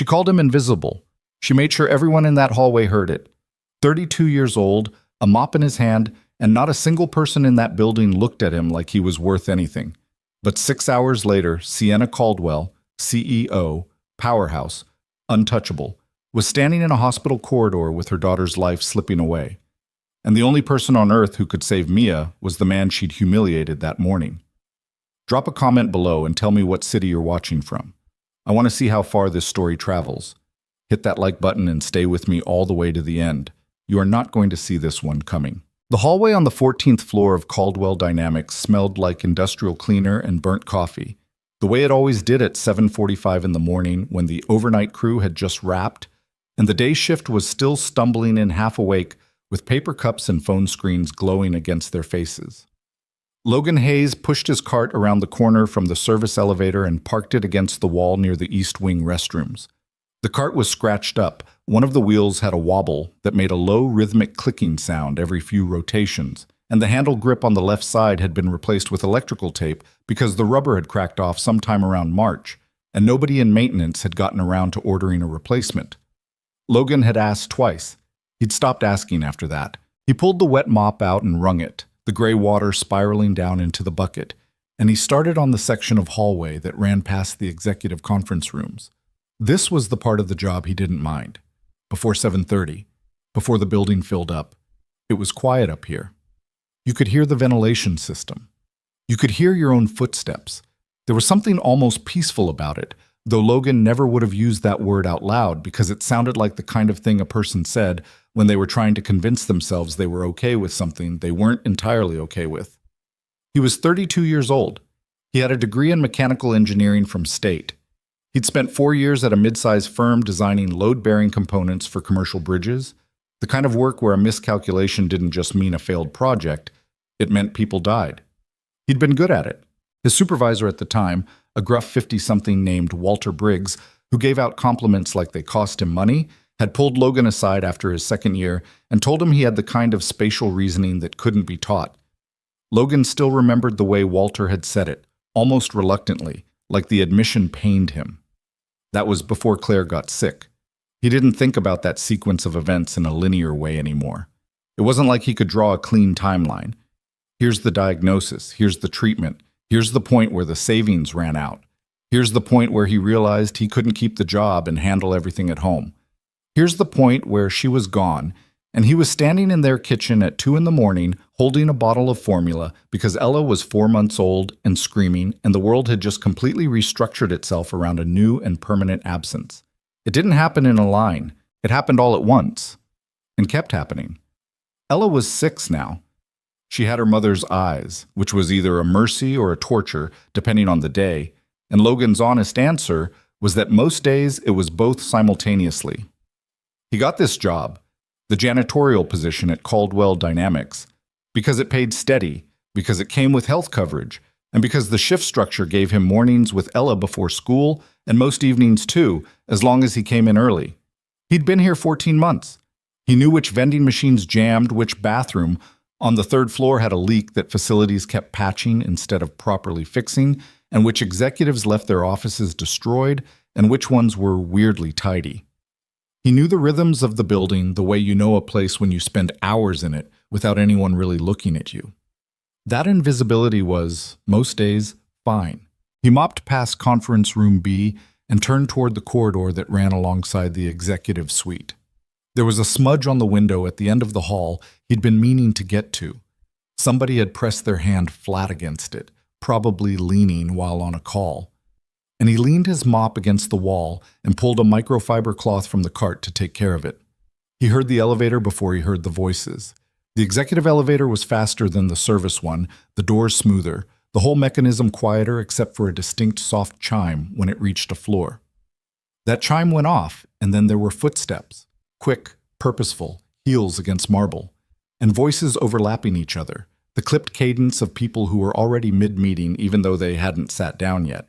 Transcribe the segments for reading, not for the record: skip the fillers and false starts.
She called him invisible. She made sure everyone in that hallway heard it. 32 years old, a mop in his hand, and not a single person in that building looked at him like he was worth anything. But 6 hours later, Sienna Caldwell, CEO, powerhouse, untouchable, was standing in a hospital corridor with her daughter's life slipping away. And the only person on earth who could save Mia was the man she'd humiliated that morning. Drop a comment below and tell me what city you're watching from. I want to see how far this story travels. Hit that like button and stay with me all the way to the end. You are not going to see this one coming. The hallway on the 14th floor of Caldwell Dynamics smelled like industrial cleaner and burnt coffee, the way it always did at 7:45 in the morning when the overnight crew had just wrapped, and the day shift was still stumbling in half awake with paper cups and phone screens glowing against their faces. Logan Hayes pushed his cart around the corner from the service elevator and parked it against the wall near the East Wing restrooms. The cart was scratched up. One of the wheels had a wobble that made a low rhythmic clicking sound every few rotations, and the handle grip on the left side had been replaced with electrical tape because the rubber had cracked off sometime around March, and nobody in maintenance had gotten around to ordering a replacement. Logan had asked twice. He'd stopped asking after that. He pulled the wet mop out and wrung it, the gray water spiraling down into the bucket, and he started on the section of hallway that ran past the executive conference rooms. This was the part of the job he didn't mind. Before 7:30, before the building filled up, it was quiet up here. You could hear the ventilation system. You could hear your own footsteps. There was something almost peaceful about it, though Logan never would have used that word out loud because it sounded like the kind of thing a person said when they were trying to convince themselves they were okay with something they weren't entirely okay with. He was 32 years old. He had a degree in mechanical engineering from State. He'd spent 4 years at a mid-sized firm designing load-bearing components for commercial bridges, the kind of work where a miscalculation didn't just mean a failed project, it meant people died. He'd been good at it. His supervisor at the time, a gruff 50-something named Walter Briggs, who gave out compliments like they cost him money, had pulled Logan aside after his second year and told him he had the kind of spatial reasoning that couldn't be taught. Logan still remembered the way Walter had said it, almost reluctantly, like the admission pained him. That was before Claire got sick. He didn't think about that sequence of events in a linear way anymore. It wasn't like he could draw a clean timeline. Here's the diagnosis, here's the treatment, here's the point where the savings ran out. Here's the point where he realized he couldn't keep the job and handle everything at home. Here's the point where she was gone, and he was standing in their kitchen at 2 in the morning holding a bottle of formula because Ella was 4 months old and screaming, and the world had just completely restructured itself around a new and permanent absence. It didn't happen in a line. It happened all at once, and kept happening. Ella was 6 now. She had her mother's eyes, which was either a mercy or a torture, depending on the day, and Logan's honest answer was that most days it was both simultaneously. He got this job, the janitorial position at Caldwell Dynamics, because it paid steady, because it came with health coverage, and because the shift structure gave him mornings with Ella before school and most evenings too, as long as he came in early. He'd been here 14 months. He knew which vending machines jammed, which bathroom on the 3rd floor had a leak that facilities kept patching instead of properly fixing, and which executives left their offices destroyed, and which ones were weirdly tidy. He knew the rhythms of the building the way you know a place when you spend hours in it without anyone really looking at you. That invisibility was, most days, fine. He mopped past Conference Room B and turned toward the corridor that ran alongside the executive suite. There was a smudge on the window at the end of the hall he'd been meaning to get to. Somebody had pressed their hand flat against it, probably leaning while on a call. And he leaned his mop against the wall and pulled a microfiber cloth from the cart to take care of it. He heard the elevator before he heard the voices. The executive elevator was faster than the service one, the doors smoother, the whole mechanism quieter except for a distinct soft chime when it reached a floor. That chime went off, and then there were footsteps, quick, purposeful, heels against marble, and voices overlapping each other, the clipped cadence of people who were already mid-meeting even though they hadn't sat down yet.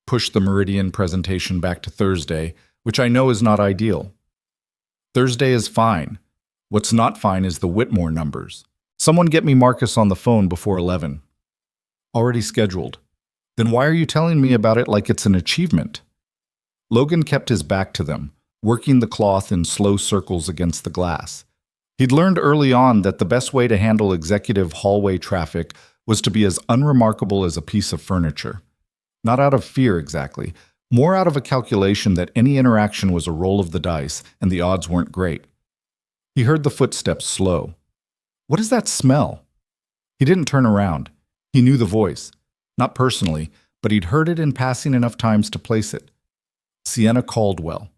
Push the Meridian presentation back to Thursday, which I know is not ideal. Thursday is fine. What's not fine is the Whitmore numbers. Someone get me Marcus on the phone before 11. Already scheduled. Then why are you telling me about it like it's an achievement? Logan kept his back to them, working the cloth in slow circles against the glass. He'd learned early on that the best way to handle executive hallway traffic was to be as unremarkable as a piece of furniture. Not out of fear exactly, more out of a calculation that any interaction was a roll of the dice and the odds weren't great. He heard the footsteps slow. What is that smell? He didn't turn around. He knew the voice. Not personally, but he'd heard it in passing enough times to place it. Sienna Caldwell,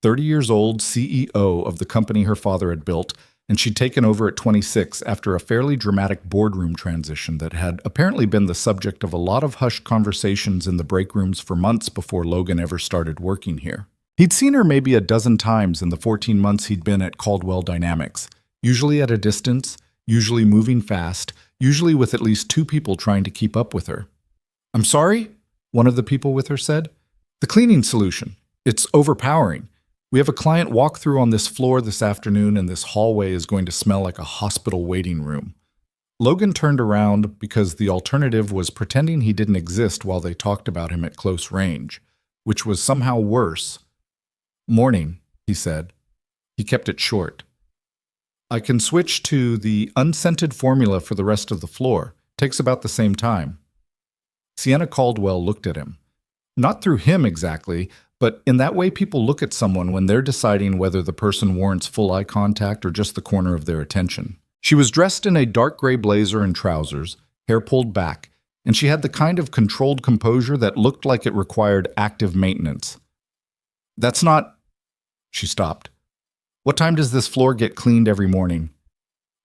30 years old, CEO of the company her father had built, and she'd taken over at 26 after a fairly dramatic boardroom transition that had apparently been the subject of a lot of hushed conversations in the break rooms for months before Logan ever started working here. He'd seen her maybe a dozen times in the 14 months he'd been at Caldwell Dynamics, usually at a distance, usually moving fast, usually with at least two people trying to keep up with her. "I'm sorry?" one of the people with her said. "The cleaning solution. It's overpowering. We have a client walkthrough on this floor this afternoon, and this hallway is going to smell like a hospital waiting room." Logan turned around because the alternative was pretending he didn't exist while they talked about him at close range, which was somehow worse. "Morning," he said. He kept it short. "I can switch to the unscented formula for the rest of the floor. Takes about the same time." Sienna Caldwell looked at him. Not through him exactly, but in that way people look at someone when they're deciding whether the person warrants full eye contact or just the corner of their attention. She was dressed in a dark gray blazer and trousers, hair pulled back, and she had the kind of controlled composure that looked like it required active maintenance. "That's not—" She stopped. "What time does this floor get cleaned every morning?"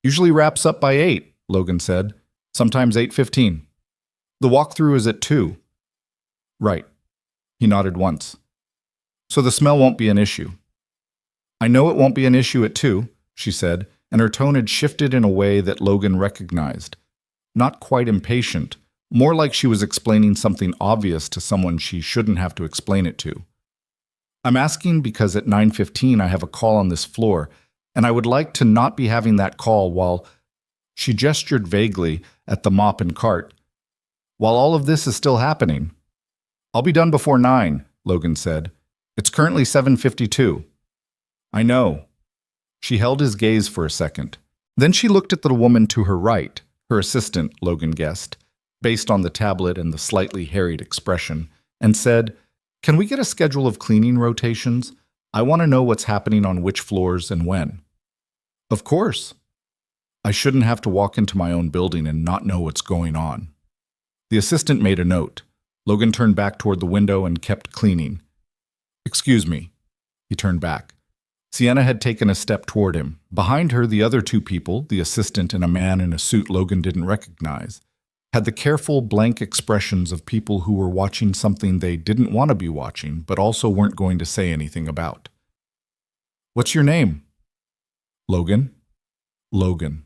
"Usually wraps up by 8, Logan said. "Sometimes 8:15. "The walkthrough is at 2. "Right." He nodded once. "So the smell won't be an issue." "I know it won't be an issue at 2, she said, and her tone had shifted in a way that Logan recognized. Not quite impatient, more like she was explaining something obvious to someone she shouldn't have to explain it to. "I'm asking because at 9:15 I have a call on this floor, and I would like to not be having that call while—" She gestured vaguely at the mop and cart. "While all of this is still happening." "I'll be done before 9, Logan said. "It's currently 7:52. "I know." She held his gaze for a second. Then she looked at the woman to her right, her assistant, Logan guessed, based on the tablet and the slightly harried expression, and said, "Can we get a schedule of cleaning rotations? I want to know what's happening on which floors and when." "Of course." "I shouldn't have to walk into my own building and not know what's going on." The assistant made a note. Logan turned back toward the window and kept cleaning. "Excuse me." He turned back. Sienna had taken a step toward him. Behind her, the other two people, the assistant and a man in a suit Logan didn't recognize, had the careful, blank expressions of people who were watching something they didn't want to be watching, but also weren't going to say anything about. "What's your name?" "Logan." "Logan."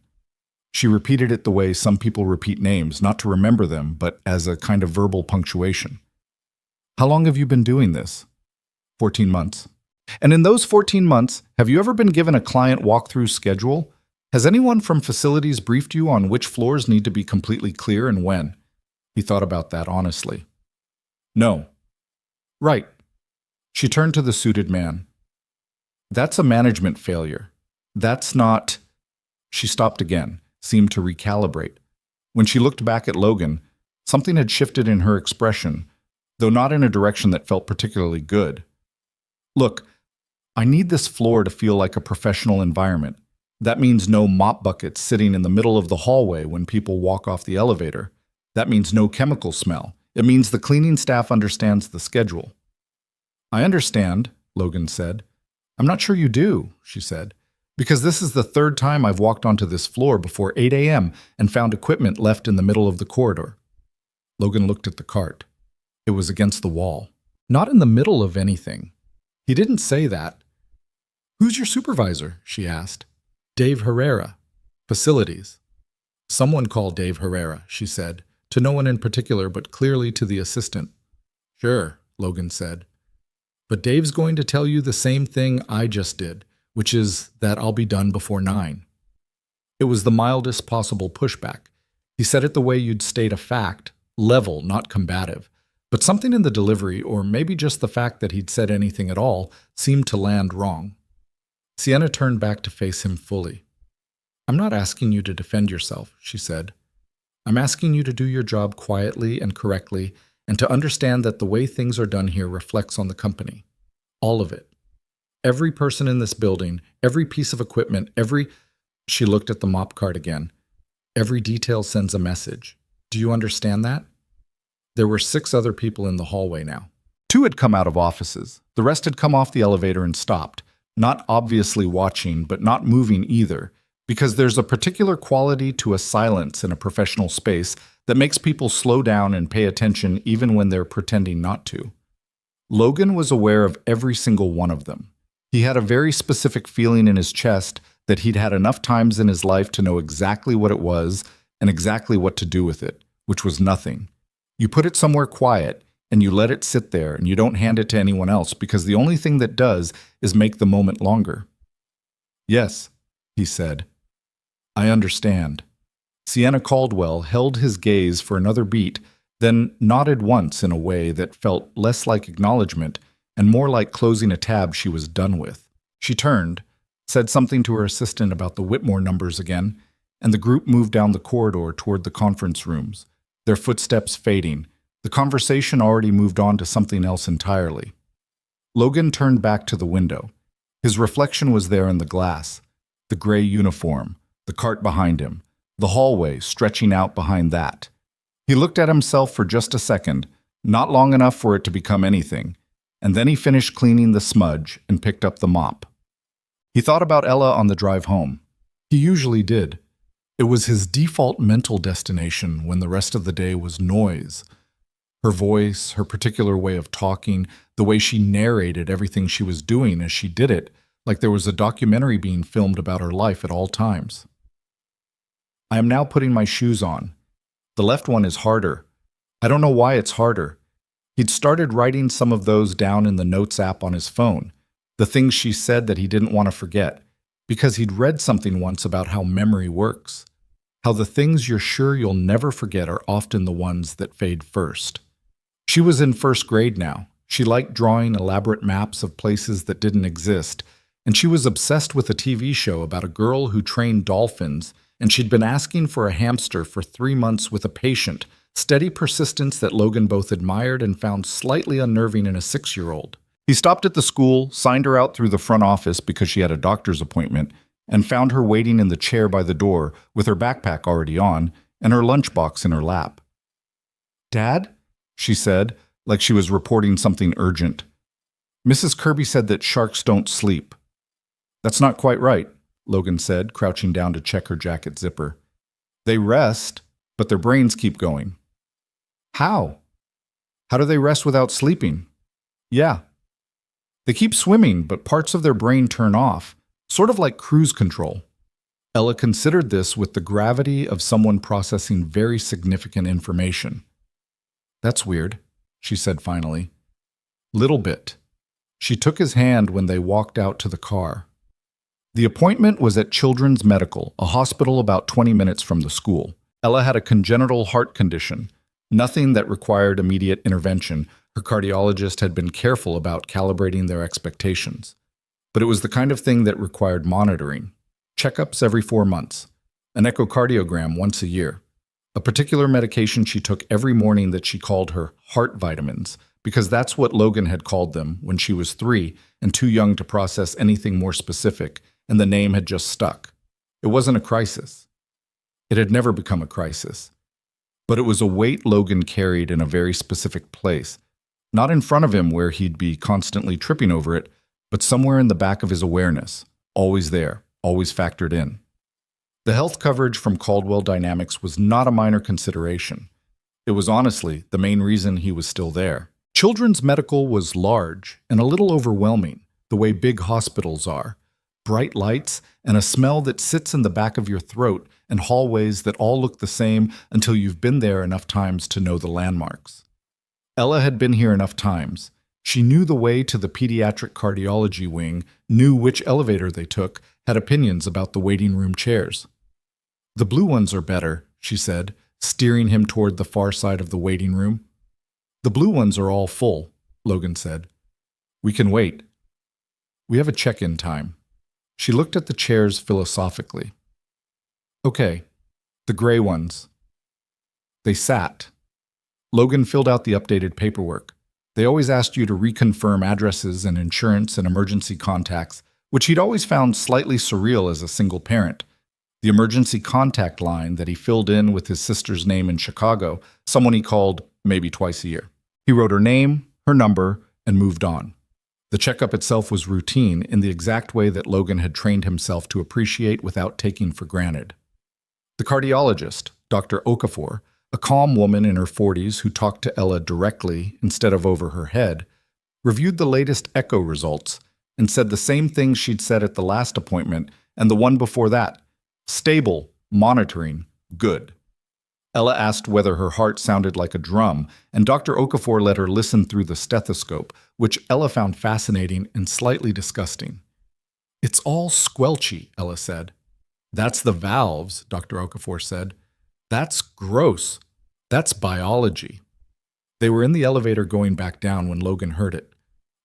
She repeated it the way some people repeat names, not to remember them, but as a kind of verbal punctuation. "How long have you been doing this?" 14 months. "And in those 14 months, have you ever been given a client walkthrough schedule? Has anyone from facilities briefed you on which floors need to be completely clear and when?" He thought about that honestly. "No." "Right." She turned to the suited man. "That's a management failure. That's not—" She stopped again, seemed to recalibrate. When she looked back at Logan, something had shifted in her expression, though not in a direction that felt particularly good. "Look, I need this floor to feel like a professional environment. That means no mop buckets sitting in the middle of the hallway when people walk off the elevator. That means no chemical smell. It means the cleaning staff understands the schedule." "I understand," Logan said. "I'm not sure you do," she said, "because this is the third time I've walked onto this floor before 8 a.m. and found equipment left in the middle of the corridor." Logan looked at the cart. It was against the wall. Not in the middle of anything. He didn't say that. "Who's your supervisor?" she asked. "Dave Herrera. Facilities." "Someone call Dave Herrera," she said, to no one in particular but clearly to the assistant. "Sure," Logan said. "But Dave's going to tell you the same thing I just did, which is that I'll be done before 9. It was the mildest possible pushback. He said it the way you'd state a fact, level, not combative, But something in the delivery, or maybe just the fact that he'd said anything at all, seemed to land wrong. Sienna turned back to face him fully. "I'm not asking you to defend yourself," she said. "I'm asking you to do your job quietly and correctly, and to understand that the way things are done here reflects on the company. All of it. Every person in this building, every piece of equipment, every—" She looked at the mop cart again. "Every detail sends a message. Do you understand that?" There were 6 other people in the hallway now. 2 had come out of offices. The rest had come off the elevator and stopped, not obviously watching, but not moving either, because there's a particular quality to a silence in a professional space that makes people slow down and pay attention even when they're pretending not to. Logan was aware of every single one of them. He had a very specific feeling in his chest that he'd had enough times in his life to know exactly what it was and exactly what to do with it, which was nothing. You put it somewhere quiet, and you let it sit there, and you don't hand it to anyone else, because the only thing that does is make the moment longer. "Yes," he said. "I understand." Sienna Caldwell held his gaze for another beat, then nodded once in a way that felt less like acknowledgement and more like closing a tab she was done with. She turned, said something to her assistant about the Whitmore numbers again, and the group moved down the corridor toward the conference rooms, their footsteps fading. The conversation already moved on to something else entirely. Logan turned back to the window. His reflection was there in the glass, the gray uniform, the cart behind him, the hallway stretching out behind that. He looked at himself for just a second, not long enough for it to become anything, and then he finished cleaning the smudge and picked up the mop. He thought about Ella on the drive home. He usually did. It was his default mental destination when the rest of the day was noise. Her voice, her particular way of talking, the way she narrated everything she was doing as she did it, like there was a documentary being filmed about her life at all times. "I am now putting my shoes on. The left one is harder. I don't know why it's harder." He'd started writing some of those down in the Notes app on his phone, the things she said that he didn't want to forget, because he'd read something once about how memory works, how the things you're sure you'll never forget are often the ones that fade first. She was in 1st grade now. She liked drawing elaborate maps of places that didn't exist, and she was obsessed with a TV show about a girl who trained dolphins, and she'd been asking for a hamster for 3 months with a patient, steady persistence that Logan both admired and found slightly unnerving in a 6-year-old. He stopped at the school, signed her out through the front office because she had a doctor's appointment, and found her waiting in the chair by the door with her backpack already on and her lunchbox in her lap. "Dad?" she said, like she was reporting something urgent. "Mrs. Kirby said that sharks don't sleep." "That's not quite right," Logan said, crouching down to check her jacket zipper. "They rest, but their brains keep going." "How? How do they rest without sleeping?" "Yeah. They keep swimming, but parts of their brain turn off, sort of like cruise control." Ella considered this with the gravity of someone processing very significant information. "That's weird," she said finally. "Little bit." She took his hand when they walked out to the car. The appointment was at Children's Medical, a hospital about 20 minutes from the school. Ella had a congenital heart condition, nothing that required immediate intervention. Her cardiologist had been careful about calibrating their expectations. But it was the kind of thing that required monitoring. Checkups every 4 months. An echocardiogram once a year. A particular medication she took every morning that she called her heart vitamins, because that's what Logan had called them when she was 3 and too young to process anything more specific, and the name had just stuck. It wasn't a crisis. It had never become a crisis. But it was a weight Logan carried in a very specific place. Not in front of him where he'd be constantly tripping over it, but somewhere in the back of his awareness, always there, always factored in. The health coverage from Caldwell Dynamics was not a minor consideration. It was honestly the main reason he was still there. Children's Medical was large and a little overwhelming, the way big hospitals are. Bright lights and a smell that sits in the back of your throat and hallways that all look the same until you've been there enough times to know the landmarks. Ella had been here enough times. She knew the way to the pediatric cardiology wing, knew which elevator they took, had opinions about the waiting room chairs. "The blue ones are better," she said, steering him toward the far side of the waiting room. The blue ones are all full, Logan said. We can wait. We have a check-in time. She looked at the chairs philosophically. Okay, the gray ones. They sat. Logan filled out the updated paperwork. They always asked you to reconfirm addresses and insurance and emergency contacts, which he'd always found slightly surreal as a single parent. The emergency contact line that he filled in with his sister's name in Chicago, someone he called maybe twice a year. He wrote her name, her number, and moved on. The checkup itself was routine in the exact way that Logan had trained himself to appreciate without taking for granted. The cardiologist, Dr. Okafor, a calm woman in her 40s who talked to Ella directly instead of over her head, reviewed the latest echo results and said the same things she'd said at the last appointment and the one before that. Stable, monitoring, good. Ella asked whether her heart sounded like a drum, and Dr. Okafor let her listen through the stethoscope, which Ella found fascinating and slightly disgusting. It's all squelchy, Ella said. That's the valves, Dr. Okafor said. That's gross. That's biology. They were in the elevator going back down when Logan heard it.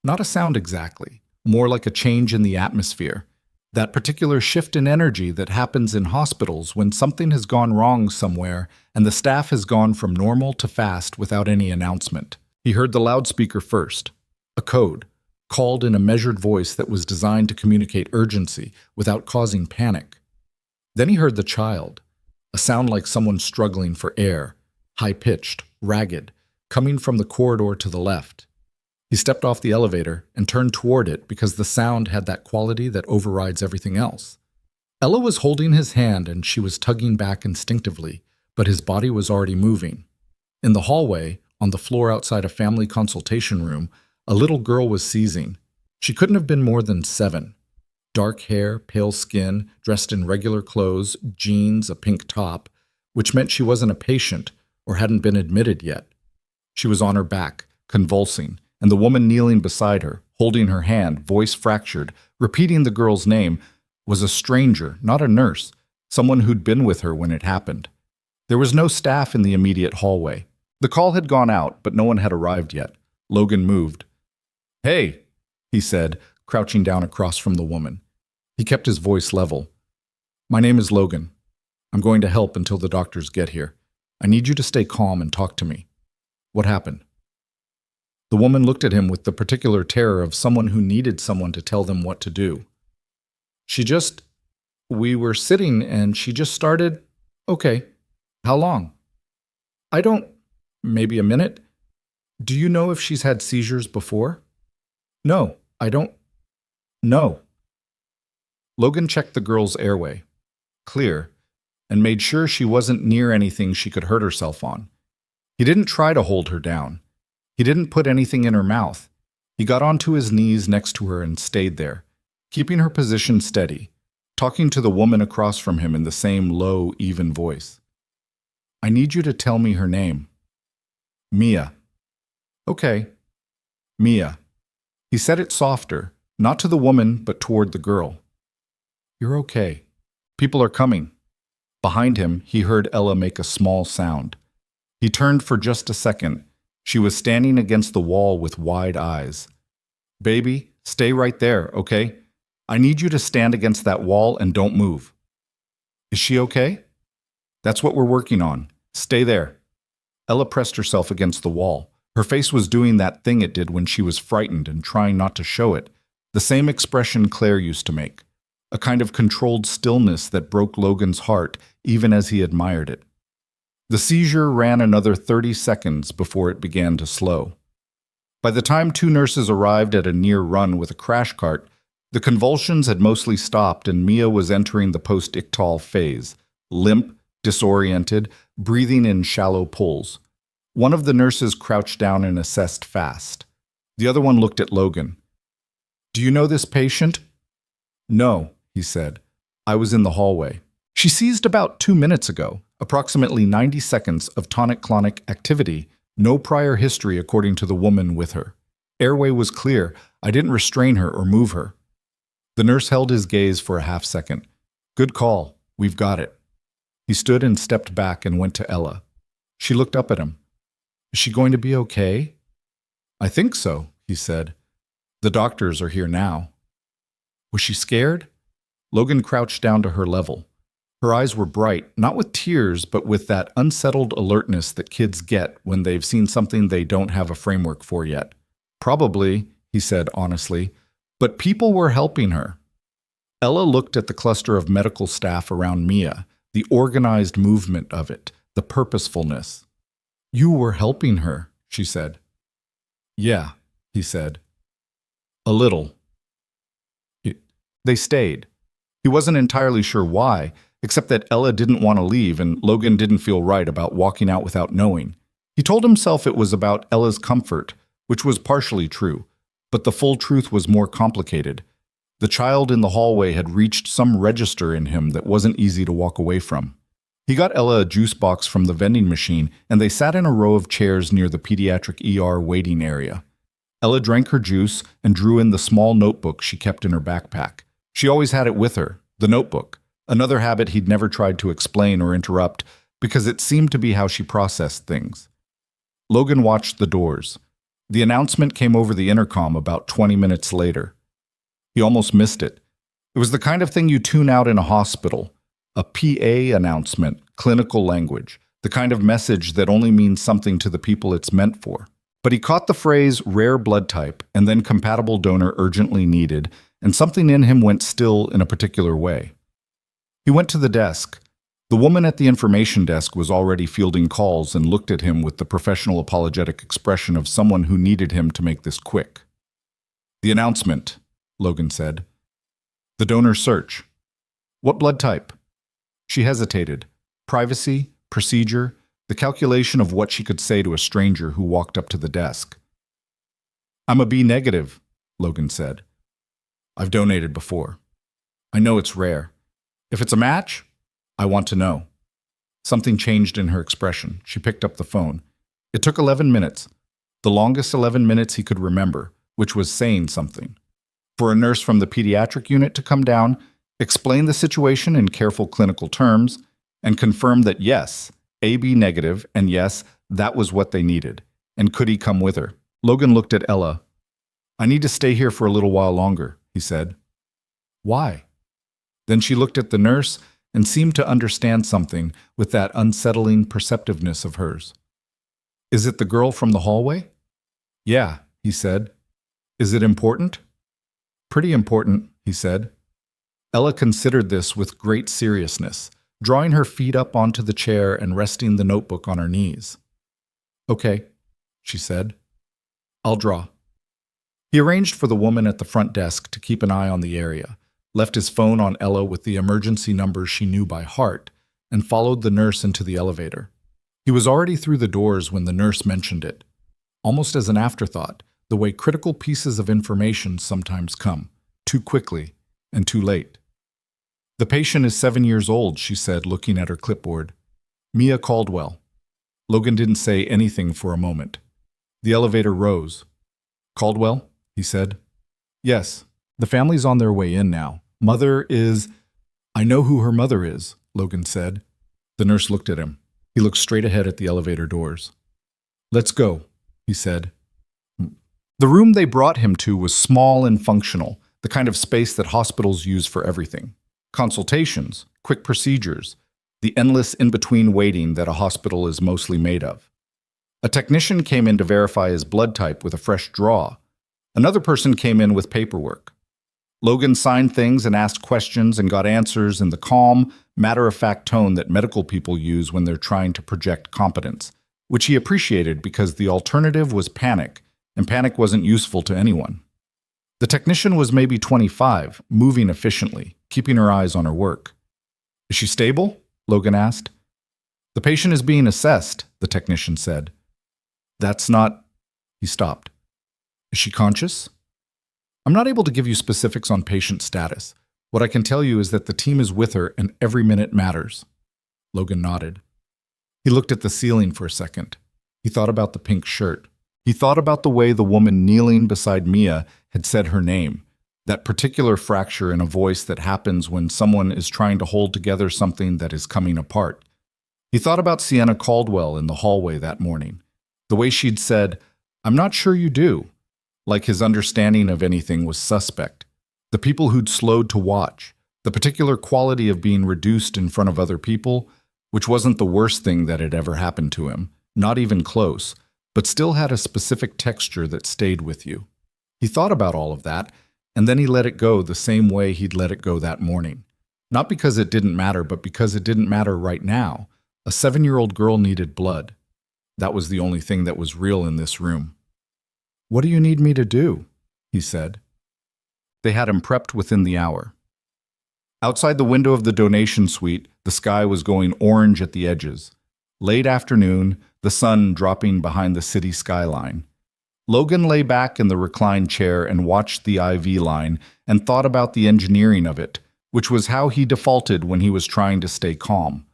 Not a sound exactly, more like a change in the atmosphere. That particular shift in energy that happens in hospitals when something has gone wrong somewhere and the staff has gone from normal to fast without any announcement. He heard the loudspeaker first, a code, called in a measured voice that was designed to communicate urgency without causing panic. Then he heard the child, a sound like someone struggling for air, high-pitched, ragged, coming from the corridor to the left. He stepped off the elevator and turned toward it because the sound had that quality that overrides everything else. Ella was holding his hand and she was tugging back instinctively, but his body was already moving. In the hallway, on the floor outside a family consultation room, a little girl was seizing. She couldn't have been more than 7. Dark hair, pale skin, dressed in regular clothes, jeans, a pink top, which meant she wasn't a patient or hadn't been admitted yet. She was on her back, convulsing, and the woman kneeling beside her, holding her hand, voice fractured, repeating the girl's name, was a stranger, not a nurse, someone who'd been with her when it happened. There was no staff in the immediate hallway. The call had gone out, but no one had arrived yet. Logan moved. "Hey," he said, crouching down across from the woman. He kept his voice level. "My name is Logan. I'm going to help until the doctors get here. I need you to stay calm and talk to me. What happened?" The woman looked at him with the particular terror of someone who needed someone to tell them what to do. We were sitting and she just started, okay, how long? I don't, maybe a minute. Do you know if she's had seizures before? No, I don't. No. Logan checked the girl's airway. Clear, and made sure she wasn't near anything she could hurt herself on. He didn't try to hold her down. He didn't put anything in her mouth. He got onto his knees next to her and stayed there, keeping her position steady, talking to the woman across from him in the same low, even voice. I need you to tell me her name. Mia. Okay. Mia. He said it softer, not to the woman, but toward the girl. You're okay. People are coming. Behind him, he heard Ella make a small sound. He turned for just a second. She was standing against the wall with wide eyes. Baby, stay right there, okay? I need you to stand against that wall and don't move. Is she okay? That's what we're working on. Stay there. Ella pressed herself against the wall. Her face was doing that thing it did when she was frightened and trying not to show it, the same expression Claire used to make, a kind of controlled stillness that broke Logan's heart even as he admired it. The seizure ran another 30 seconds before it began to slow. By the time 2 nurses arrived at a near run with a crash cart, the convulsions had mostly stopped and Mia was entering the post-ictal phase, limp, disoriented, breathing in shallow pulls. One of the nurses crouched down and assessed fast. The other one looked at Logan. Do you know this patient? No, he said. I was in the hallway. She seized about 2 minutes ago. Approximately 90 seconds of tonic-clonic activity, no prior history according to the woman with her. Airway was clear. I didn't restrain her or move her. The nurse held his gaze for a half second. Good call. We've got it. He stood and stepped back and went to Ella. She looked up at him. Is she going to be okay? I think so, he said. The doctors are here now. Was she scared? Logan crouched down to her level. Her eyes were bright, not with tears, but with that unsettled alertness that kids get when they've seen something they don't have a framework for yet. Probably, he said honestly, but people were helping her. Ella looked at the cluster of medical staff around Mia, the organized movement of it, the purposefulness. You were helping her, she said. Yeah, he said. A little. They stayed. He wasn't entirely sure why, except that Ella didn't want to leave and Logan didn't feel right about walking out without knowing. He told himself it was about Ella's comfort, which was partially true, but the full truth was more complicated. The child in the hallway had reached some register in him that wasn't easy to walk away from. He got Ella a juice box from the vending machine, and they sat in a row of chairs near the pediatric ER waiting area. Ella drank her juice and drew in the small notebook she kept in her backpack. She always had it with her, the notebook, another habit he'd never tried to explain or interrupt because it seemed to be how she processed things. Logan watched the doors. The announcement came over the intercom about 20 minutes later. He almost missed it. It was the kind of thing you tune out in a hospital, a PA announcement, clinical language, the kind of message that only means something to the people it's meant for. But he caught the phrase rare blood type and then compatible donor urgently needed, and something in him went still in a particular way. He went to the desk. The woman at the information desk was already fielding calls and looked at him with the professional apologetic expression of someone who needed him to make this quick. The announcement, Logan said. The donor search. What blood type? She hesitated. Privacy, procedure, the calculation of what she could say to a stranger who walked up to the desk. I'm a B negative, Logan said. I've donated before. I know it's rare. If it's a match, I want to know. Something changed in her expression. She picked up the phone. It took 11 minutes, the longest 11 minutes he could remember, which was saying something. For a nurse from the pediatric unit to come down, explain the situation in careful clinical terms, and confirm that yes, AB negative, and yes, that was what they needed. And could he come with her? Logan looked at Ella. I need to stay here for a little while longer, he said. Why? Then she looked at the nurse and seemed to understand something with that unsettling perceptiveness of hers. Is it the girl from the hallway? Yeah, he said. Is it important? Pretty important, he said. Ella considered this with great seriousness, drawing her feet up onto the chair and resting the notebook on her knees. Okay, she said. I'll draw. He arranged for the woman at the front desk to keep an eye on the area, left his phone on Ella with the emergency numbers she knew by heart, and followed the nurse into the elevator. He was already through the doors when the nurse mentioned it, almost as an afterthought, the way critical pieces of information sometimes come, too quickly and too late. The patient is 7 years old, she said, looking at her clipboard. Mia Caldwell. Logan didn't say anything for a moment. The elevator rose. Caldwell, he said. Yes, the family's on their way in now. Mother is... I know who her mother is, Logan said. The nurse looked at him. He looked straight ahead at the elevator doors. Let's go, he said. The room they brought him to was small and functional, the kind of space that hospitals use for everything. Consultations, quick procedures, the endless in-between waiting that a hospital is mostly made of. A technician came in to verify his blood type with a fresh draw. Another person came in with paperwork. Logan signed things and asked questions and got answers in the calm, matter-of-fact tone that medical people use when they're trying to project competence, which he appreciated because the alternative was panic, and panic wasn't useful to anyone. The technician was maybe 25, moving efficiently, keeping her eyes on her work. Is she stable? Logan asked. The patient is being assessed, the technician said. That's not... He stopped. Is she conscious? I'm not able to give you specifics on patient status. What I can tell you is that the team is with her and every minute matters. Logan nodded. He looked at the ceiling for a second. He thought about the pink shirt. He thought about the way the woman kneeling beside Mia had said her name, that particular fracture in a voice that happens when someone is trying to hold together something that is coming apart. He thought about Sienna Caldwell in the hallway that morning, the way she'd said, I'm not sure you do. Like his understanding of anything was suspect. The people who'd slowed to watch, the particular quality of being reduced in front of other people, which wasn't the worst thing that had ever happened to him, not even close, but still had a specific texture that stayed with you. He thought about all of that, and then he let it go the same way he'd let it go that morning. Not because it didn't matter, but because it didn't matter right now. A 7-year-old girl needed blood. That was the only thing that was real in this room. "What do you need me to do?" he said. They had him prepped within the hour. Outside the window of the donation suite, the sky was going orange at the edges. Late afternoon, the sun dropping behind the city skyline. Logan lay back in the reclined chair and watched the IV line and thought about the engineering of it, which was how he defaulted when he was trying to stay calm.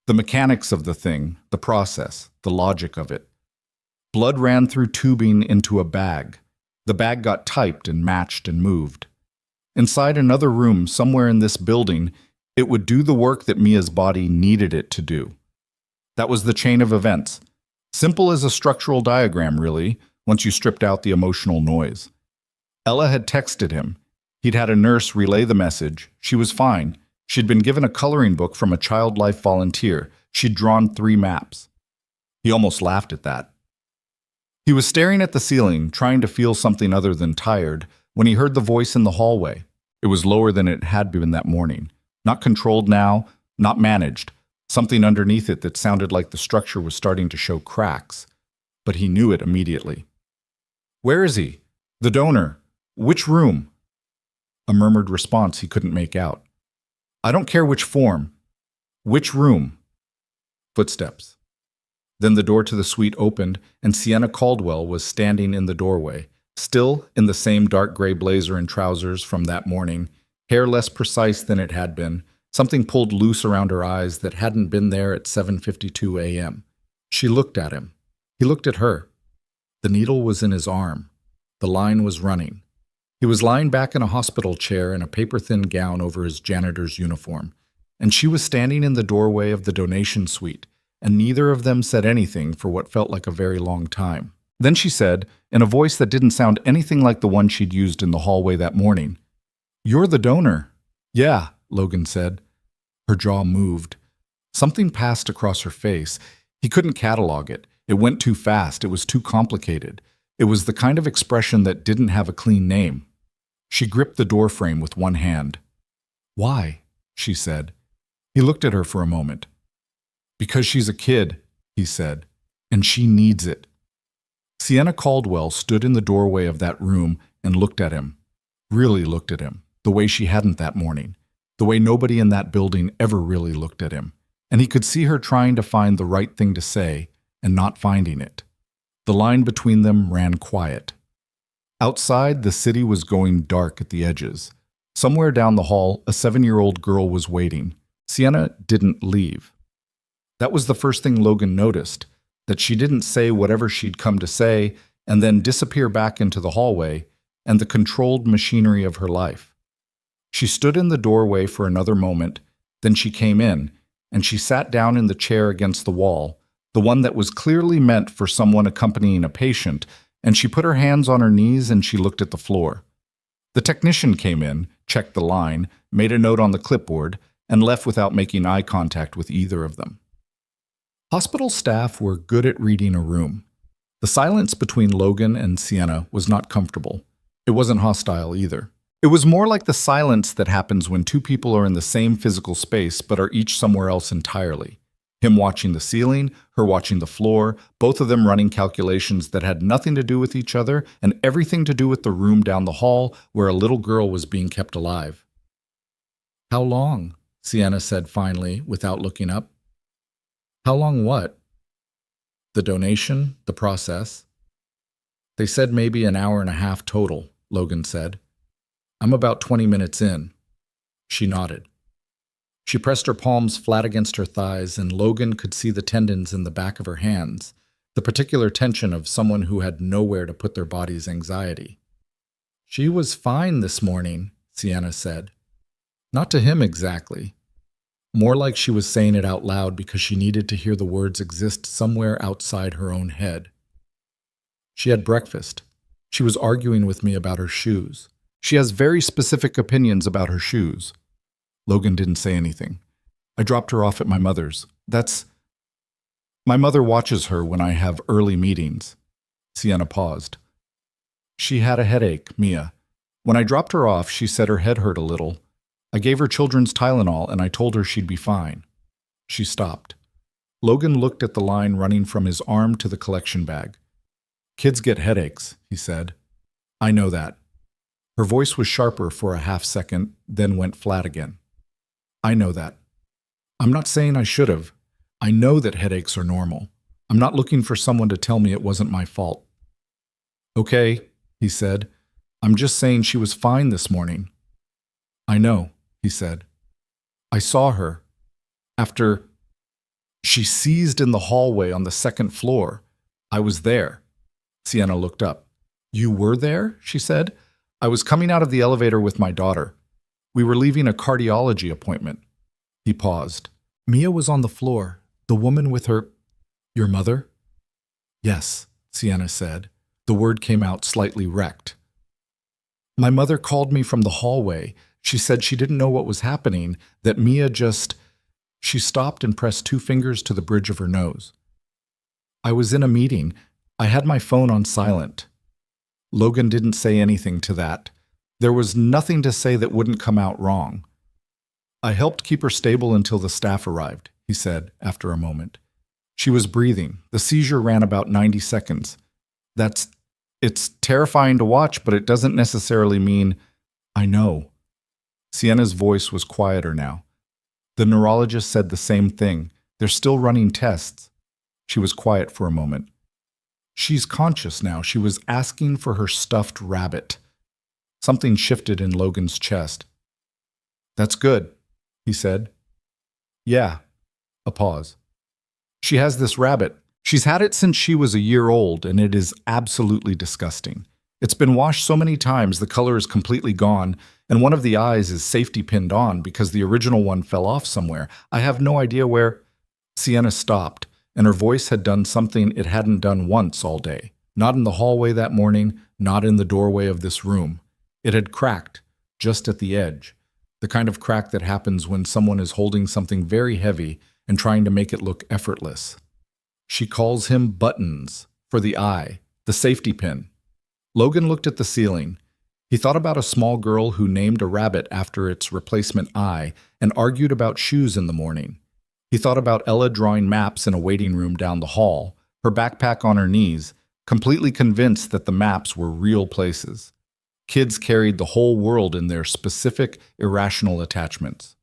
The mechanics of the thing, the process, the logic of it. Blood ran through tubing into a bag. The bag got typed and matched and moved. Inside another room somewhere in this building, it would do the work that Mia's body needed it to do. That was the chain of events. Simple as a structural diagram, really, once you stripped out the emotional noise. Ella had texted him. He'd had a nurse relay the message. She was fine. She'd been given a coloring book from a child life volunteer. She'd drawn 3 maps. He almost laughed at that. He was staring at the ceiling, trying to feel something other than tired, when he heard the voice in the hallway. It was lower than it had been that morning. Not controlled now, not managed. Something underneath it that sounded like the structure was starting to show cracks. But he knew it immediately. "Where is he? The donor. Which room?" A murmured response he couldn't make out. "I don't care which form. Which room?" Footsteps. Then the door to the suite opened, and Sienna Caldwell was standing in the doorway, still in the same dark gray blazer and trousers from that morning, hair less precise than it had been, something pulled loose around her eyes that hadn't been there at 7:52 a.m. She looked at him. He looked at her. The needle was in his arm. The line was running. He was lying back in a hospital chair in a paper-thin gown over his janitor's uniform, and she was standing in the doorway of the donation suite, and neither of them said anything for what felt like a very long time. Then she said, in a voice that didn't sound anything like the one she'd used in the hallway that morning, "You're the donor." "Yeah," Logan said. Her jaw moved. Something passed across her face. He couldn't catalog it. It went too fast. It was too complicated. It was the kind of expression that didn't have a clean name. She gripped the doorframe with one hand. "Why?" she said. He looked at her for a moment. "Because she's a kid," he said, "and she needs it." Sienna Caldwell stood in the doorway of that room and looked at him. Really looked at him, the way she hadn't that morning, the way nobody in that building ever really looked at him. And he could see her trying to find the right thing to say and not finding it. The line between them ran quiet. Outside, the city was going dark at the edges. Somewhere down the hall, a 7-year-old girl was waiting. Sienna didn't leave. That was the first thing Logan noticed, that she didn't say whatever she'd come to say and then disappear back into the hallway and the controlled machinery of her life. She stood in the doorway for another moment, then she came in, and she sat down in the chair against the wall, the one that was clearly meant for someone accompanying a patient, and she put her hands on her knees and she looked at the floor. The technician came in, checked the line, made a note on the clipboard, and left without making eye contact with either of them. Hospital staff were good at reading a room. The silence between Logan and Sienna was not comfortable. It wasn't hostile either. It was more like the silence that happens when 2 people are in the same physical space but are each somewhere else entirely. Him watching the ceiling, her watching the floor, both of them running calculations that had nothing to do with each other and everything to do with the room down the hall where a little girl was being kept alive. "How long?" Sienna said finally, without looking up. "How long what?" "The donation, the process." "They said maybe an hour and a half total," Logan said. "I'm about 20 minutes in." She nodded. She pressed her palms flat against her thighs, and Logan could see the tendons in the back of her hands, the particular tension of someone who had nowhere to put their body's anxiety. "She was fine this morning," Sienna said. Not to him exactly. More like she was saying it out loud because she needed to hear the words exist somewhere outside her own head. She had breakfast. She was arguing with me about her shoes. She has very specific opinions about her shoes. Logan didn't say anything. I dropped her off at my mother's. My mother watches her when I have early meetings. Sienna paused. She had a headache, Mia. When I dropped her off, she said her head hurt a little. I gave her children's Tylenol and I told her she'd be fine. She stopped. Logan looked at the line running from his arm to the collection bag. Kids get headaches, he said. I know that. Her voice was sharper for a half second, then went flat again. I know that. I'm not saying I should have. I know that headaches are normal. I'm not looking for someone to tell me it wasn't my fault. Okay, he said. I'm just saying she was fine this morning. I know, he said. I saw her. After she seized in the hallway on the second floor, I was there. Sienna looked up. You were there? She said. I was coming out of the elevator with my daughter. We were leaving a cardiology appointment. He paused. Mia was on the floor, the woman with her... Your mother? Yes, Sienna said. The word came out slightly wrecked. My mother called me from the hallway. She said she didn't know what was happening, that Mia just... She stopped and pressed 2 fingers to the bridge of her nose. I was in a meeting. I had my phone on silent. Logan didn't say anything to that. There was nothing to say that wouldn't come out wrong. I helped keep her stable until the staff arrived, he said after a moment. She was breathing. The seizure ran about 90 seconds. It's terrifying to watch, but it doesn't necessarily mean, I know. Sienna's voice was quieter now. The neurologist said the same thing. They're still running tests. She was quiet for a moment. She's conscious now. She was asking for her stuffed rabbit. Something shifted in Logan's chest. That's good, he said. Yeah. A pause. She has this rabbit. She's had it since she was a year old, and it is absolutely disgusting. It's been washed so many times the color is completely gone, and one of the eyes is safety pinned on because the original one fell off somewhere. I have no idea where... Sienna stopped, and her voice had done something it hadn't done once all day. Not in the hallway that morning, not in the doorway of this room. It had cracked, just at the edge. The kind of crack that happens when someone is holding something very heavy and trying to make it look effortless. She calls him Buttons, for the eye, the safety pin. Logan looked at the ceiling. He thought about a small girl who named a rabbit after its replacement eye and argued about shoes in the morning. He thought about Ella drawing maps in a waiting room down the hall, her backpack on her knees, completely convinced that the maps were real places. Kids carried the whole world in their specific, irrational attachments.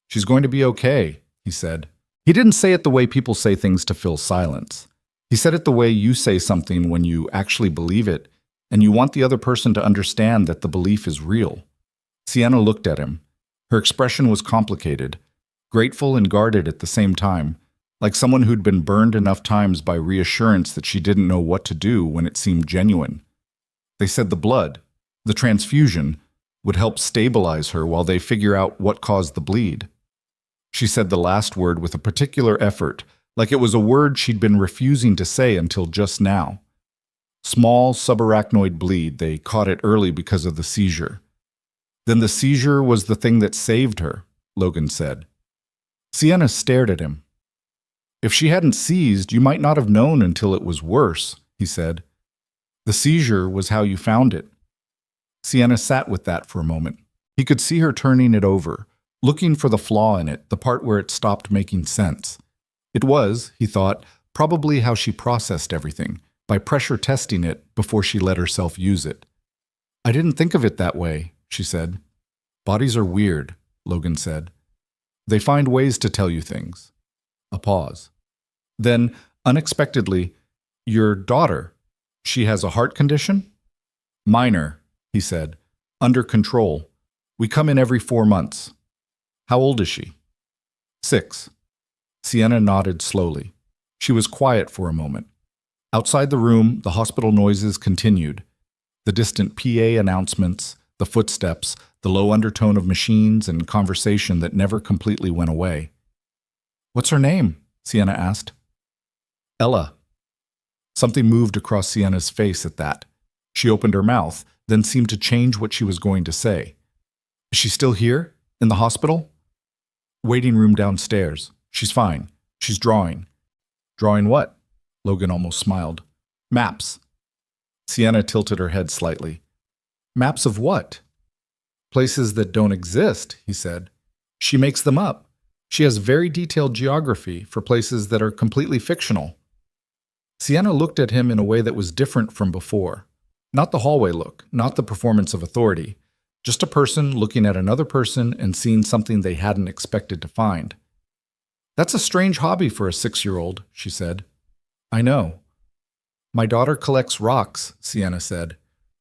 She's going to be okay, he said. He didn't say it the way people say things to fill silence. He said it the way you say something when you actually believe it, and you want the other person to understand that the belief is real. Sienna looked at him. Her expression was complicated, grateful and guarded at the same time, like someone who'd been burned enough times by reassurance that she didn't know what to do when it seemed genuine. They said the blood, the transfusion, would help stabilize her while they figure out what caused the bleed. She said the last word with a particular effort, like it was a word she'd been refusing to say until just now. Small subarachnoid bleed, they caught it early because of the seizure. Then the seizure was the thing that saved her, Logan said. Sienna stared at him. If she hadn't seized, you might not have known until it was worse, he said. The seizure was how you found it. Sienna sat with that for a moment. He could see her turning it over, looking for the flaw in it, the part where it stopped making sense. It was, he thought, probably how she processed everything, by pressure testing it before she let herself use it. I didn't think of it that way, she said. Bodies are weird, Logan said. They find ways to tell you things. A pause. Then, unexpectedly, your daughter, she has a heart condition? Minor, he said. Under control. We come in every 4 months. How old is she? 6. Sienna nodded slowly. She was quiet for a moment. Outside the room, the hospital noises continued. The distant PA announcements, the footsteps, the low undertone of machines and conversation that never completely went away. What's her name? Sienna asked. Ella. Something moved across Sienna's face at that. She opened her mouth, then seemed to change what she was going to say. Is she still here? In the hospital? Waiting room downstairs. She's fine. She's drawing. Drawing what? Logan almost smiled. Maps. Sienna tilted her head slightly. Maps of what? Places that don't exist, he said. She makes them up. She has very detailed geography for places that are completely fictional. Sienna looked at him in a way that was different from before. Not the hallway look, not the performance of authority. Just a person looking at another person and seeing something they hadn't expected to find. That's a strange hobby for a 6-year-old, she said. I know. My daughter collects rocks, Sienna said.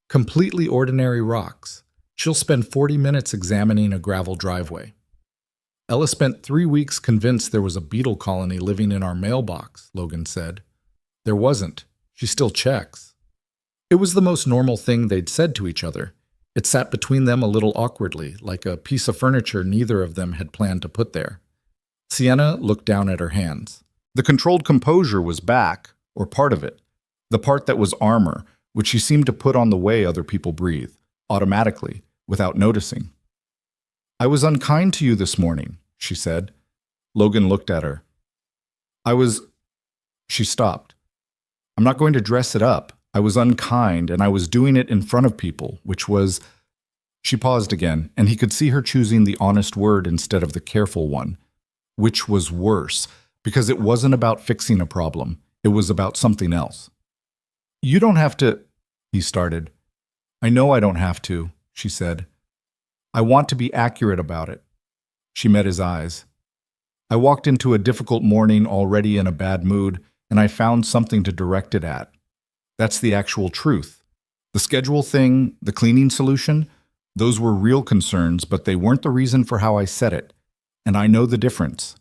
Completely ordinary rocks. She'll spend 40 minutes examining a gravel driveway. Ella spent 3 weeks convinced there was a beetle colony living in our mailbox, Logan said. There wasn't. She still checks. It was the most normal thing they'd said to each other. It sat between them a little awkwardly, like a piece of furniture neither of them had planned to put there. Sienna looked down at her hands. The controlled composure was back, or part of it. The part that was armor, which she seemed to put on the way other people breathe, automatically, without noticing. I was unkind to you this morning, she said. Logan looked at her. She stopped. I'm not going to dress it up. I was unkind, and I was doing it in front of people, which was... She paused again, and he could see her choosing the honest word instead of the careful one. Which was worse, because it wasn't about fixing a problem. It was about something else. You don't have to... he started. I know I don't have to, she said. I want to be accurate about it. She met his eyes. I walked into a difficult morning already in a bad mood, and I found something to direct it at. That's the actual truth. The schedule thing, the cleaning solution, those were real concerns, but they weren't the reason for how I said it. And I know the difference.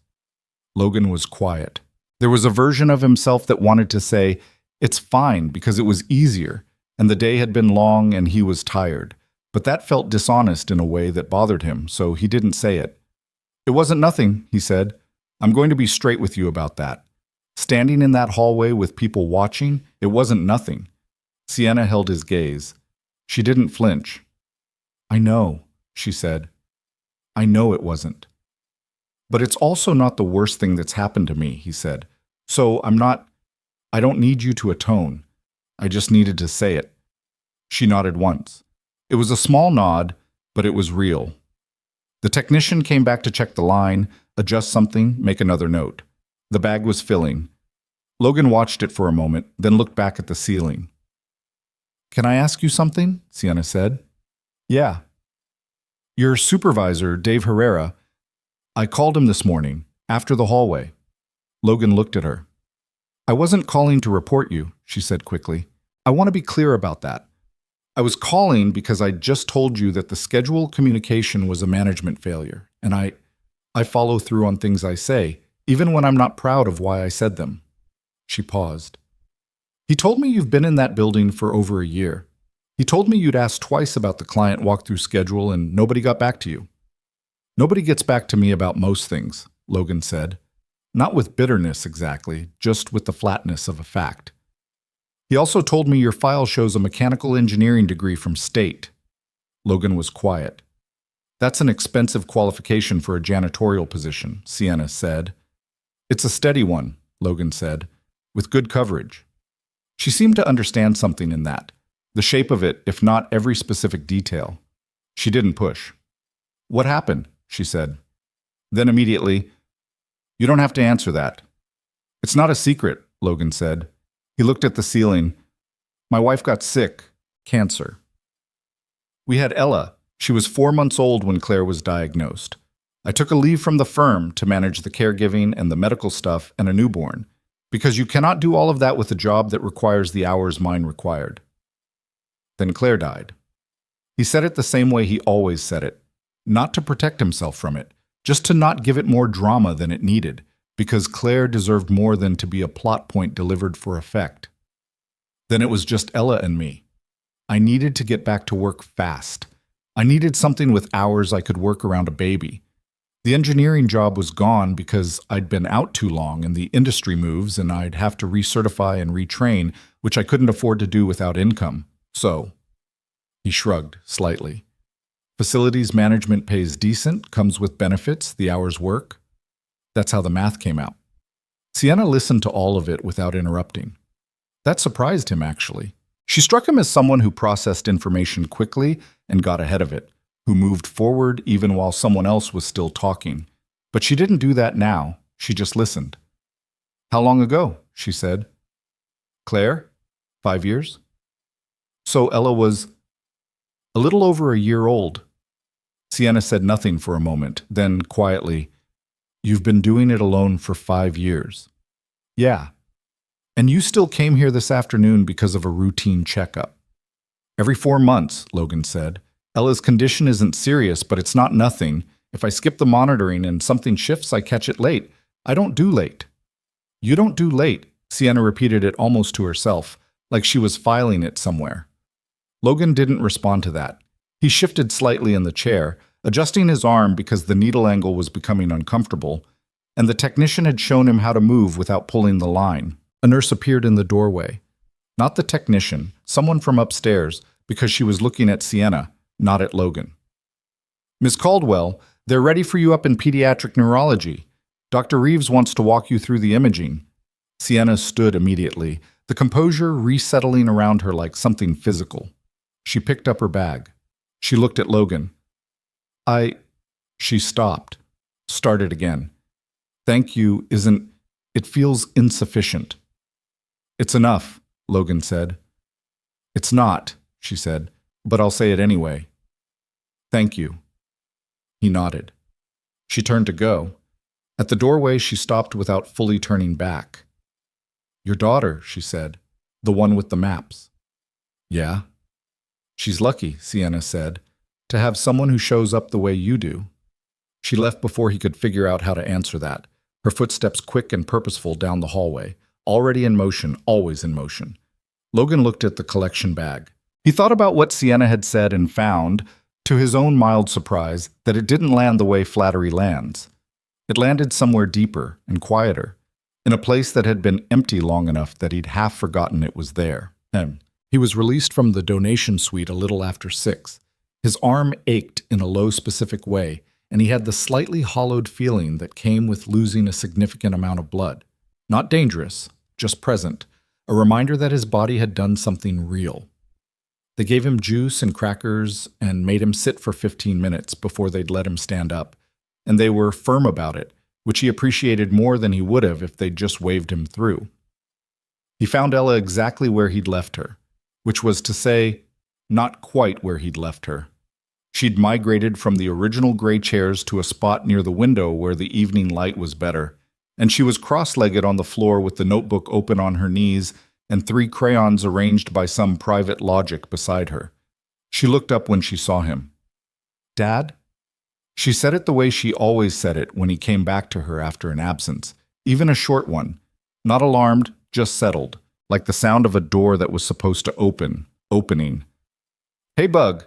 Logan was quiet. There was a version of himself that wanted to say, it's fine because it was easier, and the day had been long and he was tired. But that felt dishonest in a way that bothered him, so he didn't say it. It wasn't nothing, he said. I'm going to be straight with you about that. Standing in that hallway with people watching, it wasn't nothing. Sienna held his gaze. She didn't flinch. I know, she said. I know it wasn't. But it's also not the worst thing that's happened to me, he said. So I don't need you to atone. I just needed to say it. She nodded once. It was a small nod, but it was real. The technician came back to check the line, adjust something, make another note. The bag was filling. Logan watched it for a moment, then looked back at the ceiling. Can I ask you something? Sienna said. Yeah. Your supervisor, Dave Herrera, I called him this morning, after the hallway. Logan looked at her. I wasn't calling to report you, she said quickly. I want to be clear about that. I was calling because I just told you that the schedule communication was a management failure, and I follow through on things I say, even when I'm not proud of why I said them. She paused. He told me you've been in that building for over a year. He told me you'd asked twice about the client walkthrough schedule and nobody got back to you. Nobody gets back to me about most things, Logan said. Not with bitterness exactly, just with the flatness of a fact. He also told me your file shows a mechanical engineering degree from State. Logan was quiet. That's an expensive qualification for a janitorial position, Sienna said. It's a steady one, Logan said, with good coverage. She seemed to understand something in that, the shape of it, if not every specific detail. She didn't push. What happened? She said. Then immediately, you don't have to answer that. It's not a secret, Logan said. He looked at the ceiling. My wife got sick, cancer. We had Ella. She was 4 months old when Claire was diagnosed. I took a leave from the firm to manage the caregiving and the medical stuff and a newborn, because you cannot do all of that with a job that requires the hours mine required. Then Claire died. He said it the same way he always said it, not to protect himself from it, just to not give it more drama than it needed, because Claire deserved more than to be a plot point delivered for effect. Then it was just Ella and me. I needed to get back to work fast. I needed something with hours I could work around a baby. The engineering job was gone because I'd been out too long and the industry moves and I'd have to recertify and retrain, which I couldn't afford to do without income. So, he shrugged slightly. Facilities management pays decent, comes with benefits, the hours work. That's how the math came out. Sienna listened to all of it without interrupting. That surprised him, actually. She struck him as someone who processed information quickly and got ahead of it, who moved forward even while someone else was still talking. But she didn't do that now. She just listened. How long ago? She said. Claire? 5 years? So Ella was a little over a year old. Sienna said nothing for a moment, then quietly, You've been doing it alone for 5 years. Yeah. And you still came here this afternoon because of a routine checkup. Every 4 months, Logan said. Ella's condition isn't serious, but it's not nothing. If I skip the monitoring and something shifts, I catch it late. I don't do late. You don't do late, Sienna repeated it almost to herself, like she was filing it somewhere. Logan didn't respond to that. He shifted slightly in the chair, adjusting his arm because the needle angle was becoming uncomfortable, and the technician had shown him how to move without pulling the line. A nurse appeared in the doorway. Not the technician, someone from upstairs, because she was looking at Sienna, not at Logan. Miss Caldwell, they're ready for you up in pediatric neurology. Dr. Reeves wants to walk you through the imaging. Sienna stood immediately, the composure resettling around her like something physical. She picked up her bag. She looked at Logan. She stopped, started again. Thank you it feels insufficient. It's enough, Logan said. It's not, she said, but I'll say it anyway. Thank you. He nodded. She turned to go. At the doorway, she stopped without fully turning back. Your daughter, she said, the one with the maps. Yeah. She's lucky, Sienna said, to have someone who shows up the way you do. She left before he could figure out how to answer that, her footsteps quick and purposeful down the hallway, already in motion, always in motion. Logan looked at the collection bag. He thought about what Sienna had said and found, to his own mild surprise, that it didn't land the way flattery lands. It landed somewhere deeper and quieter, in a place that had been empty long enough that he'd half forgotten it was there. He was released from the donation suite a little after 6. His arm ached in a low, specific way, and he had the slightly hollowed feeling that came with losing a significant amount of blood. Not dangerous, just present, a reminder that his body had done something real. They gave him juice and crackers and made him sit for 15 minutes before they'd let him stand up, and they were firm about it, which he appreciated more than he would have if they'd just waved him through. He found Ella exactly where he'd left her, which was to say, not quite where he'd left her. She'd migrated from the original gray chairs to a spot near the window where the evening light was better, and she was cross-legged on the floor with the notebook open on her knees and 3 crayons arranged by some private logic beside her. She looked up when she saw him. Dad? She said it the way she always said it when he came back to her after an absence, even a short one. Not alarmed, just settled, like the sound of a door that was supposed to opening. Hey, Bug.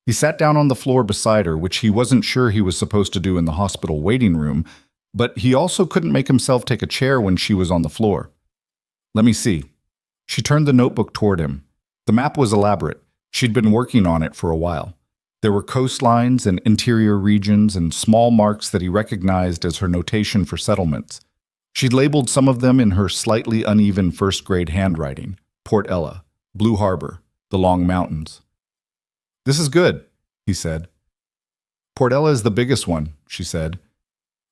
He sat down on the floor beside her, which he wasn't sure he was supposed to do in the hospital waiting room, but he also couldn't make himself take a chair when she was on the floor. Let me see. She turned the notebook toward him. The map was elaborate. She'd been working on it for a while. There were coastlines and interior regions and small marks that he recognized as her notation for settlements. She'd labeled some of them in her slightly uneven first-grade handwriting. Port Ella, Blue Harbor, the Long Mountains. This is good, he said. Port Ella is the biggest one, she said.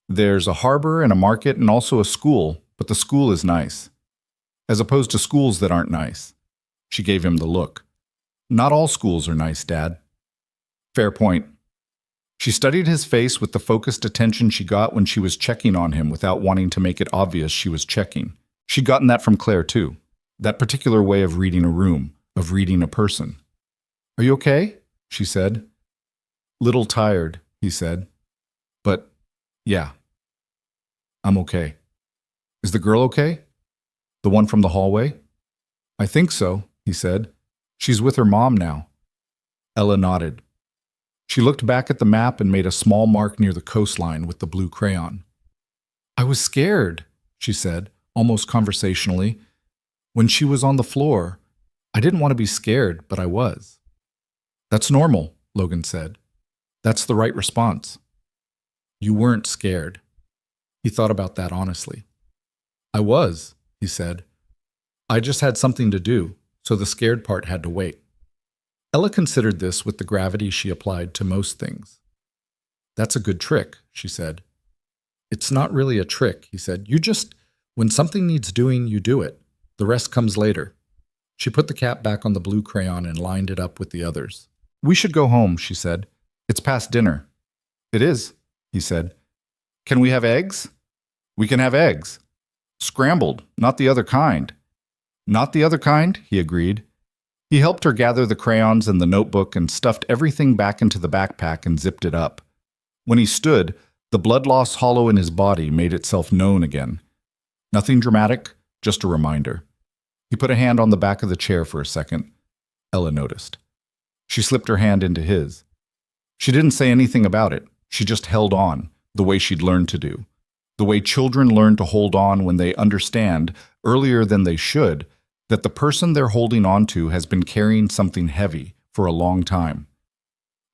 There's a harbor and a market and also a school, but the school is nice. As opposed to schools that aren't nice. She gave him the look. Not all schools are nice, Dad. Fair point. She studied his face with the focused attention she got when she was checking on him without wanting to make it obvious she was checking. She'd gotten that from Claire, too. That particular way of reading a room, of reading a person. Are you okay? She said. Little tired, he said. But, yeah. I'm okay. Is the girl okay? The one from the hallway? I think so, he said. She's with her mom now. Ella nodded. She looked back at the map and made a small mark near the coastline with the blue crayon. I was scared, she said, almost conversationally. When she was on the floor, I didn't want to be scared, but I was. That's normal, Logan said. That's the right response. You weren't scared. He thought about that honestly. I was, he said. I just had something to do, so the scared part had to wait. Ella considered this with the gravity she applied to most things. That's a good trick, she said. It's not really a trick, he said. When something needs doing, you do it. The rest comes later. She put the cap back on the blue crayon and lined it up with the others. We should go home, she said. It's past dinner. It is, he said. Can we have eggs? We can have eggs. Scrambled, not the other kind. Not the other kind, he agreed. He helped her gather the crayons and the notebook and stuffed everything back into the backpack and zipped it up. When he stood, the blood loss hollow in his body made itself known again. Nothing dramatic, just a reminder. He put a hand on the back of the chair for a second. Ella noticed. She slipped her hand into his. She didn't say anything about it. She just held on, the way she'd learned to do. The way children learn to hold on when they understand, earlier than they should, that the person they're holding on to has been carrying something heavy for a long time.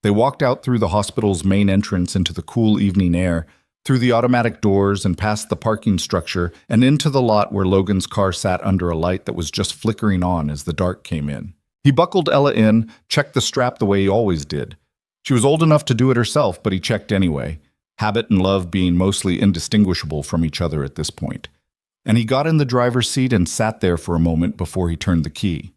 They walked out through the hospital's main entrance into the cool evening air, through the automatic doors and past the parking structure and into the lot where Logan's car sat under a light that was just flickering on as the dark came in. He buckled Ella in, checked the strap the way he always did. She was old enough to do it herself, but he checked anyway, habit and love being mostly indistinguishable from each other at this point. And he got in the driver's seat and sat there for a moment before he turned the key.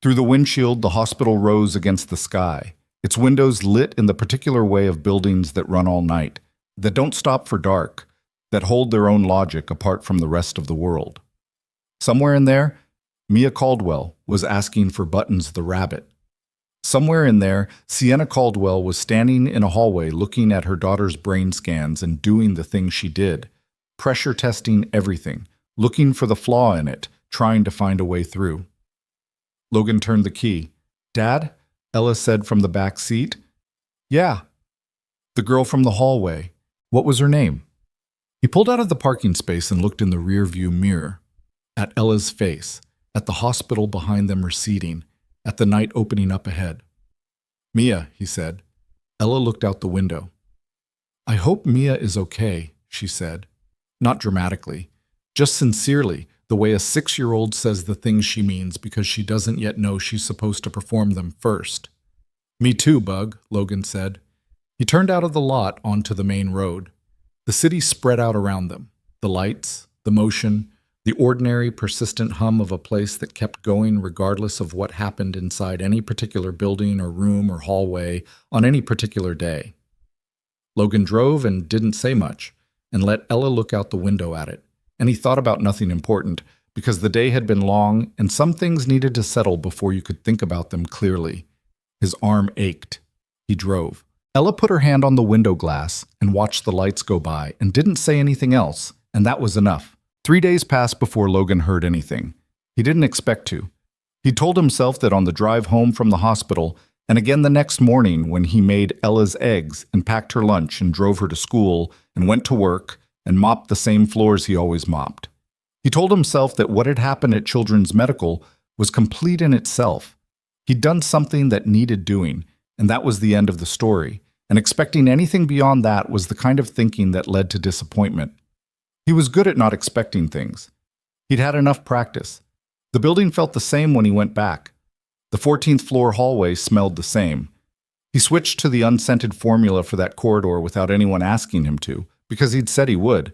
Through the windshield, the hospital rose against the sky, its windows lit in the particular way of buildings that run all night, that don't stop for dark, that hold their own logic apart from the rest of the world. Somewhere in there, Mia Caldwell was asking for Buttons the rabbit. Somewhere in there, Sienna Caldwell was standing in a hallway looking at her daughter's brain scans and doing the thing she did, pressure testing everything, looking for the flaw in it, trying to find a way through. Logan turned the key. Dad? Ella said from the back seat. Yeah. The girl from the hallway. What was her name? He pulled out of the parking space and looked in the rear-view mirror. At Ella's face, at the hospital behind them receding, at the night opening up ahead. Mia, he said. Ella looked out the window. I hope Mia is okay, she said. Not dramatically, just sincerely, the way a 6-year-old says the things she means because she doesn't yet know she's supposed to perform them first. Me too, Bug, Logan said. He turned out of the lot onto the main road. The city spread out around them. The lights, the motion, the ordinary, persistent hum of a place that kept going regardless of what happened inside any particular building or room or hallway on any particular day. Logan drove and didn't say much, and let Ella look out the window at it, and he thought about nothing important, because the day had been long and some things needed to settle before you could think about them clearly. His arm ached. He drove. Ella put her hand on the window glass and watched the lights go by and didn't say anything else, and that was enough. 3 days passed before Logan heard anything. He didn't expect to. He told himself that on the drive home from the hospital, and again the next morning when he made Ella's eggs and packed her lunch and drove her to school and went to work and mopped the same floors he always mopped. He told himself that what had happened at Children's Medical was complete in itself. He'd done something that needed doing, and that was the end of the story, and expecting anything beyond that was the kind of thinking that led to disappointment. He was good at not expecting things. He'd had enough practice. The building felt the same when he went back. The 14th floor hallway smelled the same. He switched to the unscented formula for that corridor without anyone asking him to, because he'd said he would.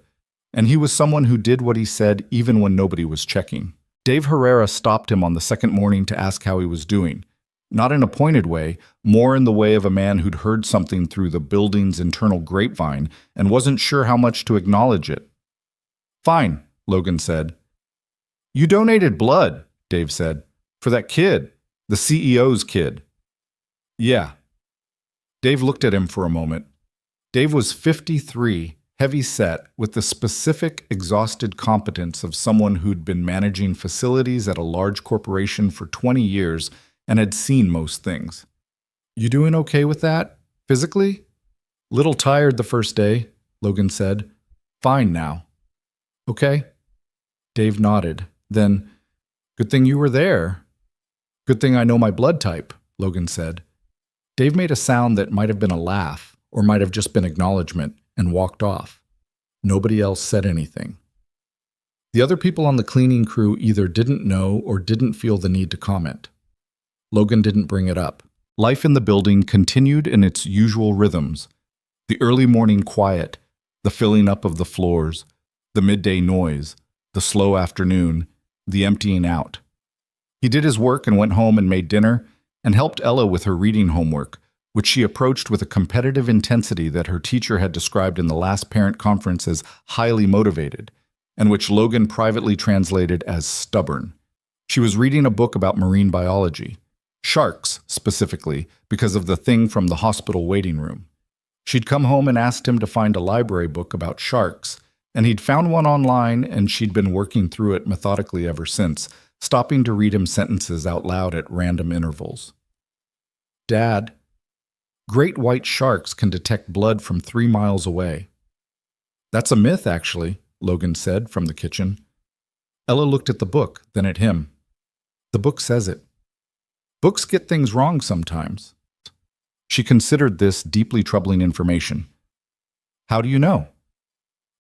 And he was someone who did what he said even when nobody was checking. Dave Herrera stopped him on the second morning to ask how he was doing. Not in a pointed way, more in the way of a man who'd heard something through the building's internal grapevine and wasn't sure how much to acknowledge it. Fine, Logan said. You donated blood, Dave said, for that kid, the CEO's kid. Yeah. Dave looked at him for a moment. Dave was 53, heavy-set, with the specific, exhausted competence of someone who'd been managing facilities at a large corporation for 20 years and had seen most things. You doing okay with that? Physically? Little tired the first day, Logan said. Fine now. Okay. Dave nodded. Then, good thing you were there. Good thing I know my blood type, Logan said. Dave made a sound that might have been a laugh, or might have just been acknowledgement, and walked off. Nobody else said anything. The other people on the cleaning crew either didn't know or didn't feel the need to comment. Logan didn't bring it up. Life in the building continued in its usual rhythms. The early morning quiet, the filling up of the floors, the midday noise, the slow afternoon, the emptying out. He did his work and went home and made dinner and helped Ella with her reading homework, which she approached with a competitive intensity that her teacher had described in the last parent conference as highly motivated, and which Logan privately translated as stubborn. She was reading a book about marine biology, sharks specifically, because of the thing from the hospital waiting room. She'd come home and asked him to find a library book about sharks, and he'd found one online, and she'd been working through it methodically ever since, stopping to read him sentences out loud at random intervals. Dad, great white sharks can detect blood from 3 miles away. That's a myth, actually, Logan said from the kitchen. Ella looked at the book, then at him. The book says it. Books get things wrong sometimes. She considered this deeply troubling information. How do you know?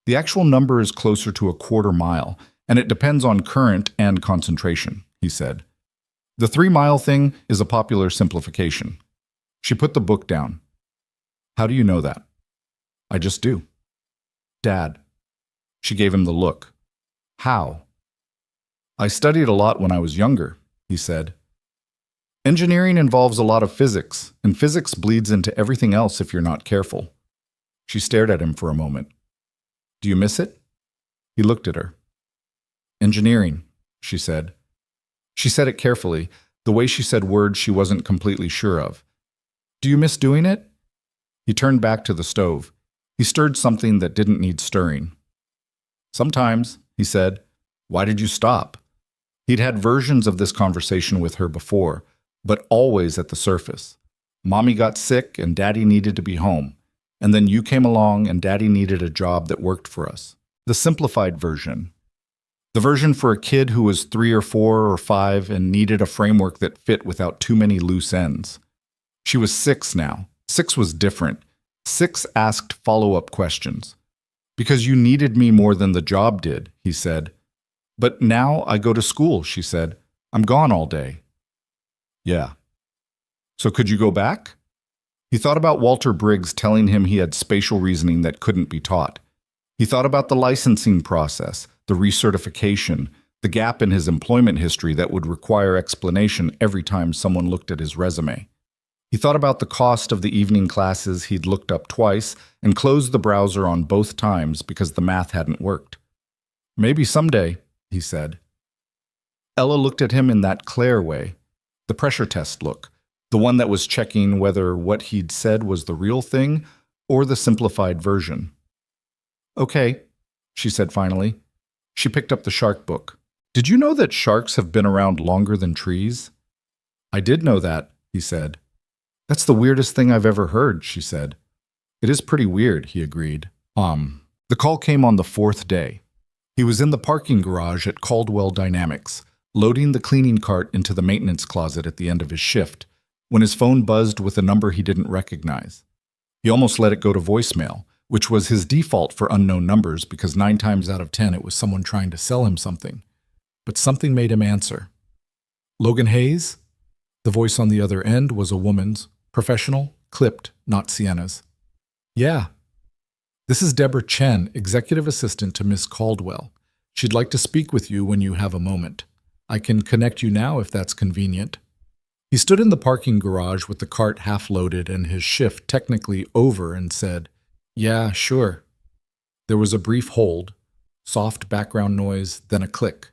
The actual number is closer to a 1/4 mile, and it depends on current and concentration, he said. The 3-mile thing is a popular simplification. She put the book down. How do you know that? I just do. Dad. She gave him the look. How? I studied a lot when I was younger, he said. Engineering involves a lot of physics, and physics bleeds into everything else if you're not careful. She stared at him for a moment. Do you miss it? He looked at her. Engineering, she said. She said it carefully, the way she said words she wasn't completely sure of. Do you miss doing it? He turned back to the stove. He stirred something that didn't need stirring. Sometimes, he said. Why did you stop? He'd had versions of this conversation with her before, but always at the surface. Mommy got sick and Daddy needed to be home. And then you came along and Daddy needed a job that worked for us. The simplified version. The version for a kid who was 3 or 4 or 5 and needed a framework that fit without too many loose ends. She was 6 now. 6 was different. 6 asked follow-up questions. Because you needed me more than the job did, he said. But now I go to school, she said. I'm gone all day. Yeah. So could you go back? He thought about Walter Briggs telling him he had spatial reasoning that couldn't be taught. He thought about the licensing process, the recertification, the gap in his employment history that would require explanation every time someone looked at his resume. He thought about the cost of the evening classes he'd looked up twice and closed the browser on both times because the math hadn't worked. Maybe someday, he said. Ella looked at him in that Claire way, the pressure test look, the one that was checking whether what he'd said was the real thing or the simplified version. Okay, she said finally. She picked up the shark book. Did you know that sharks have been around longer than trees? I did know that, he said. That's the weirdest thing I've ever heard, she said. It is pretty weird, he agreed. The call came on the 4th day. He was in the parking garage at Caldwell Dynamics, loading the cleaning cart into the maintenance closet at the end of his shift, when his phone buzzed with a number he didn't recognize. He almost let it go to voicemail, which was his default for unknown numbers because 9 times out of 10 it was someone trying to sell him something. But something made him answer. Logan Hayes? The voice on the other end was a woman's, professional, clipped, not Sienna's. Yeah. This is Deborah Chen, executive assistant to Miss Caldwell. She'd like to speak with you when you have a moment. I can connect you now if that's convenient. He stood in the parking garage with the cart half loaded and his shift technically over and said, Yeah, sure. There was a brief hold, soft background noise, then a click.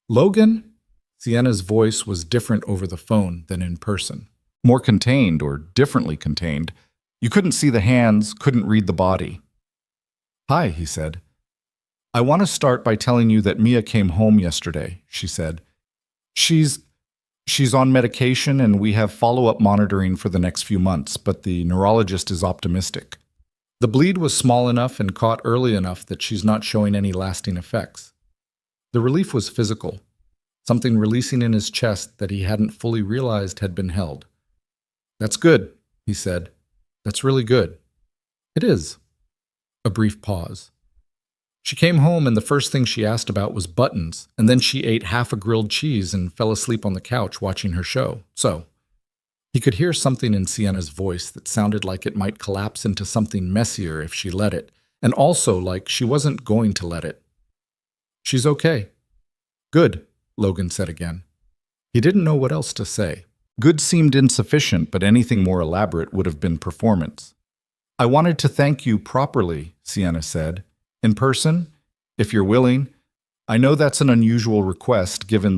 Logan? Sienna's voice was different over the phone than in person. More contained or differently contained. You couldn't see the hands, couldn't read the body. Hi, he said. I want to start by telling you that Mia came home yesterday, she said. She's She's on medication and we have follow-up monitoring for the next few months, but the neurologist is optimistic. The bleed was small enough and caught early enough that she's not showing any lasting effects. The relief was physical, something releasing in his chest that he hadn't fully realized had been held. "That's good," he said. "That's really good." "It is." A brief pause. She came home and the first thing she asked about was buttons, and then she ate half a grilled cheese and fell asleep on the couch watching her show. So, he could hear something in Sienna's voice that sounded like it might collapse into something messier if she let it, and also like she wasn't going to let it. "She's okay." "Good," Logan said again. He didn't know what else to say. Good seemed insufficient, but anything more elaborate would have been performance. "I wanted to thank you properly," Sienna said. "In person, if you're willing. I know that's an unusual request given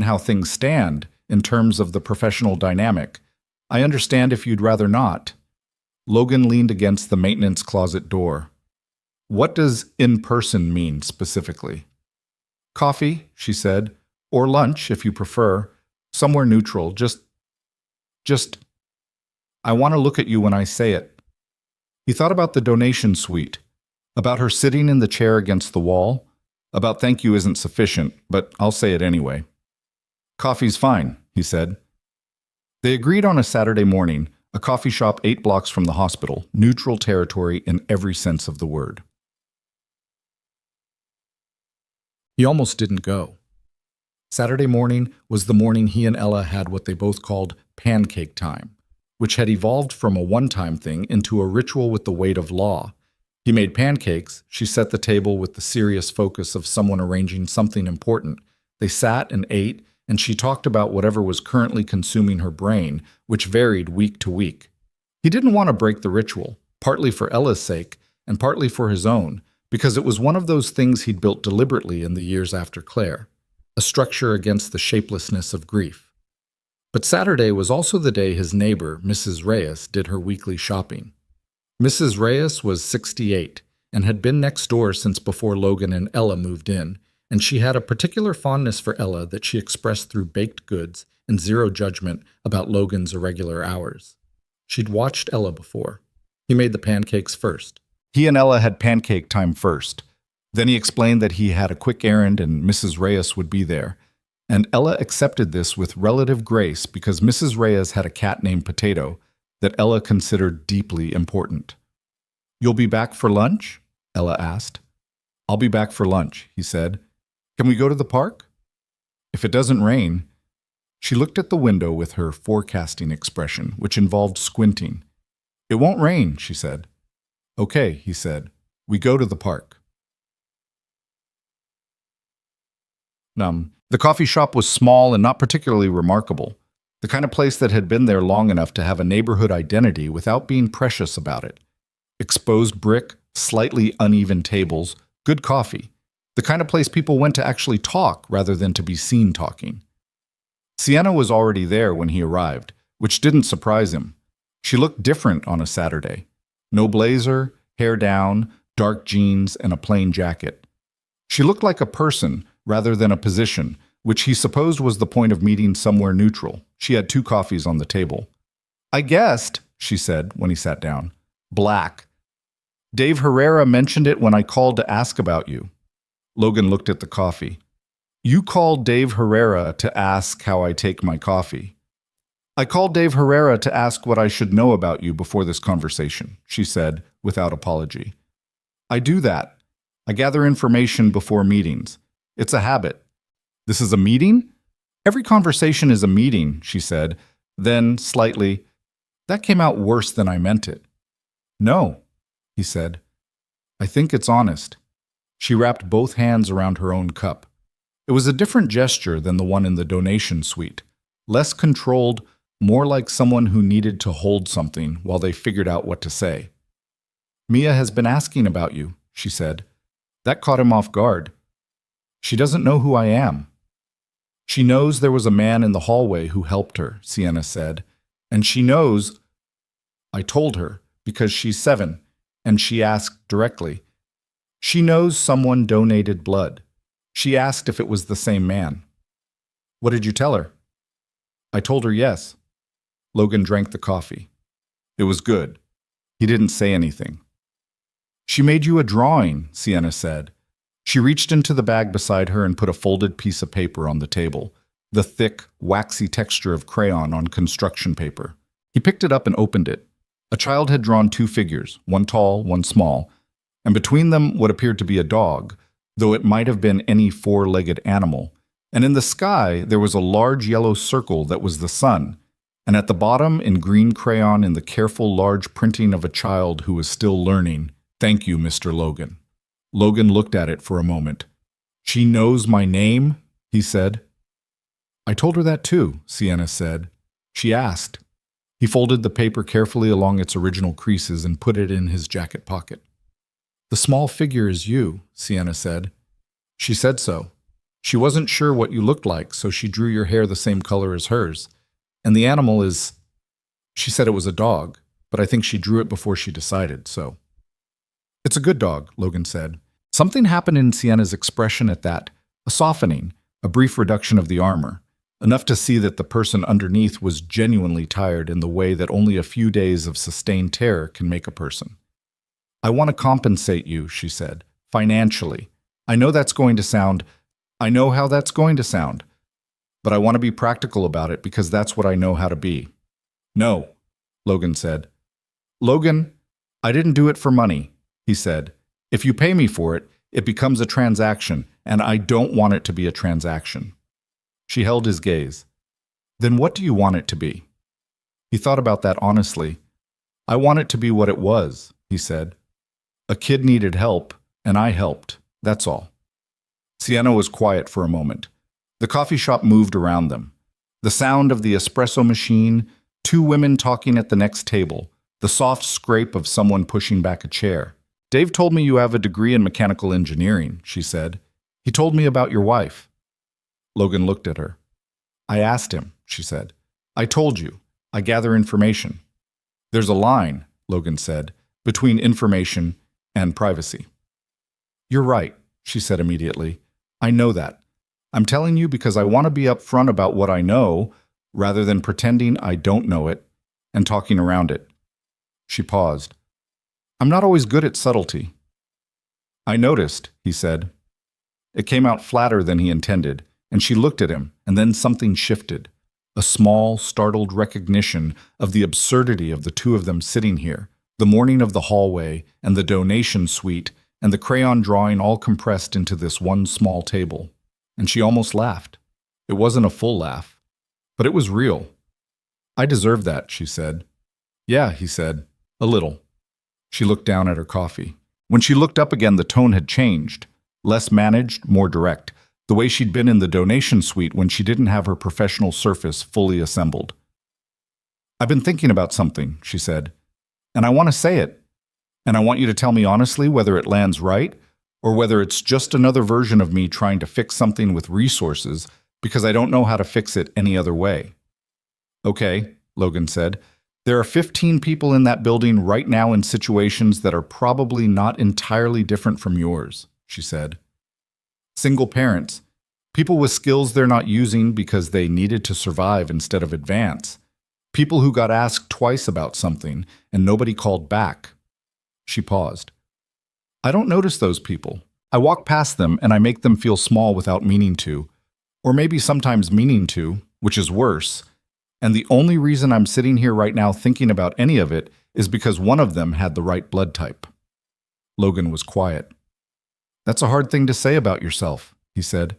how things stand in terms of the professional dynamic. I understand if you'd rather not." Logan leaned against the maintenance closet door. "What does in person mean specifically?" "Coffee," she said, "or lunch if you prefer. Somewhere neutral. Just, I want to look at you when I say it." He thought about the donation suite, about her sitting in the chair against the wall, about "thank you" isn't sufficient, but I'll say it anyway. "Coffee's fine," he said. They agreed on a Saturday morning, a coffee shop 8 blocks from the hospital, neutral territory in every sense of the word. He almost didn't go. Saturday morning was the morning he and Ella had what they both called pancake time, which had evolved from a one-time thing into a ritual with the weight of law. He made pancakes, she set the table with the serious focus of someone arranging something important. They sat and ate, and she talked about whatever was currently consuming her brain, which varied week to week. He didn't want to break the ritual, partly for Ella's sake, and partly for his own, because it was one of those things he'd built deliberately in the years after Claire, a structure against the shapelessness of grief. But Saturday was also the day his neighbor, Mrs. Reyes, did her weekly shopping. Mrs. Reyes was 68 and had been next door since before Logan and Ella moved in, and she had a particular fondness for Ella that she expressed through baked goods and zero judgment about Logan's irregular hours. She'd watched Ella before. He made the pancakes first. He and Ella had pancake time first. Then he explained that he had a quick errand and Mrs. Reyes would be there. And Ella accepted this with relative grace because Mrs. Reyes had a cat named Potato that Ella considered deeply important. "You'll be back for lunch?" Ella asked. "I'll be back for lunch," he said. "Can we go to the park?" "If it doesn't rain." She looked at the window with her forecasting expression, which involved squinting. "It won't rain," she said. "Okay," he said. "We go to the park." The coffee shop was small and not particularly remarkable, the kind of place that had been there long enough to have a neighborhood identity without being precious about it. Exposed brick, slightly uneven tables, good coffee, the kind of place people went to actually talk rather than to be seen talking. Sienna was already there when he arrived, which didn't surprise him. She looked different on a Saturday. No blazer, hair down, dark jeans, and a plain jacket. She looked like a person rather than a position, which he supposed was the point of meeting somewhere neutral. She had 2 coffees on the table. "I guessed," she said when he sat down. "Black. Dave Herrera mentioned it when I called to ask about you." Logan looked at the coffee. "You called Dave Herrera to ask how I take my coffee." "I called Dave Herrera to ask what I should know about you before this conversation," she said without apology. "I do that. I gather information before meetings. It's a habit." "This is a meeting?" "Every conversation is a meeting," she said. Then, slightly, "That came out worse than I meant it." "No," he said. "I think it's honest." She wrapped both hands around her own cup. It was a different gesture than the one in the donation suite. Less controlled, more like someone who needed to hold something while they figured out what to say. "Mia has been asking about you," she said. That caught him off guard. "She doesn't know who I am." "She knows there was a man in the hallway who helped her," Sienna said. "And she knows—" "I told her, because she's 7, and she asked directly. She knows someone donated blood. She asked if it was the same man." "What did you tell her?" I told her yes. Logan drank the coffee. It was good. He didn't say anything. She made you a drawing, Sienna said. She reached into the bag beside her and put a folded piece of paper on the table, the thick, waxy texture of crayon on construction paper. He picked it up and opened it. A child had drawn two figures, one tall, one small, and between them what appeared to be a dog, though it might have been any four-legged animal. And in the sky there was a large yellow circle that was the sun, and at the bottom, in green crayon in the careful large printing of a child who was still learning, "Thank you, Mr. Logan." Logan looked at it for a moment. "She knows my name?" he said. "I told her that too," Sienna said. "She asked." He folded the paper carefully along its original creases and put it in his jacket pocket. "The small figure is you," Sienna said. "She said so. She wasn't sure what you looked like, so she drew your hair the same color as hers. And the animal is... She said it was a dog, but I think she drew it before she decided, so..." "It's a good dog," Logan said. Something happened in Sienna's expression at that, a softening, a brief reduction of the armor, enough to see that the person underneath was genuinely tired in the way that only a few days of sustained terror can make a person. "I want to compensate you," she said, "financially. I know how that's going to sound. But I want to be practical about it because that's what I know how to be." "No," Logan said. "Logan, I didn't do it for money," he said. "If you pay me for it, it becomes a transaction, and I don't want it to be a transaction." She held his gaze. "Then what do you want it to be?" He thought about that honestly. "I want it to be what it was," he said. "A kid needed help, and I helped. That's all." Sienna was quiet for a moment. The coffee shop moved around them. The sound of the espresso machine, two women talking at the next table, the soft scrape of someone pushing back a chair. "Dave told me you have a degree in mechanical engineering," she said. "He told me about your wife." Logan looked at her. "I asked him," she said. "I told you. I gather information." "There's a line," Logan said, "between information and privacy." "You're right," she said immediately. "I know that. I'm telling you because I want to be upfront about what I know, rather than pretending I don't know it and talking around it." She paused. "I'm not always good at subtlety." "I noticed," he said. It came out flatter than he intended, and she looked at him, and then something shifted. A small, startled recognition of the absurdity of the two of them sitting here, the morning of the hallway, and the donation suite, and the crayon drawing all compressed into this one small table. And she almost laughed. It wasn't a full laugh, but it was real. "I deserve that," she said. "Yeah," he said. "A little." She looked down at her coffee. When she looked up again, the tone had changed. Less managed, more direct, the way she'd been in the donation suite when she didn't have her professional surface fully assembled. "I've been thinking about something," she said, "and I want to say it. And I want you to tell me honestly whether it lands right, or whether it's just another version of me trying to fix something with resources because I don't know how to fix it any other way." "Okay," Logan said. "There are 15 people in that building right now in situations that are probably not entirely different from yours," she said. "Single parents, people with skills they're not using because they needed to survive instead of advance, people who got asked twice about something and nobody called back." She paused. "I don't notice those people. I walk past them and I make them feel small without meaning to, or maybe sometimes meaning to, which is worse. And the only reason I'm sitting here right now thinking about any of it is because one of them had the right blood type." Logan was quiet. "That's a hard thing to say about yourself," he said.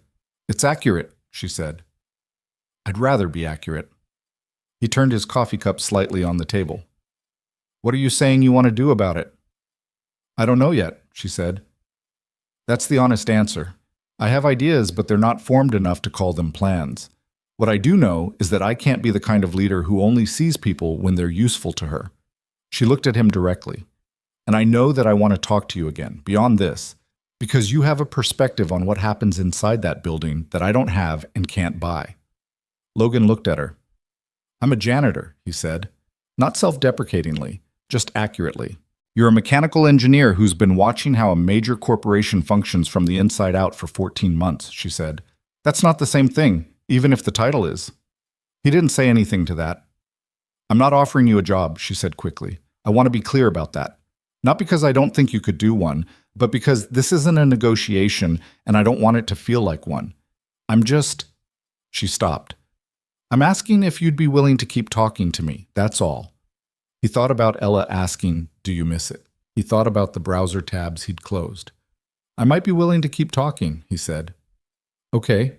"It's accurate," she said. "I'd rather be accurate." He turned his coffee cup slightly on the table. "What are you saying you want to do about it?" "I don't know yet," she said. "That's the honest answer. I have ideas, but they're not formed enough to call them plans. What I do know is that I can't be the kind of leader who only sees people when they're useful to her." She looked at him directly. "And I know that I want to talk to you again, beyond this, because you have a perspective on what happens inside that building that I don't have and can't buy." Logan looked at her. "I'm a janitor," he said. Not self-deprecatingly, just accurately. "You're a mechanical engineer who's been watching how a major corporation functions from the inside out for 14 months, she said. "That's not the same thing, even if the title is." He didn't say anything to that. I'm not offering you a job, she said quickly. I want to be clear about that. Not because I don't think you could do one, but because this isn't a negotiation and I don't want it to feel like one. I'm just... She stopped. I'm asking if you'd be willing to keep talking to me, that's all. He thought about Ella asking, do you miss it? He thought about the browser tabs he'd closed. I might be willing to keep talking, he said. Okay.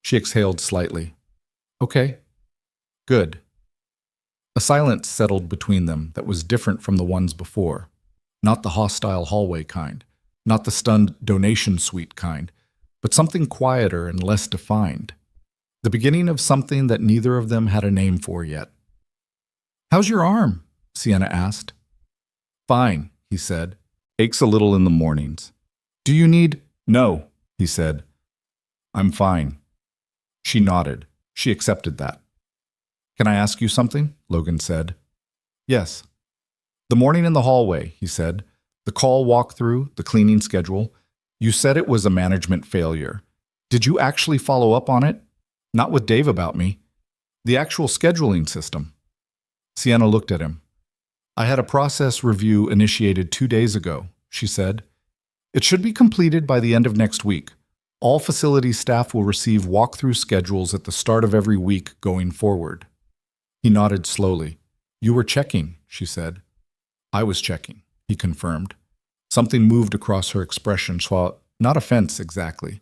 She exhaled slightly. Okay. Good. A silence settled between them that was different from the ones before. Not the hostile hallway kind, not the stunned donation suite kind, but something quieter and less defined. The beginning of something that neither of them had a name for yet. How's your arm? Sienna asked. Fine, he said. Aches a little in the mornings. Do you need... No, he said. I'm fine. She nodded. She accepted that. Can I ask you something? Logan said. Yes. The morning in the hallway, he said. The call walkthrough, the cleaning schedule. You said it was a management failure. Did you actually follow up on it? Not with Dave about me. The actual scheduling system. Sienna looked at him. I had a process review initiated 2 days ago, she said. It should be completed by the end of next week. All facility staff will receive walkthrough schedules at the start of every week going forward. He nodded slowly. You were checking, she said. I was checking, he confirmed. Something moved across her expression, so not offense exactly,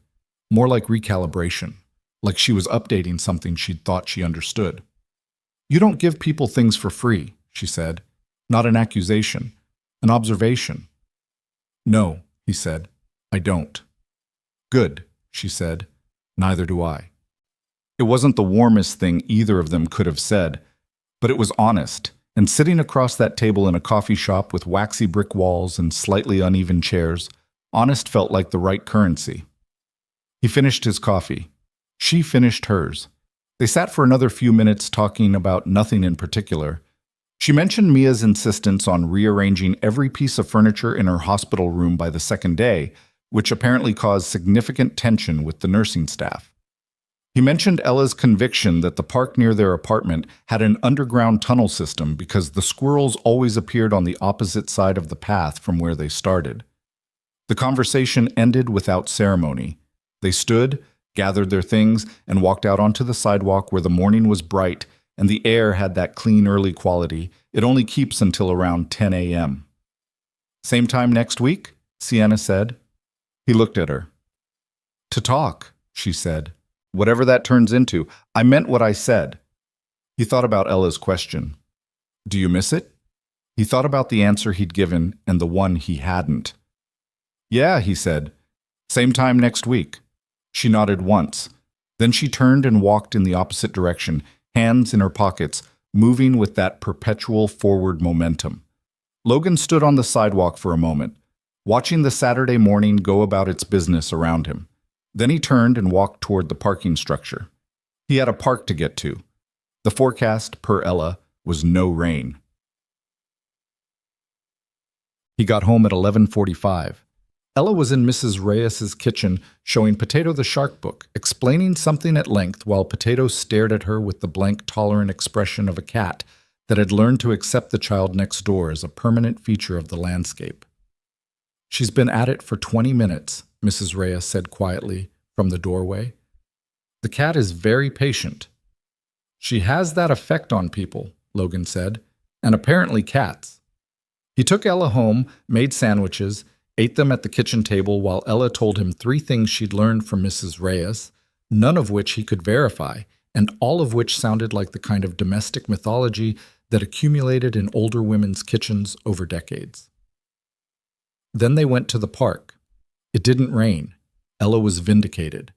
more like recalibration, like she was updating something she'd thought she understood. You don't give people things for free, she said. Not an accusation, an observation. No, he said, I don't. Good, she said. Neither do I. It wasn't the warmest thing either of them could have said, but it was honest, and sitting across that table in a coffee shop with waxy brick walls and slightly uneven chairs, honest felt like the right currency. He finished his coffee. She finished hers. They sat for another few minutes talking about nothing in particular. She mentioned Mia's insistence on rearranging every piece of furniture in her hospital room by the second day, which apparently caused significant tension with the nursing staff. He mentioned Ella's conviction that the park near their apartment had an underground tunnel system because the squirrels always appeared on the opposite side of the path from where they started. The conversation ended without ceremony. They stood, gathered their things, and walked out onto the sidewalk where the morning was bright and the air had that clean early quality it only keeps until around 10 a.m. Same time next week? Sienna said. He looked at her. To talk, she said. Whatever that turns into, I meant what I said. He thought about Ella's question. Do you miss it? He thought about the answer he'd given and the one he hadn't. Yeah, he said. Same time next week. She nodded once. Then she turned and walked in the opposite direction, hands in her pockets, moving with that perpetual forward momentum. Logan stood on the sidewalk for a moment, watching the Saturday morning go about its business around him. Then he turned and walked toward the parking structure. He had a park to get to. The forecast, per Ella, was no rain. He got home at 11:45. Ella was in Mrs. Reyes's kitchen showing Potato the shark book, explaining something at length while Potato stared at her with the blank, tolerant expression of a cat that had learned to accept the child next door as a permanent feature of the landscape. She's been at it for 20 minutes, Mrs. Reyes said quietly from the doorway. The cat is very patient. She has that effect on people, Logan said, and apparently cats. He took Ella home, made sandwiches, ate them at the kitchen table while Ella told him 3 things she'd learned from Mrs. Reyes, none of which he could verify, and all of which sounded like the kind of domestic mythology that accumulated in older women's kitchens over decades. Then they went to the park. It didn't rain. Ella was vindicated.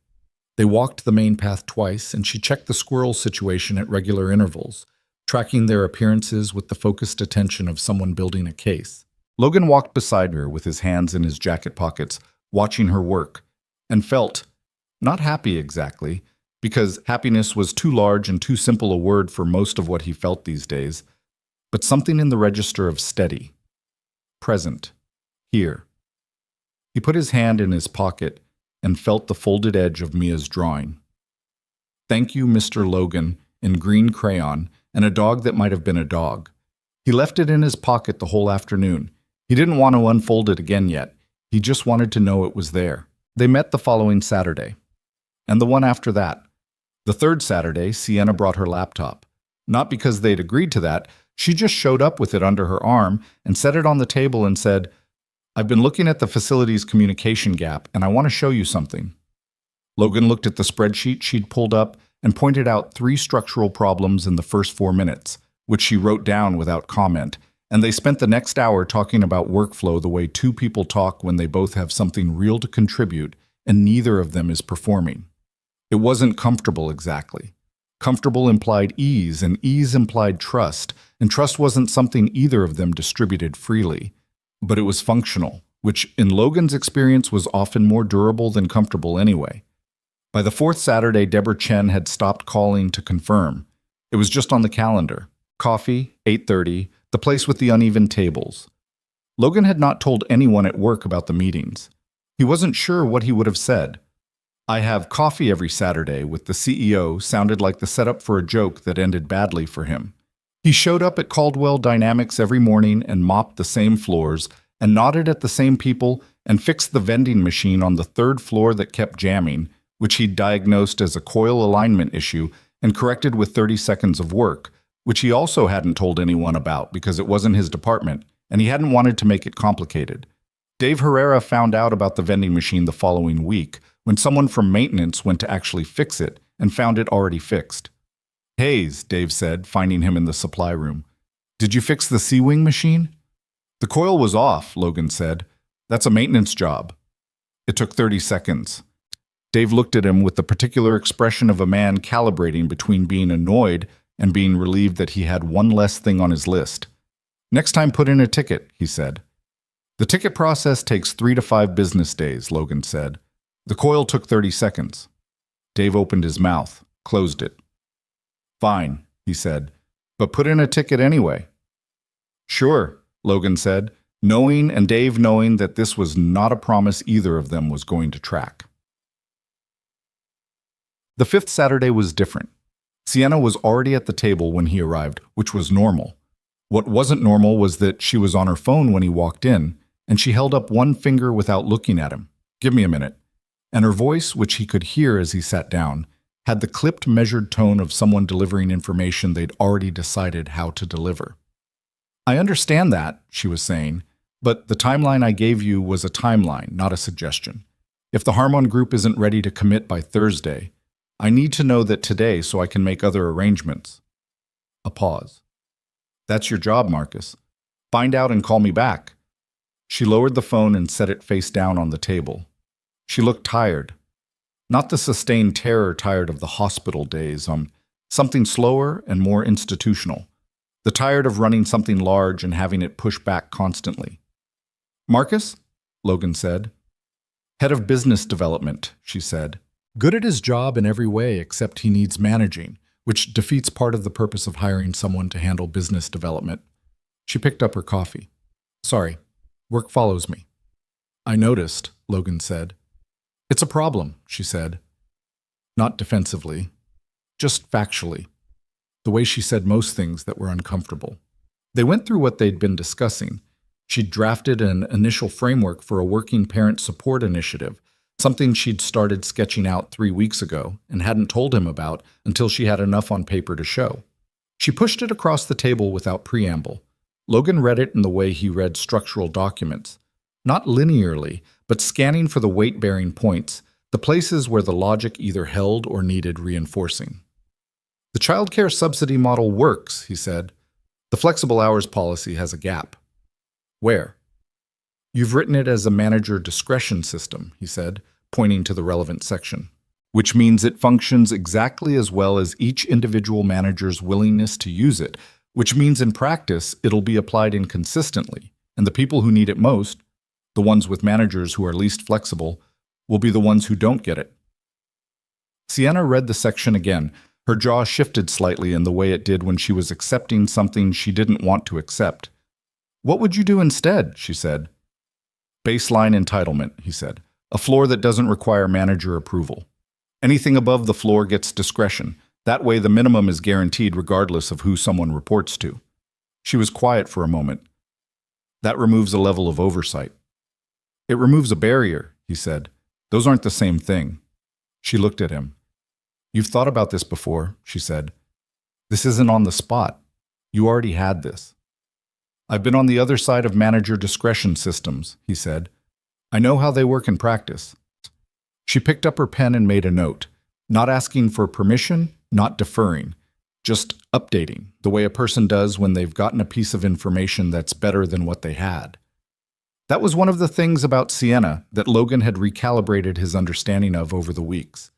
They walked the main path twice, and she checked the squirrel situation at regular intervals, tracking their appearances with the focused attention of someone building a case. Logan walked beside her with his hands in his jacket pockets, watching her work, and felt, not happy exactly, because happiness was too large and too simple a word for most of what he felt these days, but something in the register of steady, present, here. He put his hand in his pocket and felt the folded edge of Mia's drawing. Thank you, Mr. Logan, in green crayon and a dog that might have been a dog. He left it in his pocket the whole afternoon. He didn't want to unfold it again yet. He just wanted to know it was there. They met the following Saturday. And the one after that. The third Saturday, Sienna brought her laptop. Not because they'd agreed to that, she just showed up with it under her arm and set it on the table and said, "I've been looking at the facility's communication gap, and I want to show you something." Logan looked at the spreadsheet she'd pulled up and pointed out 3 structural problems in the first 4 minutes, which she wrote down without comment, and they spent the next hour talking about workflow the way 2 people talk when they both have something real to contribute and neither of them is performing. It wasn't comfortable exactly. Comfortable implied ease, and ease implied trust, and trust wasn't something either of them distributed freely. But it was functional, which in Logan's experience was often more durable than comfortable anyway. By the 4th Saturday, Deborah Chen had stopped calling to confirm. It was just on the calendar. Coffee, 8:30, the place with the uneven tables. Logan had not told anyone at work about the meetings. He wasn't sure what he would have said. "I have coffee every Saturday with the CEO" sounded like the setup for a joke that ended badly for him. He showed up at Caldwell Dynamics every morning and mopped the same floors and nodded at the same people and fixed the vending machine on the 3rd floor that kept jamming, which he'd diagnosed as a coil alignment issue and corrected with 30 seconds of work, which he also hadn't told anyone about because it wasn't his department, and he hadn't wanted to make it complicated. Dave Herrera found out about the vending machine the following week when someone from maintenance went to actually fix it and found it already fixed. "Hayes," Dave said, finding him in the supply room. "Did you fix the C-wing machine?" "The coil was off," Logan said. "That's a maintenance job." It took 30 seconds. Dave looked at him with the particular expression of a man calibrating between being annoyed and being relieved that he had one less thing on his list. "Next time put in a ticket," he said. "The ticket process takes 3 to 5 business days," Logan said. "The coil took 30 seconds. Dave opened his mouth, closed it. "Fine," he said, "but put in a ticket anyway." "Sure," Logan said, knowing and Dave knowing that this was not a promise either of them was going to track. The 5th Saturday was different. Sienna was already at the table when he arrived, which was normal. What wasn't normal was that she was on her phone when he walked in, and she held up one finger without looking at him. "Give me a minute." And her voice, which he could hear as he sat down, had the clipped, measured tone of someone delivering information they'd already decided how to deliver. "I understand that," she was saying, "but the timeline I gave you was a timeline, not a suggestion. If the Harmon Group isn't ready to commit by Thursday, I need to know that today so I can make other arrangements." A pause. "That's your job, Marcus. Find out and call me back." She lowered the phone and set it face down on the table. She looked tired. Not the sustained terror tired of the hospital days, something slower and more institutional. The tired of running something large and having it push back constantly. "Marcus?" Logan said. "Head of Business Development," she said. "Good at his job in every way except he needs managing, which defeats part of the purpose of hiring someone to handle business development." She picked up her coffee. "Sorry, work follows me." "I noticed," Logan said. "It's a problem," she said. Not defensively, just factually. The way she said most things that were uncomfortable. They went through what they'd been discussing. She'd drafted an initial framework for a working parent support initiative, something she'd started sketching out 3 weeks ago and hadn't told him about until she had enough on paper to show. She pushed it across the table without preamble. Logan read it in the way he read structural documents. Not linearly, but scanning for the weight-bearing points, the places where the logic either held or needed reinforcing. "The child care subsidy model works," he said. "The flexible hours policy has a gap." "Where?" "You've written it as a manager discretion system," he said, pointing to the relevant section, "which means it functions exactly as well as each individual manager's willingness to use it, which means in practice it'll be applied inconsistently, and the people who need it most, the ones with managers who are least flexible, will be the ones who don't get it." Sienna read the section again. Her jaw shifted slightly in the way it did when she was accepting something she didn't want to accept. "What would you do instead?" she said. "Baseline entitlement," he said. "A floor that doesn't require manager approval. Anything above the floor gets discretion. That way, the minimum is guaranteed regardless of who someone reports to. She was quiet for a moment. That removes a level of oversight. It removes a barrier, he said. Those aren't the same thing. She looked at him. You've thought about this before, she said. This isn't on the spot. You already had this. I've been on the other side of manager discretion systems, he said. I know how they work in practice. She picked up her pen and made a note, not asking for permission, not deferring, just updating, the way a person does when they've gotten a piece of information that's better than what they had. That was one of the things about Sienna that Logan had recalibrated his understanding of over the weeks.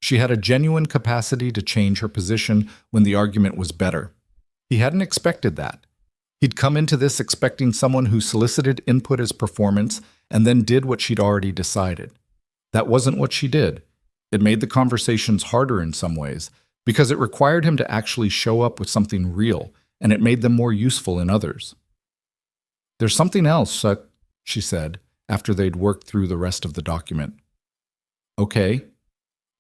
She had a genuine capacity to change her position when the argument was better. He hadn't expected that. He'd come into this expecting someone who solicited input as performance and then did what she'd already decided. That wasn't what she did. It made the conversations harder in some ways, because it required him to actually show up with something real, and it made them more useful in others. There's something else, she said, after they'd worked through the rest of the document. Okay.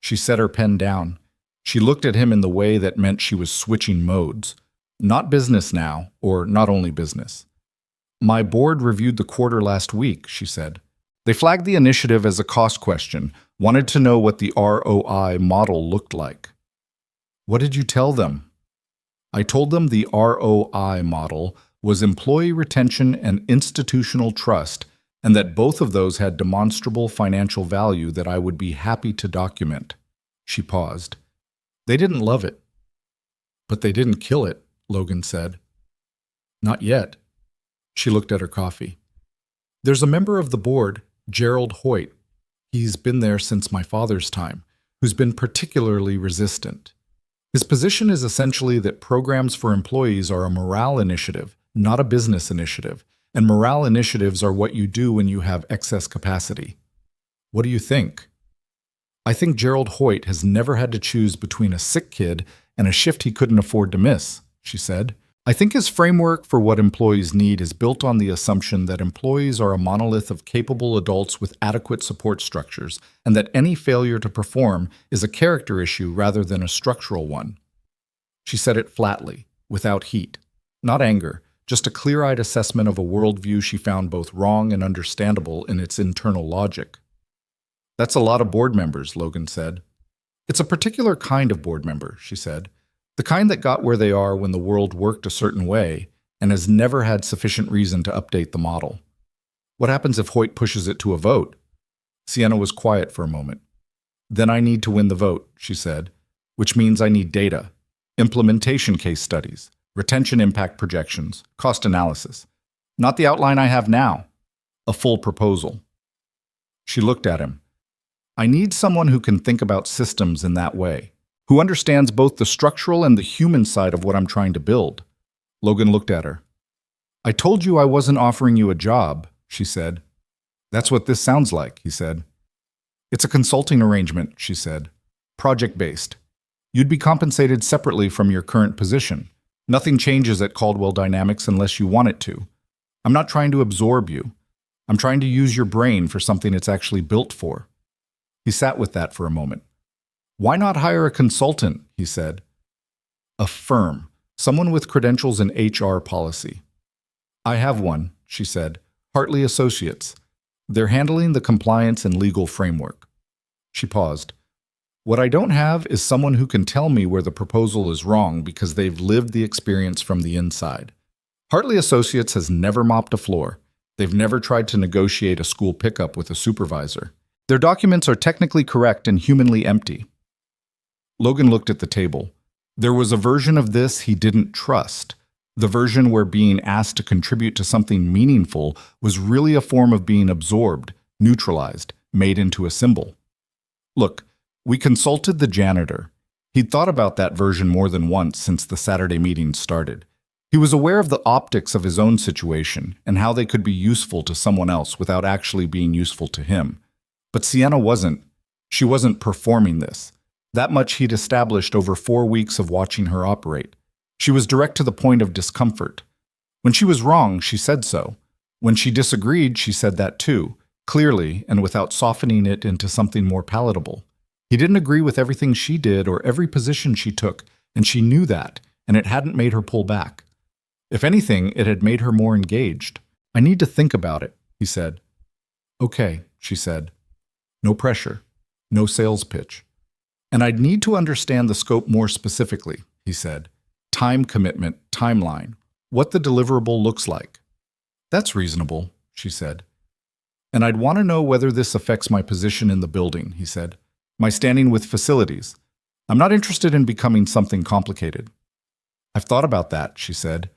She set her pen down. She looked at him in the way that meant she was switching modes. Not business now, or not only business. My board reviewed the quarter last week, she said. They flagged the initiative as a cost question, wanted to know what the ROI model looked like. What did you tell them? I told them the ROI model was employee retention and institutional trust, and that both of those had demonstrable financial value that I would be happy to document. She paused. They didn't love it. But they didn't kill it, Logan said. Not yet. She looked at her coffee. There's a member of the board, Gerald Hoyt. He's been there since my father's time, who's been particularly resistant. His position is essentially that programs for employees are a morale initiative, not a business initiative, and morale initiatives are what you do when you have excess capacity. What do you think? I think Gerald Hoyt has never had to choose between a sick kid and a shift he couldn't afford to miss, she said. I think his framework for what employees need is built on the assumption that employees are a monolith of capable adults with adequate support structures, and that any failure to perform is a character issue rather than a structural one. She said it flatly, without heat. Not anger, just a clear-eyed assessment of a worldview she found both wrong and understandable in its internal logic. That's a lot of board members, Logan said. It's a particular kind of board member, she said. The kind that got where they are when the world worked a certain way and has never had sufficient reason to update the model. What happens if Hoyt pushes it to a vote? Sienna was quiet for a moment. Then I need to win the vote, she said, which means I need data, implementation case studies, retention impact projections, cost analysis. Not the outline I have now, a full proposal. She looked at him. I need someone who can think about systems in that way, who understands both the structural and the human side of what I'm trying to build. Logan looked at her. I told you I wasn't offering you a job, she said. That's what this sounds like, he said. It's a consulting arrangement, she said. Project-based. You'd be compensated separately from your current position. Nothing changes at Caldwell Dynamics unless you want it to. I'm not trying to absorb you. I'm trying to use your brain for something it's actually built for. He sat with that for a moment. Why not hire a consultant, he said. A firm, someone with credentials in HR policy. I have one, she said. Hartley Associates. They're handling the compliance and legal framework. She paused. What I don't have is someone who can tell me where the proposal is wrong because they've lived the experience from the inside. Hartley Associates has never mopped a floor. They've never tried to negotiate a school pickup with a supervisor. Their documents are technically correct and humanly empty. Logan looked at the table. There was a version of this he didn't trust. The version where being asked to contribute to something meaningful was really a form of being absorbed, neutralized, made into a symbol. Look, we consulted the janitor. He'd thought about that version more than once since the Saturday meeting started. He was aware of the optics of his own situation and how they could be useful to someone else without actually being useful to him. But Sienna wasn't. She wasn't performing this. That much he'd established over 4 weeks of watching her operate. She was direct to the point of discomfort. When she was wrong, she said so. When she disagreed, she said that too, clearly and without softening it into something more palatable. He didn't agree with everything she did or every position she took, and she knew that, and it hadn't made her pull back. If anything, it had made her more engaged. I need to think about it, he said. Okay, she said. No pressure. No sales pitch. And I'd need to understand the scope more specifically, he said. Time commitment, timeline, what the deliverable looks like. That's reasonable, she said. And I'd want to know whether this affects my position in the building, he said. My standing with facilities. I'm not interested in becoming something complicated. I've thought about that, she said.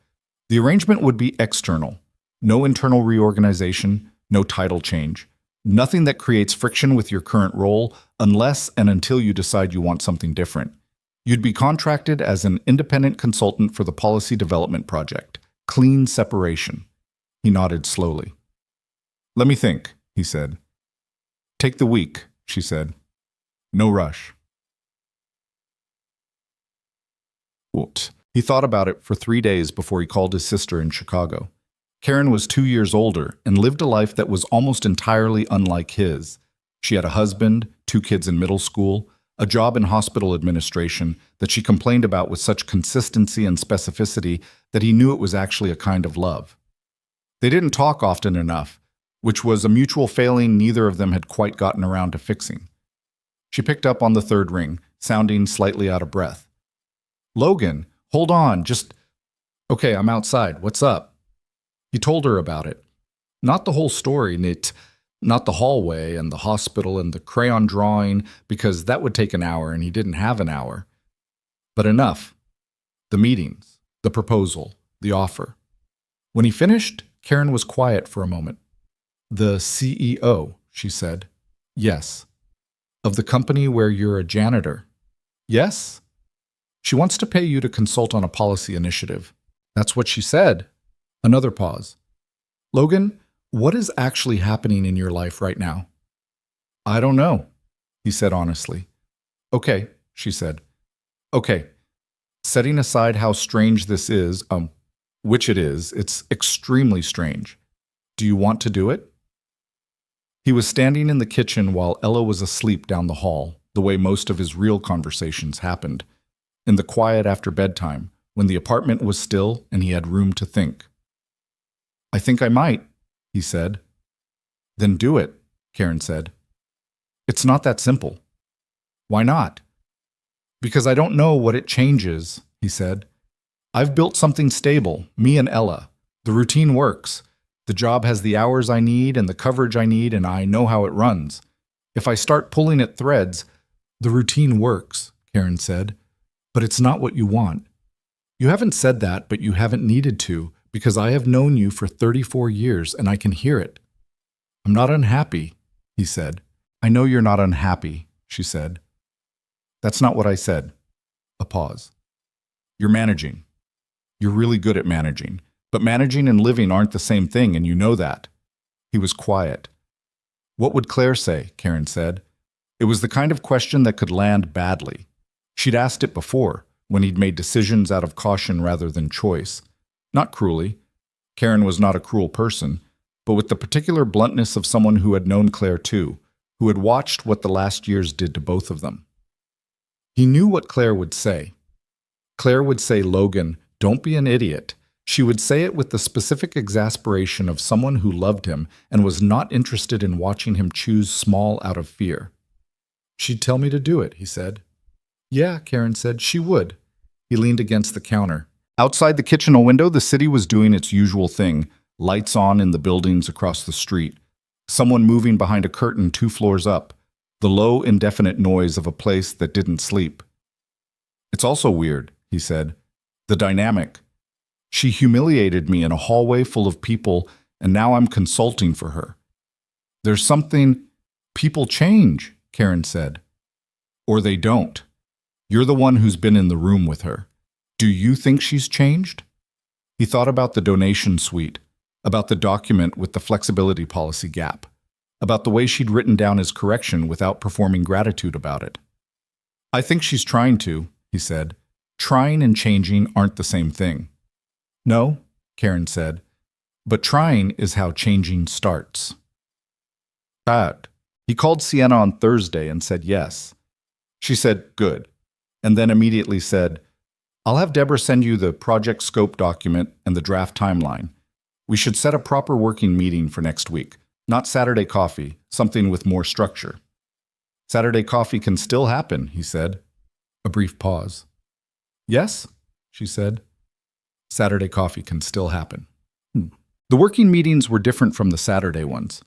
The arrangement would be external. No internal reorganization, no title change. Nothing that creates friction with your current role unless and until you decide you want something different. You'd be contracted as an independent consultant for the policy development project. Clean separation. He nodded slowly. Let me think, he said. Take the week, she said. No rush. What? He thought about it for 3 days before he called his sister in Chicago. Karen was 2 years older and lived a life that was almost entirely unlike his. She had a husband, 2 kids in middle school, a job in hospital administration that she complained about with such consistency and specificity that he knew it was actually a kind of love. They didn't talk often enough, which was a mutual failing neither of them had quite gotten around to fixing. She picked up on the 3rd ring, sounding slightly out of breath. Logan, hold on, just... Okay, I'm outside. What's up? He told her about it. Not the whole story, not the hallway and the hospital and the crayon drawing, because that would take an hour and he didn't have an hour. But enough. The meetings, the proposal, the offer. When he finished, Karen was quiet for a moment. The CEO, she said. Yes. Of the company where you're a janitor. Yes? She wants to pay you to consult on a policy initiative. That's what she said. Another pause. Logan, what is actually happening in your life right now? I don't know, he said honestly. Okay, she said. Okay, setting aside how strange this is, which it is, it's extremely strange. Do you want to do it? He was standing in the kitchen while Ella was asleep down the hall, the way most of his real conversations happened, in the quiet after bedtime, when the apartment was still and he had room to think. I think I might, he said. Then do it, Karen said. It's not that simple. Why not? Because I don't know what it changes, he said. I've built something stable, me and Ella. The routine works. The job has the hours I need and the coverage I need, and I know how it runs. If I start pulling at threads, the routine works, Karen said. But it's not what you want. You haven't said that, but you haven't needed to, because I have known you for 34 years and I can hear it. I'm not unhappy, he said. I know you're not unhappy, she said. That's not what I said. A pause. You're managing. You're really good at managing. But managing and living aren't the same thing, and you know that. He was quiet. What would Claire say? Karen said. It was the kind of question that could land badly. She'd asked it before, when he'd made decisions out of caution rather than choice. Not cruelly. Karen was not a cruel person, but with the particular bluntness of someone who had known Claire too, who had watched what the last years did to both of them. He knew what Claire would say. Claire would say, Logan, don't be an idiot. She would say it with the specific exasperation of someone who loved him and was not interested in watching him choose small out of fear. She'd tell me to do it, he said. Yeah, Karen said, she would. He leaned against the counter. Outside the kitchen window, the city was doing its usual thing, lights on in the buildings across the street. Someone moving behind a curtain 2 floors up, the low, indefinite noise of a place that didn't sleep. It's also weird, he said. The dynamic. She humiliated me in a hallway full of people, and now I'm consulting for her. There's something... People change, Karen said. Or they don't. You're the one who's been in the room with her. Do you think she's changed? He thought about the donation suite, about the document with the flexibility policy gap, about the way she'd written down his correction without performing gratitude about it. I think she's trying to, he said. Trying and changing aren't the same thing. No, Karen said, but trying is how changing starts. He called Sienna on Thursday and said yes. She said, "Good," and then immediately said, "I'll have Deborah send you the project scope document and the draft timeline. We should set a proper working meeting for next week, not Saturday coffee, something with more structure." "Saturday coffee can still happen," he said. A brief pause. "Yes," she said. "Saturday coffee can still happen." The working meetings were different from the Saturday ones.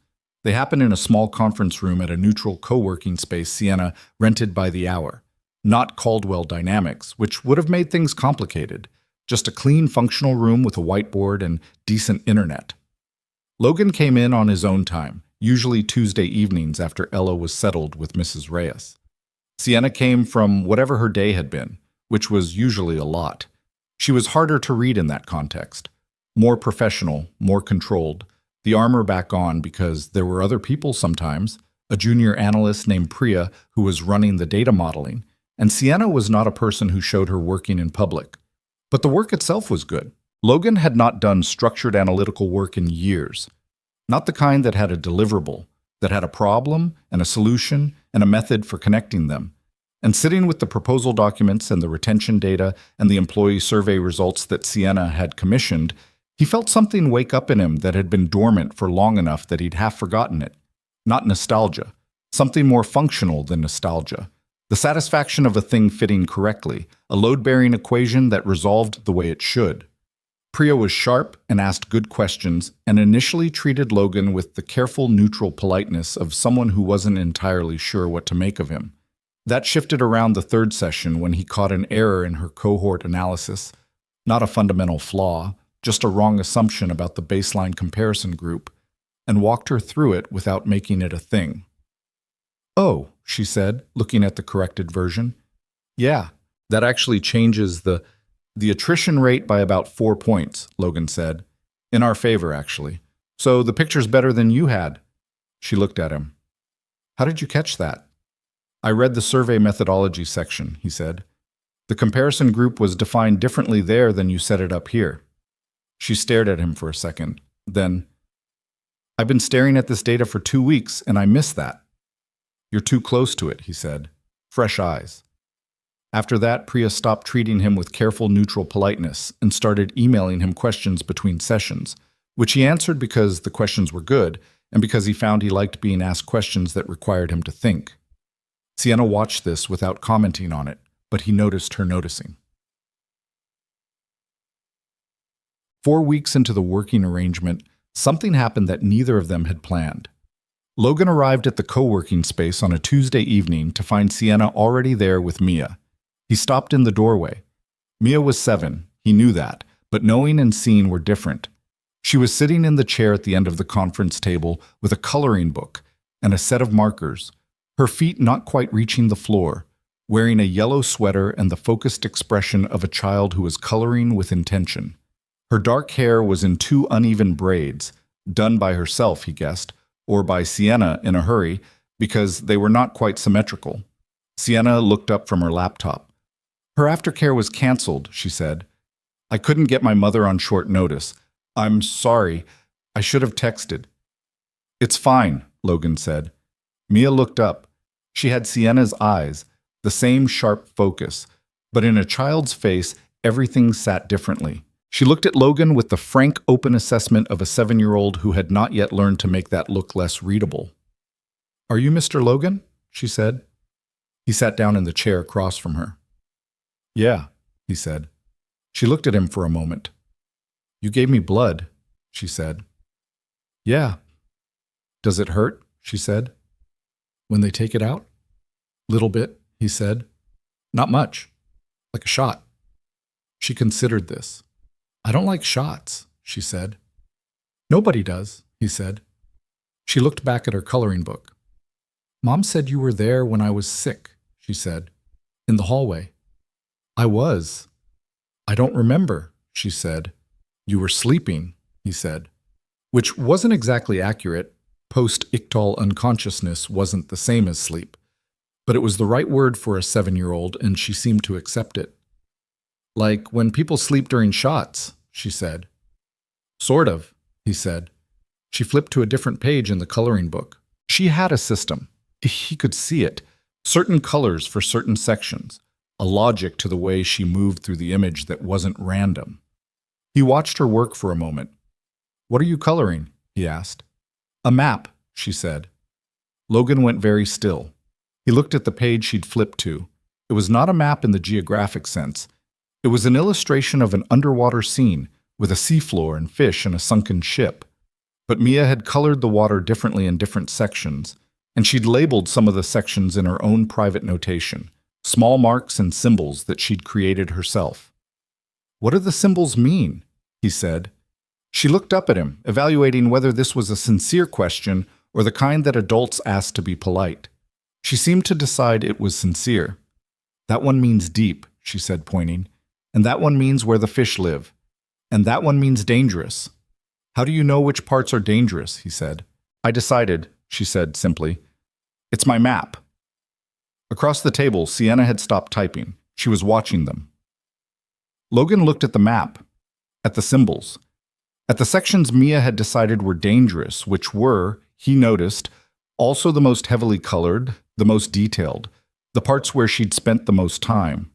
They happened in a small conference room at a neutral co-working space Sienna rented by the hour. Not Caldwell Dynamics, which would have made things complicated. Just a clean, functional room with a whiteboard and decent internet. Logan came in on his own time, usually Tuesday evenings after Ella was settled with Mrs. Reyes. Sienna came from whatever her day had been, which was usually a lot. She was harder to read in that context. More professional, more controlled. The armor back on because there were other people sometimes, a junior analyst named Priya who was running the data modeling, and Sienna was not a person who showed her working in public. But the work itself was good. Logan had not done structured analytical work in years. Not the kind that had a deliverable, that had a problem and a solution and a method for connecting them. And sitting with the proposal documents and the retention data and the employee survey results that Sienna had commissioned, he felt something wake up in him that had been dormant for long enough that he'd half forgotten it. Not nostalgia. Something more functional than nostalgia. The satisfaction of a thing fitting correctly, a load-bearing equation that resolved the way it should. Priya was sharp and asked good questions and initially treated Logan with the careful, neutral politeness of someone who wasn't entirely sure what to make of him. That shifted around the third session when he caught an error in her cohort analysis. Not a fundamental flaw, just a wrong assumption about the baseline comparison group, and walked her through it without making it a thing. "Oh," she said, looking at the corrected version. "Yeah, that actually changes the attrition rate by about 4 points," Logan said. "In our favor, actually. So the picture's better than you had." She looked at him. "How did you catch that?" "I read the survey methodology section," he said. "The comparison group was defined differently there than you set it up here." She stared at him for a second. Then, "I've been staring at this data for 2 weeks, and I missed that." "You're too close to it," he said. Fresh eyes. After that, Priya stopped treating him with careful, neutral politeness and started emailing him questions between sessions, which he answered because the questions were good and because he found he liked being asked questions that required him to think. Sienna watched this without commenting on it, but he noticed her noticing. 4 weeks into the working arrangement, something happened that neither of them had planned. Logan arrived at the co-working space on a Tuesday evening to find Sienna already there with Mia. He stopped in the doorway. Mia was 7, he knew that, but knowing and seeing were different. She was sitting in the chair at the end of the conference table with a coloring book and a set of markers, her feet not quite reaching the floor, wearing a yellow sweater and the focused expression of a child who was coloring with intention. Her dark hair was in 2 uneven braids, done by herself, he guessed, or by Sienna in a hurry, because they were not quite symmetrical. Sienna looked up from her laptop. "Her aftercare was canceled," she said. "I couldn't get my mother on short notice. I'm sorry. I should have texted." "It's fine," Logan said. Mia looked up. She had Sienna's eyes, the same sharp focus, but in a child's face, everything sat differently. She looked at Logan with the frank, open assessment of a 7-year-old who had not yet learned to make that look less readable. "Are you Mr. Logan?" she said. He sat down in the chair across from her. "Yeah," he said. She looked at him for a moment. "You gave me blood," she said. "Yeah." "Does it hurt?" she said. "When they take it out?" "Little bit," he said. "Not much. Like a shot." She considered this. "I don't like shots," she said. "Nobody does," he said. She looked back at her coloring book. "Mom said you were there when I was sick," she said. "In the hallway." "I was." "I don't remember," she said. "You were sleeping," he said. Which wasn't exactly accurate. Post-ictal unconsciousness wasn't the same as sleep. But it was the right word for a 7-year-old, and she seemed to accept it. "Like when people sleep during shots," she said. "Sort of," he said. She flipped to a different page in the coloring book. She had a system. He could see it. Certain colors for certain sections, a logic to the way she moved through the image that wasn't random. He watched her work for a moment. "What are you coloring?" he asked. "A map," she said. Logan went very still. He looked at the page she'd flipped to. It was not a map in the geographic sense. It was an illustration of an underwater scene with a seafloor and fish and a sunken ship. But Mia had colored the water differently in different sections, and she'd labeled some of the sections in her own private notation, small marks and symbols that she'd created herself. "What do the symbols mean?" he said. She looked up at him, evaluating whether this was a sincere question or the kind that adults ask to be polite. She seemed to decide it was sincere. "That one means deep," she said, pointing. "And that one means where the fish live. And that one means dangerous." "How do you know which parts are dangerous?" he said. "I decided," she said simply. "It's my map." Across the table, Sienna had stopped typing. She was watching them. Logan looked at the map, at the symbols, at the sections Mia had decided were dangerous, which were, he noticed, also the most heavily colored, the most detailed, the parts where she'd spent the most time.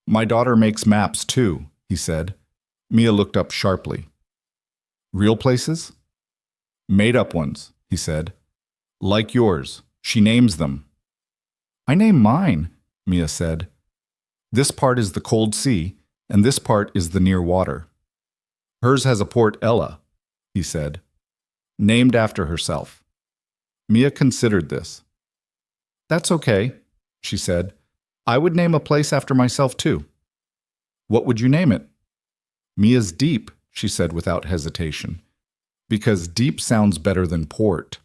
"My daughter makes maps too," he said. Mia looked up sharply. "Real places?" "Made-up ones," he said. "Like yours. She names them." "I name mine," Mia said. "This part is the cold sea, and this part is the near water. Hers has a Port Ella," he said. "Named after herself." Mia considered this. "That's okay," she said. "I would name a place after myself too." "What would you name it?" "Mia's Deep," she said without hesitation. "Because deep sounds better than port."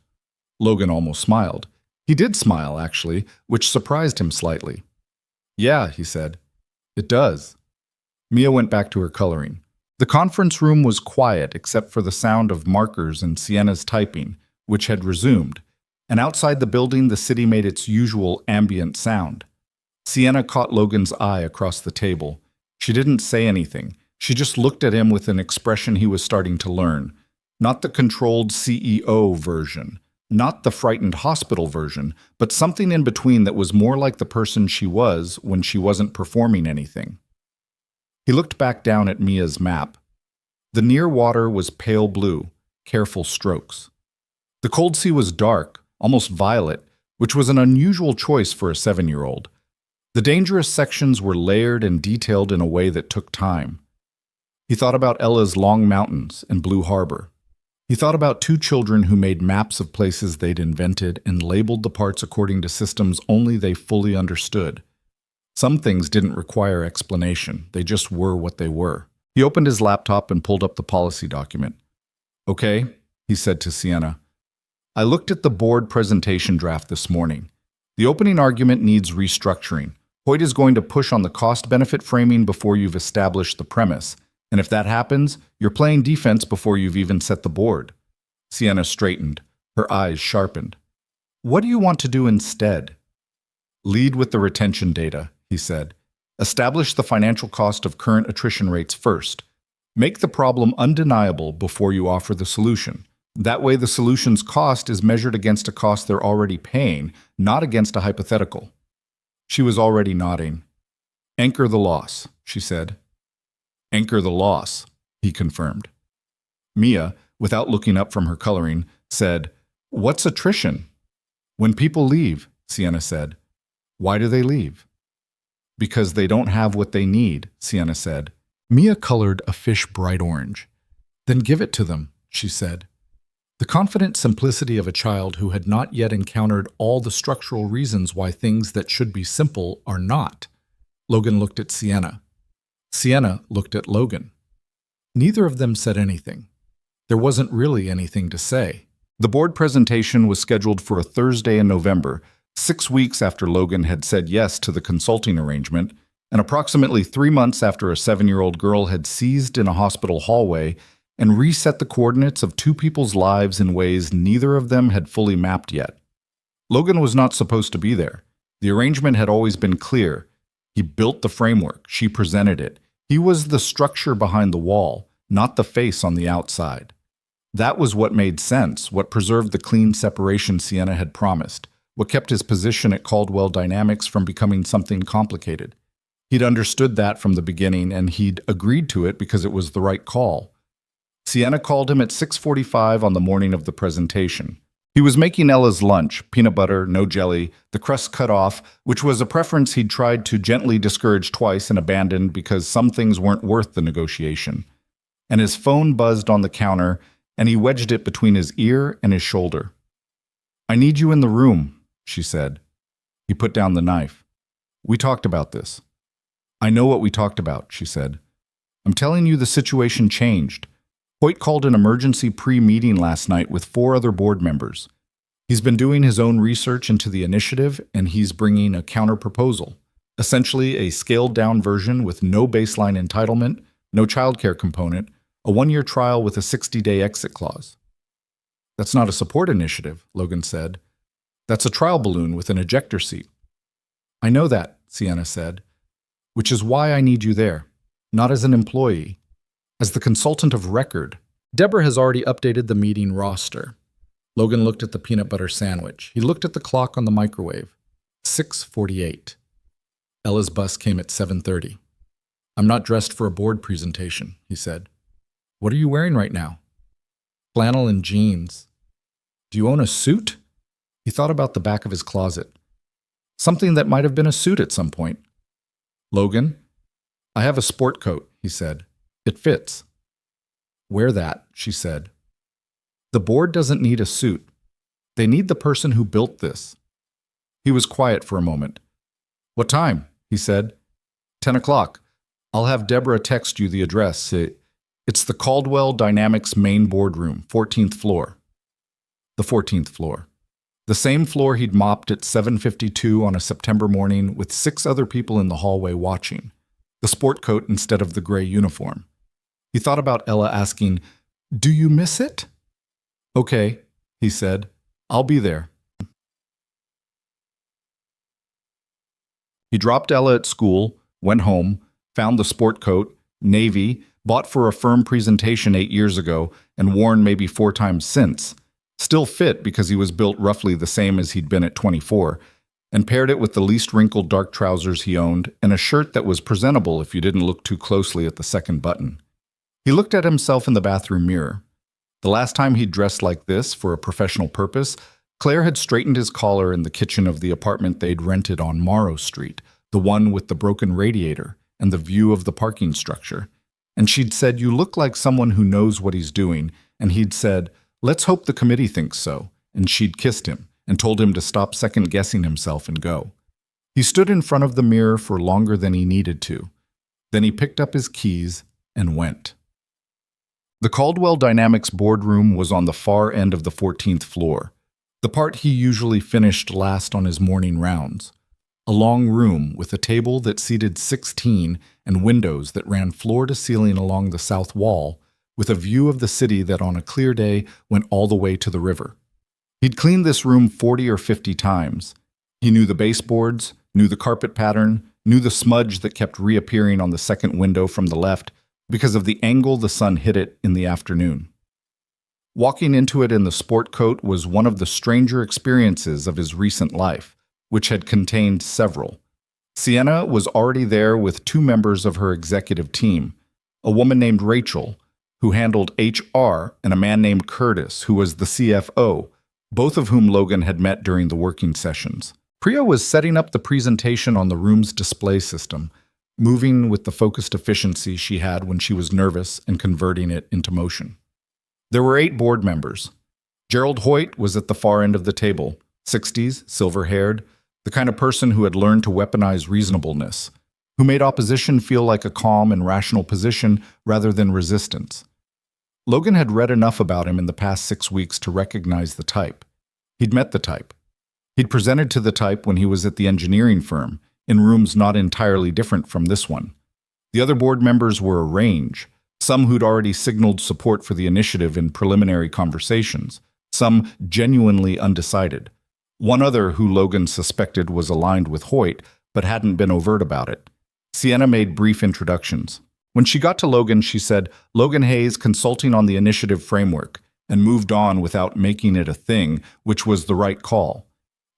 Logan almost smiled. He did smile, actually, which surprised him slightly. "Yeah," he said. "It does." Mia went back to her coloring. The conference room was quiet except for the sound of markers and Sienna's typing, which had resumed, and outside the building the city made its usual ambient sound. Sienna caught Logan's eye across the table. She didn't say anything. She just looked at him with an expression he was starting to learn. Not the controlled CEO version, not the frightened hospital version, but something in between that was more like the person she was when she wasn't performing anything. He looked back down at Mia's map. The near water was pale blue, careful strokes. The cold sea was dark, almost violet, which was an unusual choice for a 7-year-old. The dangerous sections were layered and detailed in a way that took time. He thought about Ella's long mountains and Blue Harbor. He thought about two children who made maps of places they'd invented and labeled the parts according to systems only they fully understood. Some things didn't require explanation. They just were what they were. He opened his laptop and pulled up the policy document. "Okay," he said to Sienna. "I looked at the board presentation draft this morning. The opening argument needs restructuring. Hoyt is going to push on the cost-benefit framing before you've established the premise. And if that happens, you're playing defense before you've even set the board." Sienna straightened. Her eyes sharpened. "What do you want to do instead?" "Lead with the retention data," he said. "Establish the financial cost of current attrition rates first. Make the problem undeniable before you offer the solution. That way the solution's cost is measured against a cost they're already paying, not against a hypothetical." She was already nodding. "Anchor the loss," she said. "Anchor the loss," he confirmed. Mia, without looking up from her coloring, said, "What's attrition?" "When people leave," Sienna said. "Why do they leave?" "Because they don't have what they need," Sienna said. Mia colored a fish bright orange. "Then give it to them," she said. The confident simplicity of a child who had not yet encountered all the structural reasons why things that should be simple are not. Logan looked at Sienna. Sienna looked at Logan. Neither of them said anything. There wasn't really anything to say. The board presentation was scheduled for a Thursday in November, 6 weeks after Logan had said yes to the consulting arrangement, and approximately 3 months after a 7-year-old girl had seized in a hospital hallway and reset the coordinates of two people's lives in ways neither of them had fully mapped yet. Logan was not supposed to be there. The arrangement had always been clear. He built the framework. She presented it. He was the structure behind the wall, not the face on the outside. That was what made sense, what preserved the clean separation Sienna had promised, what kept his position at Caldwell Dynamics from becoming something complicated. He'd understood that from the beginning, and he'd agreed to it because it was the right call. Sienna called him at 6:45 on the morning of the presentation. He was making Ella's lunch, peanut butter, no jelly, the crust cut off, which was a preference he'd tried to gently discourage twice and abandoned because some things weren't worth the negotiation. And his phone buzzed on the counter, and he wedged it between his ear and his shoulder. "I need you in the room," she said. He put down the knife. "We talked about this." "I know what we talked about," she said. "I'm telling you the situation changed. Hoyt called an emergency pre-meeting last night with 4 other board members. He's been doing his own research into the initiative, and he's bringing a counter-proposal, essentially a scaled-down version with no baseline entitlement, no childcare component, a 1-year trial with a 60-day exit clause." "That's not a support initiative," Logan said. "That's a trial balloon with an ejector seat." "I know that," Sienna said, "which is why I need you there, not as an employee. As the consultant of record." Deborah has already updated the meeting roster. Logan looked at the peanut butter sandwich. He looked at the clock on the microwave. 6:48. Ella's bus came at 7:30. "I'm not dressed for a board presentation," he said. "What are you wearing right now?" "Flannel and jeans." "Do you own a suit?" He thought about the back of his closet. Something that might have been a suit at some point. "Logan, I have a sport coat," he said. "It fits." "Wear that," she said. "The board doesn't need a suit. They need the person who built this." He was quiet for a moment. "What time?" he said. 10 o'clock. I'll have Deborah text you the address. It's the Caldwell Dynamics main boardroom, 14th floor. The 14th floor. The same floor he'd mopped at 7:52 on a September morning with 6 other people in the hallway watching. The sport coat instead of the gray uniform. He thought about Ella asking, "Do you miss it?" "Okay," he said. "I'll be there." He dropped Ella at school, went home, found the sport coat, navy, bought for a firm presentation 8 years ago and worn maybe 4 times since. Still fit because he was built roughly the same as he'd been at 24, and paired it with the least wrinkled dark trousers he owned and a shirt that was presentable if you didn't look too closely at the second button. He looked at himself in the bathroom mirror. The last time he'd dressed like this for a professional purpose, Claire had straightened his collar in the kitchen of the apartment they'd rented on Morrow Street, the one with the broken radiator and the view of the parking structure. And she'd said, "You look like someone who knows what he's doing," and he'd said, "Let's hope the committee thinks so," and she'd kissed him and told him to stop second-guessing himself and go. He stood in front of the mirror for longer than he needed to. Then he picked up his keys and went. The Caldwell Dynamics boardroom was on the far end of the 14th floor, the part he usually finished last on his morning rounds. A long room with a table that seated 16 and windows that ran floor to ceiling along the south wall, with a view of the city that on a clear day went all the way to the river. He'd cleaned this room 40 or 50 times. He knew the baseboards, knew the carpet pattern, knew the smudge that kept reappearing on the second window from the left because of the angle the sun hit it in the afternoon. Walking into it in the sport coat was one of the stranger experiences of his recent life, which had contained several. Sienna was already there with 2 members of her executive team, a woman named Rachel, who handled HR, and a man named Curtis, who was the CFO, both of whom Logan had met during the working sessions. Priya was setting up the presentation on the room's display system, moving with the focused efficiency she had when she was nervous and converting it into motion. There were 8 board members. Gerald Hoyt was at the far end of the table, 60s, silver-haired, the kind of person who had learned to weaponize reasonableness, who made opposition feel like a calm and rational position rather than resistance. Logan had read enough about him in the past 6 weeks to recognize the type. He'd met the type. He'd presented to the type when he was at the engineering firm, in rooms not entirely different from this one. The other board members were a range, some who'd already signaled support for the initiative in preliminary conversations, some genuinely undecided. One other who Logan suspected was aligned with Hoyt, but hadn't been overt about it. Sienna made brief introductions. When she got to Logan, she said, "Logan Hayes, consulting on the initiative framework," and moved on without making it a thing, which was the right call.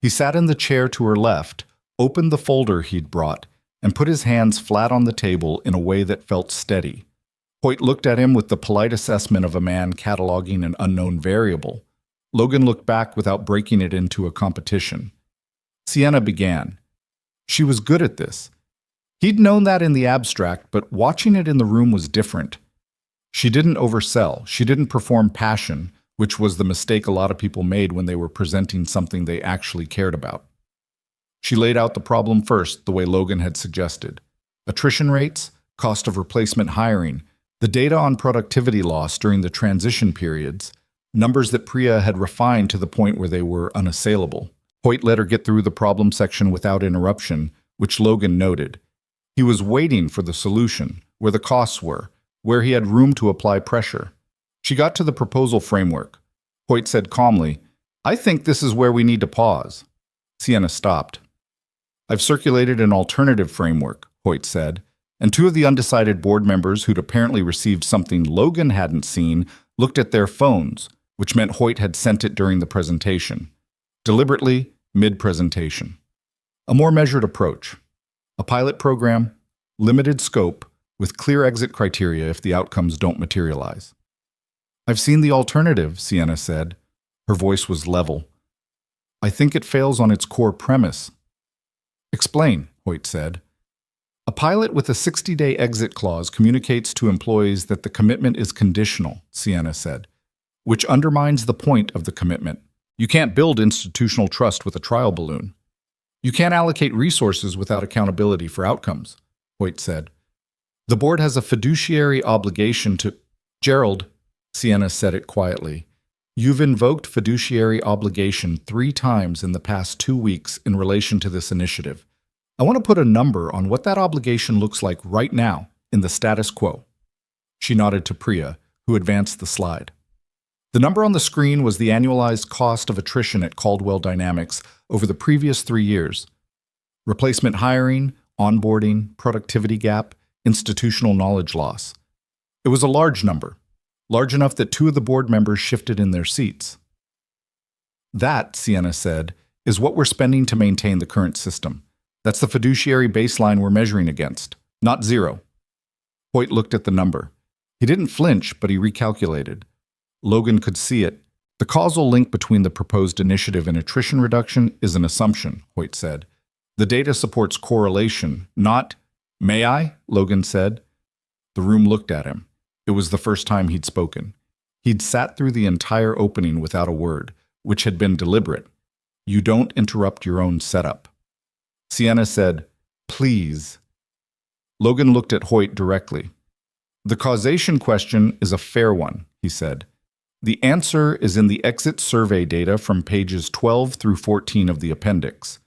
He sat in the chair to her left, opened the folder he'd brought, and put his hands flat on the table in a way that felt steady. Hoyt looked at him with the polite assessment of a man cataloging an unknown variable. Logan looked back without breaking it into a competition. Sienna began. She was good at this. He'd known that in the abstract, but watching it in the room was different. She didn't oversell. She didn't perform passion, which was the mistake a lot of people made when they were presenting something they actually cared about. She laid out the problem first, the way Logan had suggested. Attrition rates, cost of replacement hiring, the data on productivity loss during the transition periods, numbers that Priya had refined to the point where they were unassailable. Hoyt let her get through the problem section without interruption, which Logan noted. He was waiting for the solution, where the costs were, where he had room to apply pressure. She got to the proposal framework. Hoyt said calmly, "I think this is where we need to pause." Sienna stopped. "I've circulated an alternative framework," Hoyt said, and two of the undecided board members who'd apparently received something Logan hadn't seen looked at their phones, which meant Hoyt had sent it during the presentation. Deliberately, mid-presentation. A more measured approach. A pilot program, limited scope, with clear exit criteria if the outcomes don't materialize. "I've seen the alternative," Sienna said. Her voice was level. "I think it fails on its core premise." "Explain," Hoyt said. "A pilot with a 60-day exit clause communicates to employees that the commitment is conditional," Sienna said, "which undermines the point of the commitment. You can't build institutional trust with a trial balloon. You can't allocate resources without accountability for outcomes," Hoyt said. "The board has a fiduciary obligation to—" "Gerald," Sienna said it quietly, "you've invoked fiduciary obligation 3 times in the past 2 weeks in relation to this initiative. I want to put a number on what that obligation looks like right now in the status quo." She nodded to Priya, who advanced the slide. The number on the screen was the annualized cost of attrition at Caldwell Dynamics over the previous 3 years. Replacement hiring, onboarding, productivity gap, institutional knowledge loss. It was a large number, large enough that 2 of the board members shifted in their seats. "That," Sienna said, "is what we're spending to maintain the current system. That's the fiduciary baseline we're measuring against, not 0. Hoyt looked at the number. He didn't flinch, but he recalculated. Logan could see it. "The causal link between the proposed initiative and attrition reduction is an assumption," Hoyt said. "The data supports correlation, not—" "May I?" Logan said. The room looked at him. It was the first time he'd spoken. He'd sat through the entire opening without a word, which had been deliberate. "You don't interrupt your own setup." Sienna said, "Please." Logan looked at Hoyt directly. "The causation question is a fair one," he said. "The answer is in the exit survey data from pages 12 through 14 of the appendix.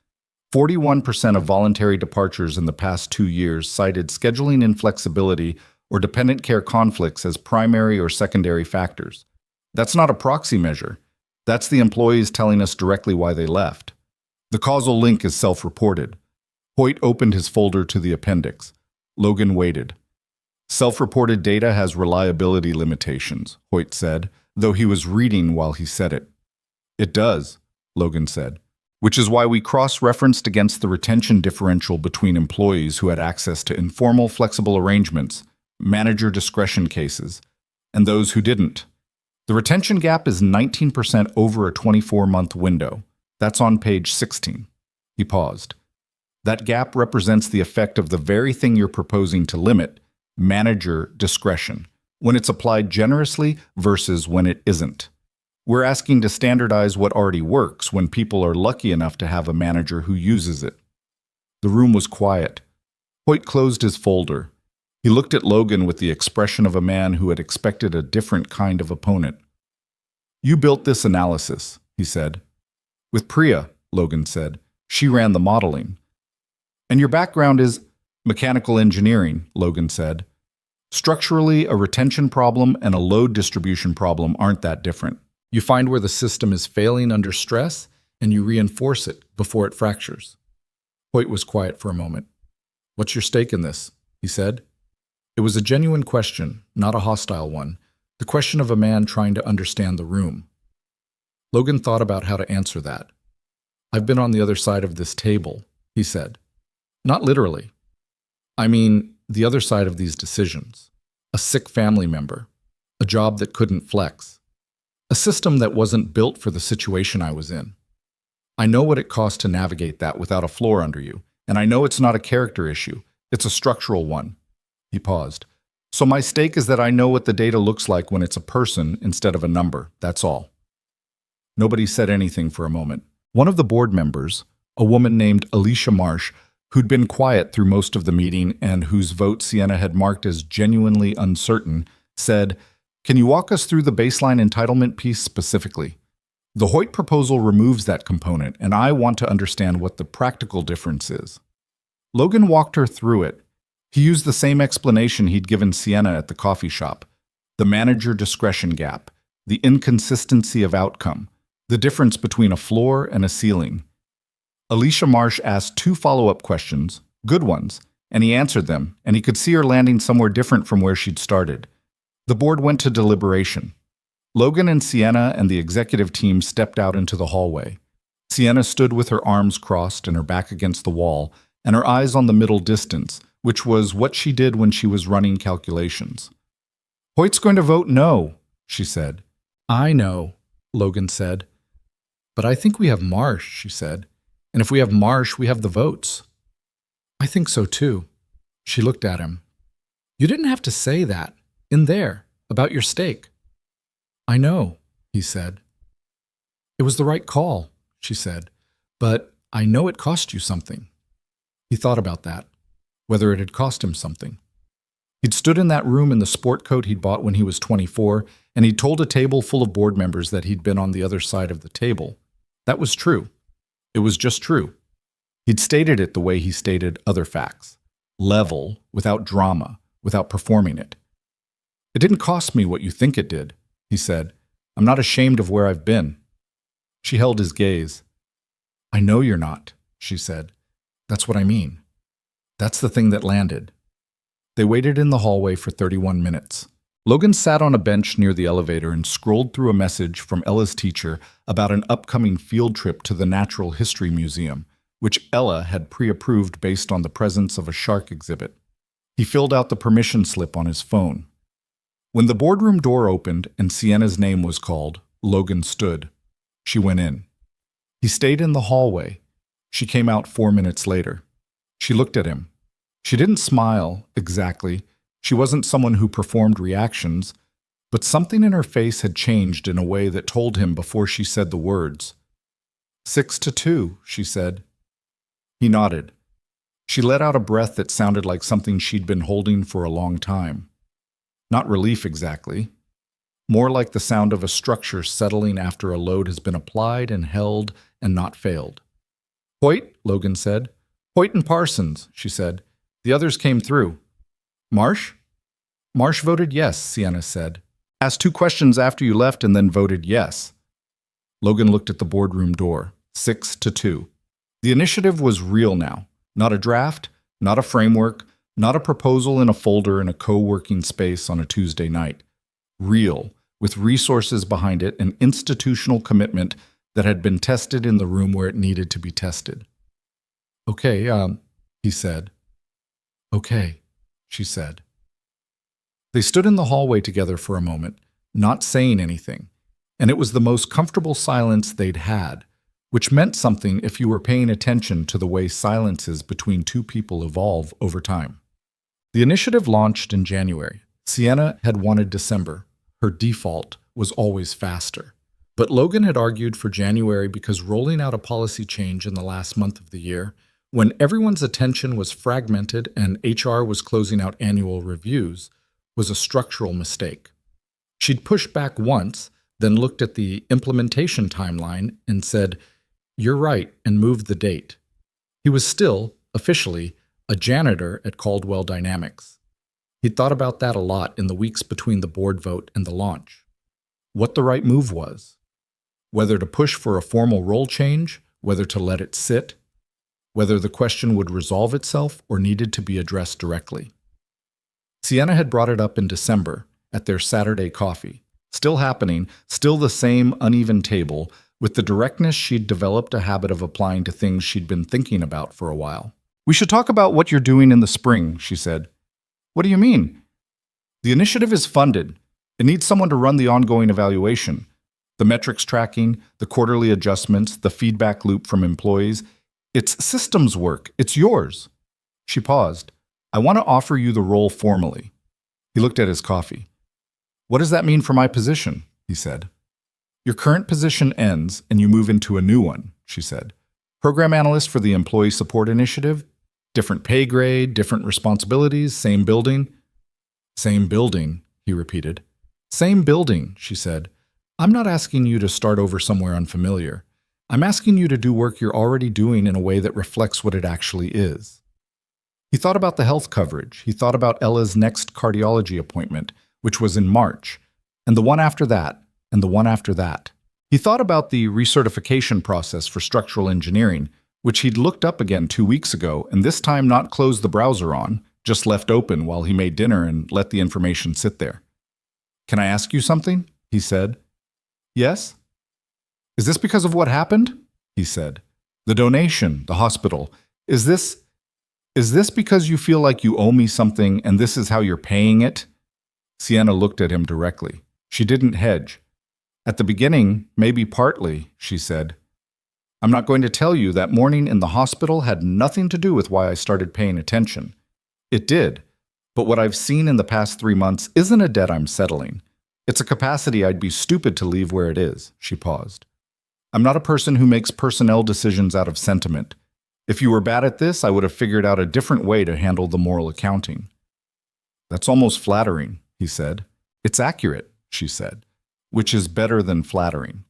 41% of voluntary departures in the past 2 years cited scheduling inflexibility or dependent care conflicts as primary or secondary factors. That's not a proxy measure. That's the employees telling us directly why they left. The causal link is self-reported." Hoyt opened his folder to the appendix. Logan waited. "Self-reported data has reliability limitations," Hoyt said, though he was reading while he said it. "It does," Logan said, "which is why we cross-referenced against the retention differential between employees who had access to informal, flexible arrangements, manager discretion cases, and those who didn't. The retention gap is 19% over a 24-month window. That's on page 16. He paused. "That gap represents the effect of the very thing you're proposing to limit, manager discretion, when it's applied generously versus when it isn't. We're asking to standardize what already works when people are lucky enough to have a manager who uses it." The room was quiet. Hoyt closed his folder. He looked at Logan with the expression of a man who had expected a different kind of opponent. "You built this analysis," he said. "With Priya," Logan said. "She ran the modeling." "And your background is—" "Mechanical engineering," Logan said. "Structurally, a retention problem and a load distribution problem aren't that different. You find where the system is failing under stress, and you reinforce it before it fractures." Hoyt was quiet for a moment. "What's your stake in this?" he said. It was a genuine question, not a hostile one, the question of a man trying to understand the room. Logan thought about how to answer that. I've been on the other side of this table, he said. Not literally. I mean, the other side of these decisions. A sick family member. A job that couldn't flex. A system that wasn't built for the situation I was in. I know what it costs to navigate that without a floor under you, and I know it's not a character issue. It's a structural one. He paused. So my stake is that I know what the data looks like when it's a person instead of a number. That's all. Nobody said anything for a moment. One of the board members, a woman named Alicia Marsh, who'd been quiet through most of the meeting and whose vote Sienna had marked as genuinely uncertain, said, "Can you walk us through the baseline entitlement piece specifically? The Hoyt proposal removes that component, and I want to understand what the practical difference is." Logan walked her through it. He used the same explanation he'd given Sienna at the coffee shop. The manager discretion gap, the inconsistency of outcome, the difference between a floor and a ceiling. Alicia Marsh asked 2 follow-up questions, good ones, and he answered them, and he could see her landing somewhere different from where she'd started. The board went to deliberation. Logan and Sienna and the executive team stepped out into the hallway. Sienna stood with her arms crossed and her back against the wall, and her eyes on the middle distance, which was what she did when she was running calculations. "Hoyt's going to vote no," she said. "I know," Logan said. "But I think we have Marsh," she said. "And if we have Marsh, we have the votes." "I think so too." She looked at him. "You didn't have to say that. In there, about your stake." "I know," he said. "It was the right call," she said. "But I know it cost you something." He thought about that, whether it had cost him something. He'd stood in that room in the sport coat he'd bought when he was 24, and he'd told a table full of board members that he'd been on the other side of the table. That was true. It was just true. He'd stated it the way he stated other facts. Level, without drama, without performing it. "It didn't cost me what you think it did," he said. "I'm not ashamed of where I've been." She held his gaze. "I know you're not," she said. "That's what I mean. That's the thing that landed." They waited in the hallway for 31 minutes. Logan sat on a bench near the elevator and scrolled through a message from Ella's teacher about an upcoming field trip to the Natural History Museum, which Ella had pre-approved based on the presence of a shark exhibit. He filled out the permission slip on his phone. When the boardroom door opened and Sienna's name was called, Logan stood. She went in. He stayed in the hallway. She came out 4 minutes later. She looked at him. She didn't smile, exactly. She wasn't someone who performed reactions, but something in her face had changed in a way that told him before she said the words. 6-2, she said. He nodded. She let out a breath that sounded like something she'd been holding for a long time. Not relief exactly. More like the sound of a structure settling after a load has been applied and held and not failed. "Hoyt," Logan said. "Hoyt and Parsons," she said. "The others came through." "Marsh?" "Marsh voted yes," Sienna said. "Asked 2 questions after you left and then voted yes." Logan looked at the boardroom door. 6-2. The initiative was real now. Not a draft, not a framework, not a proposal in a folder in a co-working space on a Tuesday night. Real, with resources behind it and institutional commitment that had been tested in the room where it needed to be tested. "Okay, he said. "Okay," she said. They stood in the hallway together for a moment, not saying anything, and it was the most comfortable silence they'd had, which meant something if you were paying attention to the way silences between 2 people evolve over time. The initiative launched in January. Sienna had wanted December. Her default was always faster. But Logan had argued for January because rolling out a policy change in the last month of the year, when everyone's attention was fragmented and HR was closing out annual reviews, was a structural mistake. She'd pushed back once, then looked at the implementation timeline and said, "You're right," and moved the date. He was still, officially, a janitor at Caldwell Dynamics. He'd thought about that a lot in the weeks between the board vote and the launch. What the right move was. Whether to push for a formal role change, whether to let it sit, whether the question would resolve itself or needed to be addressed directly. Sienna had brought it up in December at their Saturday coffee. Still happening, still the same uneven table, With the directness, she'd developed a habit of applying to things she'd been thinking about for a while. "We should talk about what you're doing in the spring," she said. "What do you mean?" "The initiative is funded. It needs someone to run the ongoing evaluation. The metrics tracking, the quarterly adjustments, the feedback loop from employees. It's systems work. It's yours." She paused. "I want to offer you the role formally." He looked at his coffee. "What does that mean for my position?" he said. "Your current position ends and you move into a new one," she said. "Program analyst for the Employee Support Initiative. Different pay grade, different responsibilities, same building." "Same building," he repeated. "Same building," she said. "I'm not asking you to start over somewhere unfamiliar. I'm asking you to do work you're already doing in a way that reflects what it actually is." He thought about the health coverage. He thought about Ella's next cardiology appointment, which was in March, and the one after that, and the one after that. He thought about the recertification process for structural engineering, which he'd looked up again 2 weeks ago, and this time not closed the browser on, just left open while he made dinner and let the information sit there. "Can I ask you something?" he said. "Yes?" "Is this because of what happened?" he said. "The donation, the hospital. Is this because you feel like you owe me something and this is how you're paying it?" Sienna looked at him directly. She didn't hedge. "At the beginning, maybe partly," she said. "I'm not going to tell you that morning in the hospital had nothing to do with why I started paying attention. It did, but what I've seen in the past 3 months isn't a debt I'm settling. It's a capacity I'd be stupid to leave where it is." She paused. "I'm not a person who makes personnel decisions out of sentiment. If you were bad at this, I would have figured out a different way to handle the moral accounting." "That's almost flattering," he said. "It's accurate," she said, "which is better than flattering."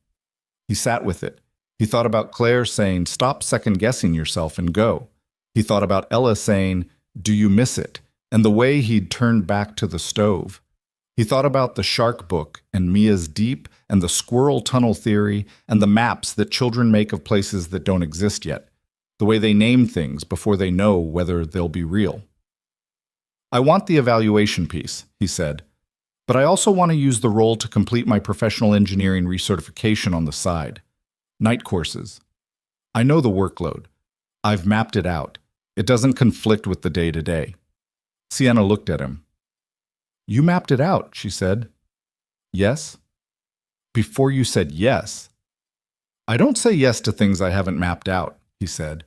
He sat with it. He thought about Claire saying, "Stop second-guessing yourself and go." He thought about Ella saying, "Do you miss it?" and the way he'd turned back to the stove. He thought about the shark book and Mia's deep and the squirrel tunnel theory and the maps that children make of places that don't exist yet, the way they name things before they know whether they'll be real. "I want the evaluation piece," he said, "but I also want to use the role to complete my professional engineering recertification on the side. Night courses. I know the workload. I've mapped it out. It doesn't conflict with the day-to-day." Sienna looked at him. "You mapped it out," she said. "Yes?" "Before you said yes." "I don't say yes to things I haven't mapped out," he said.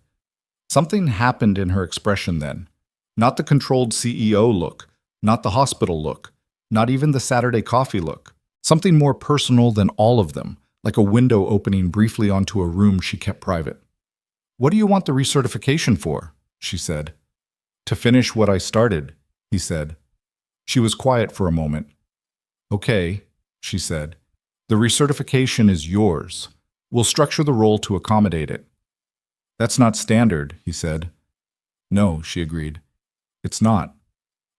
Something happened in her expression then. Not the controlled CEO look, not the hospital look, not even the Saturday coffee look. Something more personal than all of them, like a window opening briefly onto a room she kept private. "What do you want the recertification for?" she said. "To finish what I started," he said. She was quiet for a moment. "Okay," she said. "The recertification is yours. We'll structure the role to accommodate it." "That's not standard," he said. "No," she agreed. "It's not."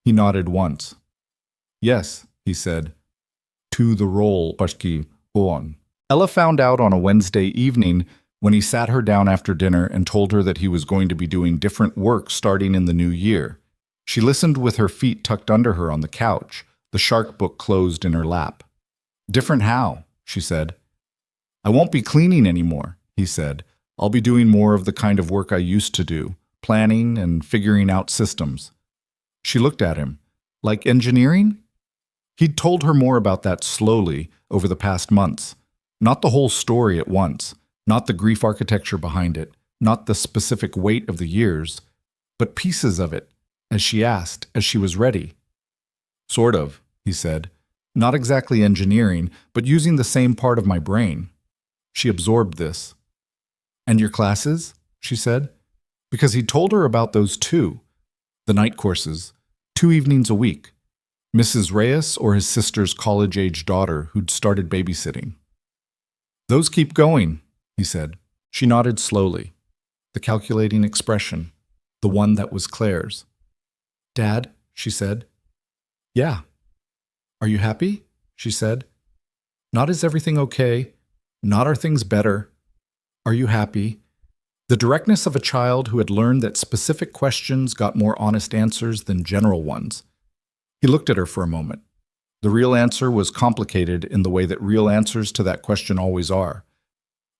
He nodded once. "Yes," he said. "To the role, Pashki, go on." Ella found out on a Wednesday evening when he sat her down after dinner and told her that he was going to be doing different work starting in the new year. She listened with her feet tucked under her on the couch, the shark book closed in her lap. "Different how?" she said. "I won't be cleaning anymore," he said. "I'll be doing more of the kind of work I used to do, planning and figuring out systems." She looked at him. "Like engineering?" He'd told her more about that slowly over the past months. Not the whole story at once, not the grief architecture behind it, not the specific weight of the years, but pieces of it, as she asked, as she was ready. "Sort of," he said. "Not exactly engineering, but using the same part of my brain." She absorbed this. "And your classes?" she said. Because he'd told her about those too. The night courses, 2 evenings a week. Mrs. Reyes or his sister's college-age daughter who'd started babysitting. "Those keep going," he said. She nodded slowly. The calculating expression, the one that was Claire's. "Dad," she said. "Yeah." "Are you happy?" she said. "Not is everything okay? Not are things better? Are you happy?" The directness of a child who had learned that specific questions got more honest answers than general ones. He looked at her for a moment. The real answer was complicated in the way that real answers to that question always are.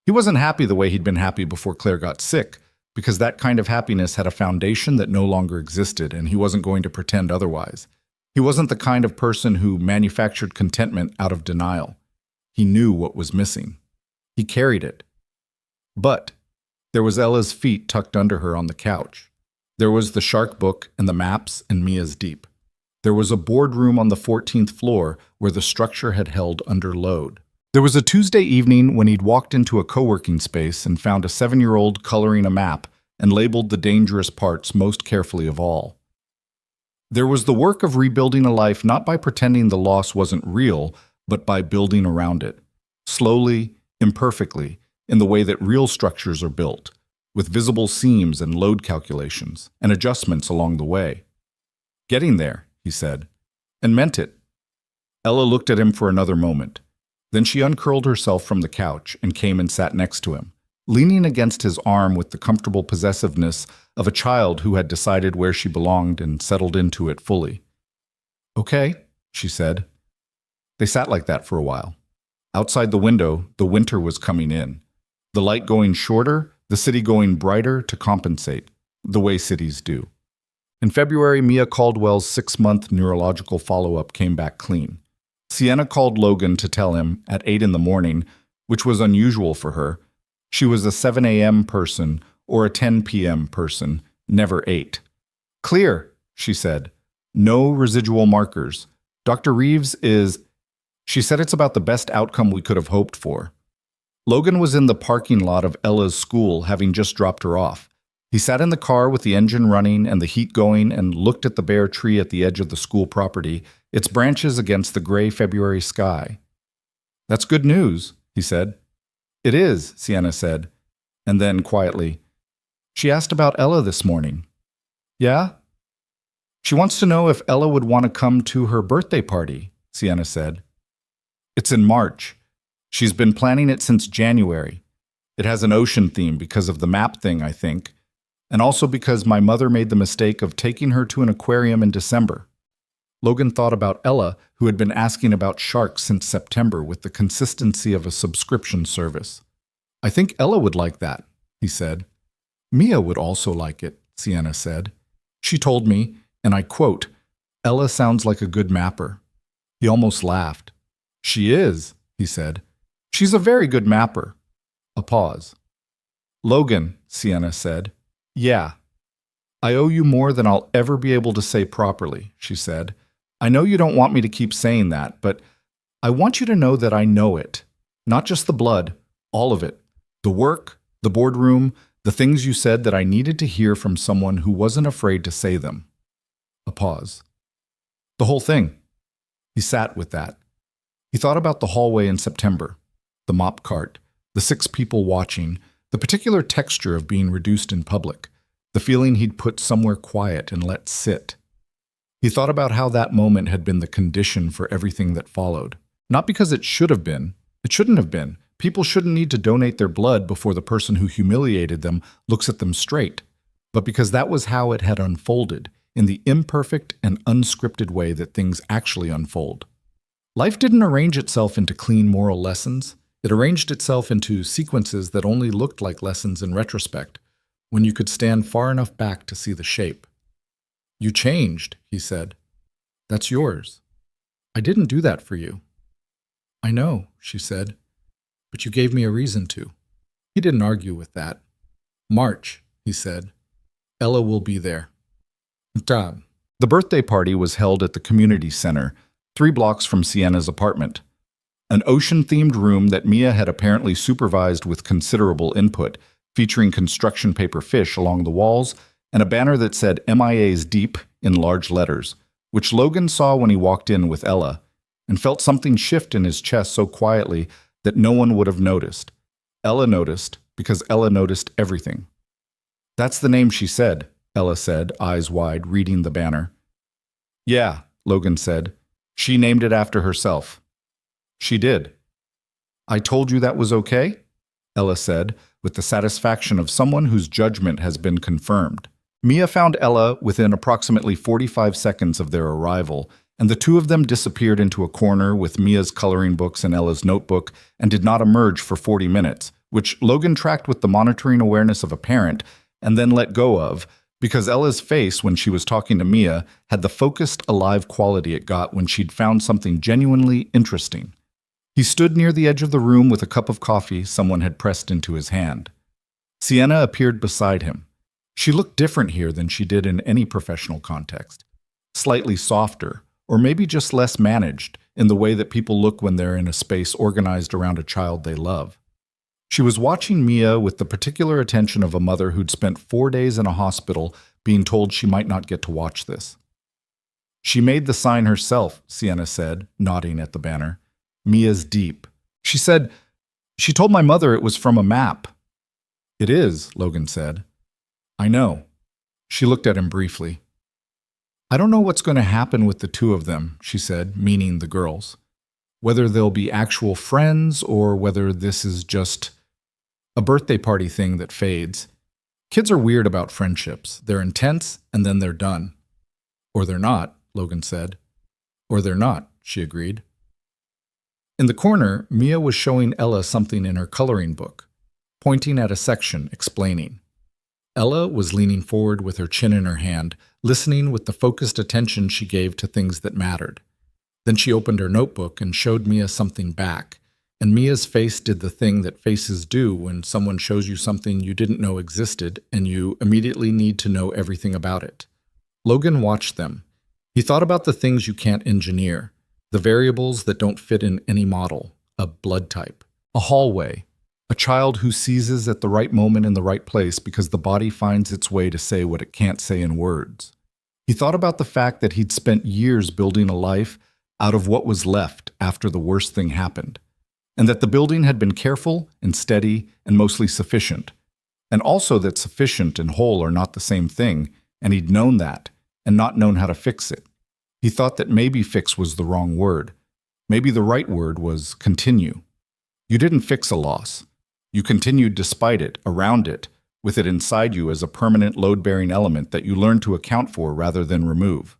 He wasn't happy the way he'd been happy before Claire got sick, because that kind of happiness had a foundation that no longer existed, and he wasn't going to pretend otherwise. He wasn't the kind of person who manufactured contentment out of denial. He knew what was missing. He carried it. But there was Ella's feet tucked under her on the couch. There was the shark book and the maps and Mia's deep. There was a boardroom on the 14th floor where the structure had held under load. There was a Tuesday evening when he'd walked into a co-working space and found a 7-year-old coloring a map and labeled the dangerous parts most carefully of all. There was the work of rebuilding a life not by pretending the loss wasn't real, but by building around it, slowly, imperfectly, in the way that real structures are built, with visible seams and load calculations and adjustments along the way. Getting there, he said, and meant it. Ella looked at him for another moment. Then she uncurled herself from the couch and came and sat next to him, leaning against his arm with the comfortable possessiveness of a child who had decided where she belonged and settled into it fully. "Okay," she said. They sat like that for a while. Outside the window, the winter was coming in. The light going shorter, the city going brighter to compensate, the way cities do. In February, Mia Caldwell's 6-month neurological follow-up came back clean. Sienna called Logan to tell him, at 8 in the morning, which was unusual for her, she was a 7 a.m. person or a 10 p.m. person, never 8. "Clear," she said. "No residual markers. Dr. Reeves is..." She said it's about the best outcome we could have hoped for. Logan was in the parking lot of Ella's school, having just dropped her off. He sat in the car with the engine running and the heat going and looked at the bare tree at the edge of the school property, its branches against the gray February sky. "That's good news," he said. "It is," Sienna said. And then, quietly, "She asked about Ella this morning." "Yeah?" "She wants to know if Ella would want to come to her birthday party," Sienna said. "It's in March. She's been planning it since January. It has an ocean theme because of the map thing, I think, and also because my mother made the mistake of taking her to an aquarium in December." Logan thought about Ella, who had been asking about sharks since September with the consistency of a subscription service. "I think Ella would like that," he said. "Mia would also like it," Sienna said. "She told me, and I quote, 'Ella sounds like a good mapper.'" He almost laughed. "She is," he said. "She's a very good mapper." A pause. "Logan," Sienna said. "Yeah. I owe you more than I'll ever be able to say properly," she said. "I know you don't want me to keep saying that, but I want you to know that I know it. Not just the blood, all of it. The work, the boardroom, the things you said that I needed to hear from someone who wasn't afraid to say them." A pause. "The whole thing." He sat with that. He thought about the hallway in September, the mop cart, the 6 people watching, the particular texture of being reduced in public, the feeling he'd put somewhere quiet and let sit. He thought about how that moment had been the condition for everything that followed. Not because it should have been. It shouldn't have been. People shouldn't need to donate their blood before the person who humiliated them looks at them straight. But because that was how it had unfolded, in the imperfect and unscripted way that things actually unfold. Life didn't arrange itself into clean moral lessons. It arranged itself into sequences that only looked like lessons in retrospect, when you could stand far enough back to see the shape. "You changed," he said. "That's yours. I didn't do that for you." "I know," she said, "but you gave me a reason to." He didn't argue with that. "March," he said. "Ella will be there." The birthday party was held at the community center, 3 blocks from Sienna's apartment. An ocean-themed room that Mia had apparently supervised with considerable input, featuring construction paper fish along the walls and a banner that said MIA's Deep in large letters, which Logan saw when he walked in with Ella, and felt something shift in his chest so quietly that no one would have noticed. Ella noticed, because Ella noticed everything. "That's the name she said," Ella said, eyes wide, reading the banner. "Yeah," Logan said. "She named it after herself." "She did." "I told you that was okay?" Ella said, with the satisfaction of someone whose judgment has been confirmed. Mia found Ella within approximately 45 seconds of their arrival, and the 2 of them disappeared into a corner with Mia's coloring books and Ella's notebook and did not emerge for 40 minutes, which Logan tracked with the monitoring awareness of a parent and then let go of, because Ella's face when she was talking to Mia had the focused, alive quality it got when she'd found something genuinely interesting. He stood near the edge of the room with a cup of coffee someone had pressed into his hand. Sienna appeared beside him. She looked different here than she did in any professional context. Slightly softer, or maybe just less managed, in the way that people look when they're in a space organized around a child they love. She was watching Mia with the particular attention of a mother who'd spent 4 days in a hospital being told she might not get to watch this. She made the sign herself, Sienna said, nodding at the banner. Mia's deep. She said, "She told my mother it was from a map." "It is," Logan said. "I know." She looked at him briefly. "I don't know what's going to happen with the two of them," she said, meaning the girls. "Whether they'll be actual friends or whether this is just a birthday party thing that fades. Kids are weird about friendships. They're intense and then they're done." "Or they're not," Logan said. "Or they're not," she agreed. In the corner, Mia was showing Ella something in her coloring book, pointing at a section, explaining. Ella was leaning forward with her chin in her hand, listening with the focused attention she gave to things that mattered. Then she opened her notebook and showed Mia something back, and Mia's face did the thing that faces do when someone shows you something you didn't know existed and you immediately need to know everything about it. Logan watched them. He thought about the things you can't engineer, the variables that don't fit in any model, a blood type, a hallway, a child who seizes at the right moment in the right place because the body finds its way to say what it can't say in words. He thought about the fact that he'd spent years building a life out of what was left after the worst thing happened, and that the building had been careful and steady and mostly sufficient, and also that sufficient and whole are not the same thing, and he'd known that, and not known how to fix it. He thought that maybe fix was the wrong word. Maybe the right word was continue. You didn't fix a loss. You continued despite it, around it, with it inside you as a permanent load-bearing element that you learned to account for rather than remove.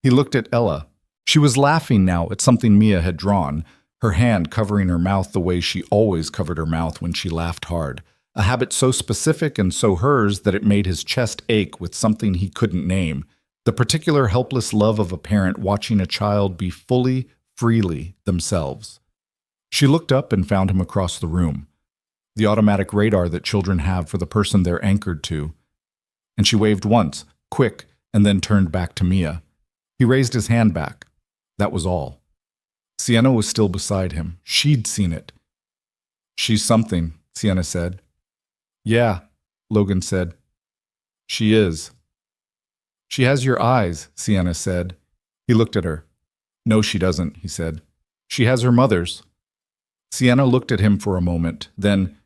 He looked at Ella. She was laughing now at something Mia had drawn, her hand covering her mouth the way she always covered her mouth when she laughed hard, a habit so specific and so hers that it made his chest ache with something he couldn't name, the particular helpless love of a parent watching a child be fully, freely themselves. She looked up and found him across the room, the automatic radar that children have for the person they're anchored to. And she waved once, quick, and then turned back to Mia. He raised his hand back. That was all. Sienna was still beside him. She'd seen it. "She's something," Sienna said. "Yeah," Logan said. "She is." "She has your eyes," Sienna said. He looked at her. "No, she doesn't," he said. "She has her mother's." Sienna looked at him for a moment, then,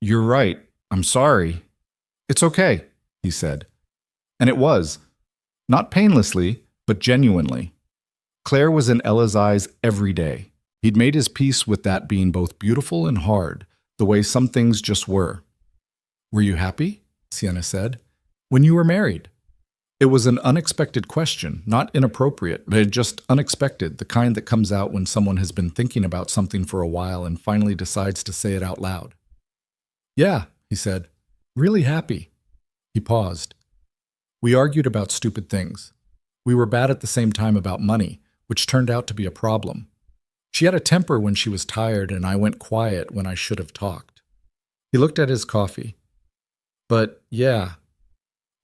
"You're right. I'm sorry." "It's okay," he said. And it was. Not painlessly, but genuinely. Claire was in Ella's eyes every day. He'd made his peace with that being both beautiful and hard, the way some things just were. "Were you happy?" Sienna said. "When you were married?" It was an unexpected question, not inappropriate, but just unexpected, the kind that comes out when someone has been thinking about something for a while and finally decides to say it out loud. "Yeah," he said. "Really happy." He paused. "We argued about stupid things. We were bad at the same time about money, which turned out to be a problem. She had a temper when she was tired, and I went quiet when I should have talked." He looked at his coffee. "But yeah,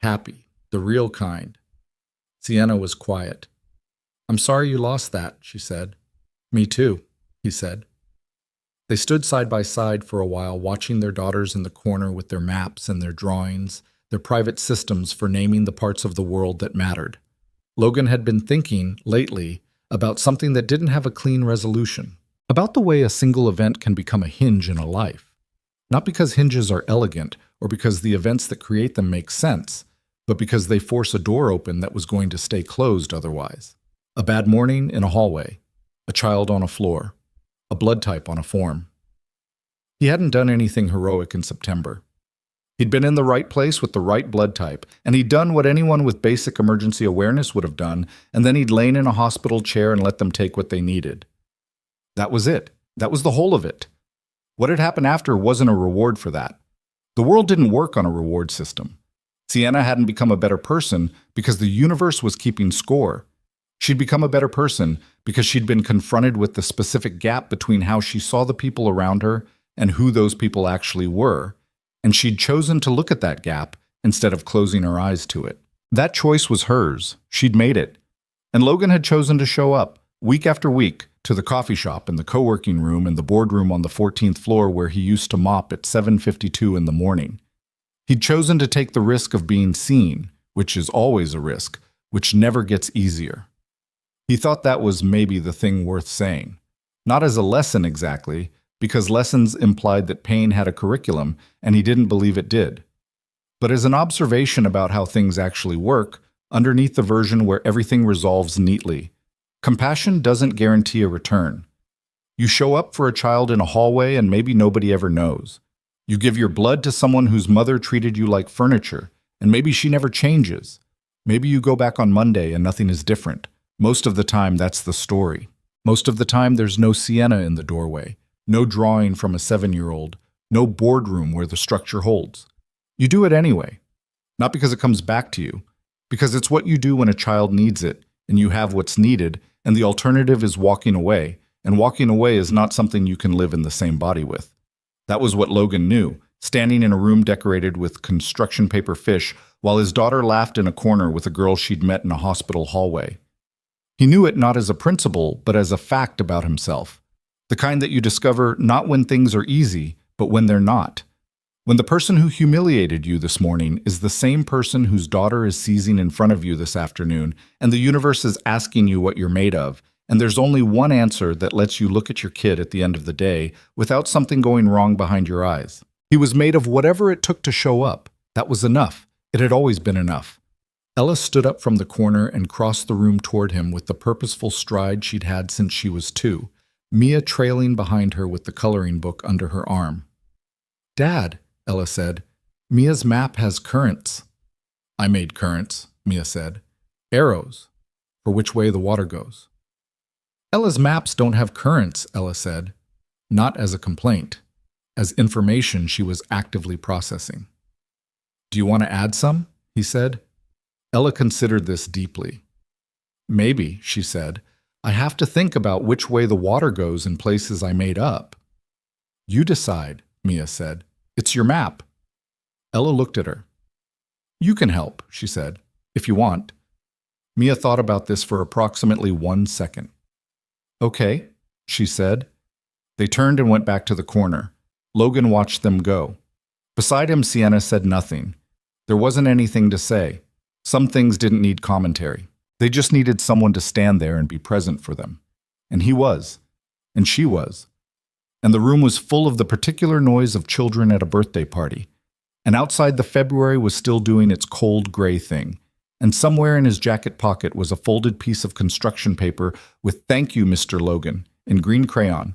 happy. The real kind." Sienna was quiet. "I'm sorry you lost that," she said. "Me too," he said. They stood side by side for a while, watching their daughters in the corner with their maps and their drawings, their private systems for naming the parts of the world that mattered. Logan had been thinking, lately, about something that didn't have a clean resolution, about the way a single event can become a hinge in a life. Not because hinges are elegant, or because the events that create them make sense, but because they force a door open that was going to stay closed otherwise. A bad morning in a hallway, a child on a floor, a blood type on a form. He hadn't done anything heroic in September. He'd been in the right place with the right blood type, and he'd done what anyone with basic emergency awareness would have done, and then he'd lain in a hospital chair and let them take what they needed. That was it. That was the whole of it. What had happened after wasn't a reward for that. The world didn't work on a reward system. Sienna hadn't become a better person because the universe was keeping score. She'd become a better person because she'd been confronted with the specific gap between how she saw the people around her and who those people actually were, and she'd chosen to look at that gap instead of closing her eyes to it. That choice was hers. She'd made it. And Logan had chosen to show up, week after week, to the coffee shop and the co-working room and the boardroom on the 14th floor where he used to mop at 7:52 in the morning. He'd chosen to take the risk of being seen, which is always a risk, which never gets easier. He thought that was maybe the thing worth saying. Not as a lesson exactly, because lessons implied that pain had a curriculum, and he didn't believe it did. But as an observation about how things actually work, underneath the version where everything resolves neatly. Compassion doesn't guarantee a return. You show up for a child in a hallway and maybe nobody ever knows. You give your blood to someone whose mother treated you like furniture, and maybe she never changes. Maybe you go back on Monday and nothing is different. Most of the time, that's the story. Most of the time, there's no Sienna in the doorway, no drawing from a 7-year-old, no boardroom where the structure holds. You do it anyway. Not because it comes back to you, because it's what you do when a child needs it, and you have what's needed, and the alternative is walking away, and walking away is not something you can live in the same body with. That was what Logan knew, standing in a room decorated with construction paper fish, while his daughter laughed in a corner with a girl she'd met in a hospital hallway. He knew it not as a principle, but as a fact about himself. The kind that you discover not when things are easy, but when they're not. When the person who humiliated you this morning is the same person whose daughter is seizing in front of you this afternoon, and the universe is asking you what you're made of, and there's only one answer that lets you look at your kid at the end of the day without something going wrong behind your eyes. He was made of whatever it took to show up. That was enough. It had always been enough. Ella stood up from the corner and crossed the room toward him with the purposeful stride she'd had since she was 2, Mia trailing behind her with the coloring book under her arm. "Dad," Ella said, "Mia's map has currents." "I made currents," Mia said. "Arrows, for which way the water goes." "Ella's maps don't have currents," Ella said, not as a complaint, as information she was actively processing. "Do you want to add some?" he said. Ella considered this deeply. "Maybe," she said. "I have to think about which way the water goes in places I made up." "You decide," Mia said. "It's your map." Ella looked at her. "You can help," she said, "if you want." Mia thought about this for approximately 1 second. "Okay," she said. They turned and went back to the corner. Logan watched them go. Beside him, Sienna said nothing. There wasn't anything to say. Some things didn't need commentary. They just needed someone to stand there and be present for them. And he was. And she was. And the room was full of the particular noise of children at a birthday party. And outside, the February was still doing its cold gray thing. And somewhere in his jacket pocket was a folded piece of construction paper with "Thank you, Mr. Logan" in green crayon,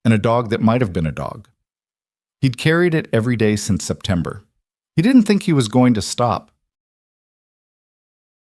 and a dog that might have been a dog. He'd carried it every day since September. He didn't think he was going to stop.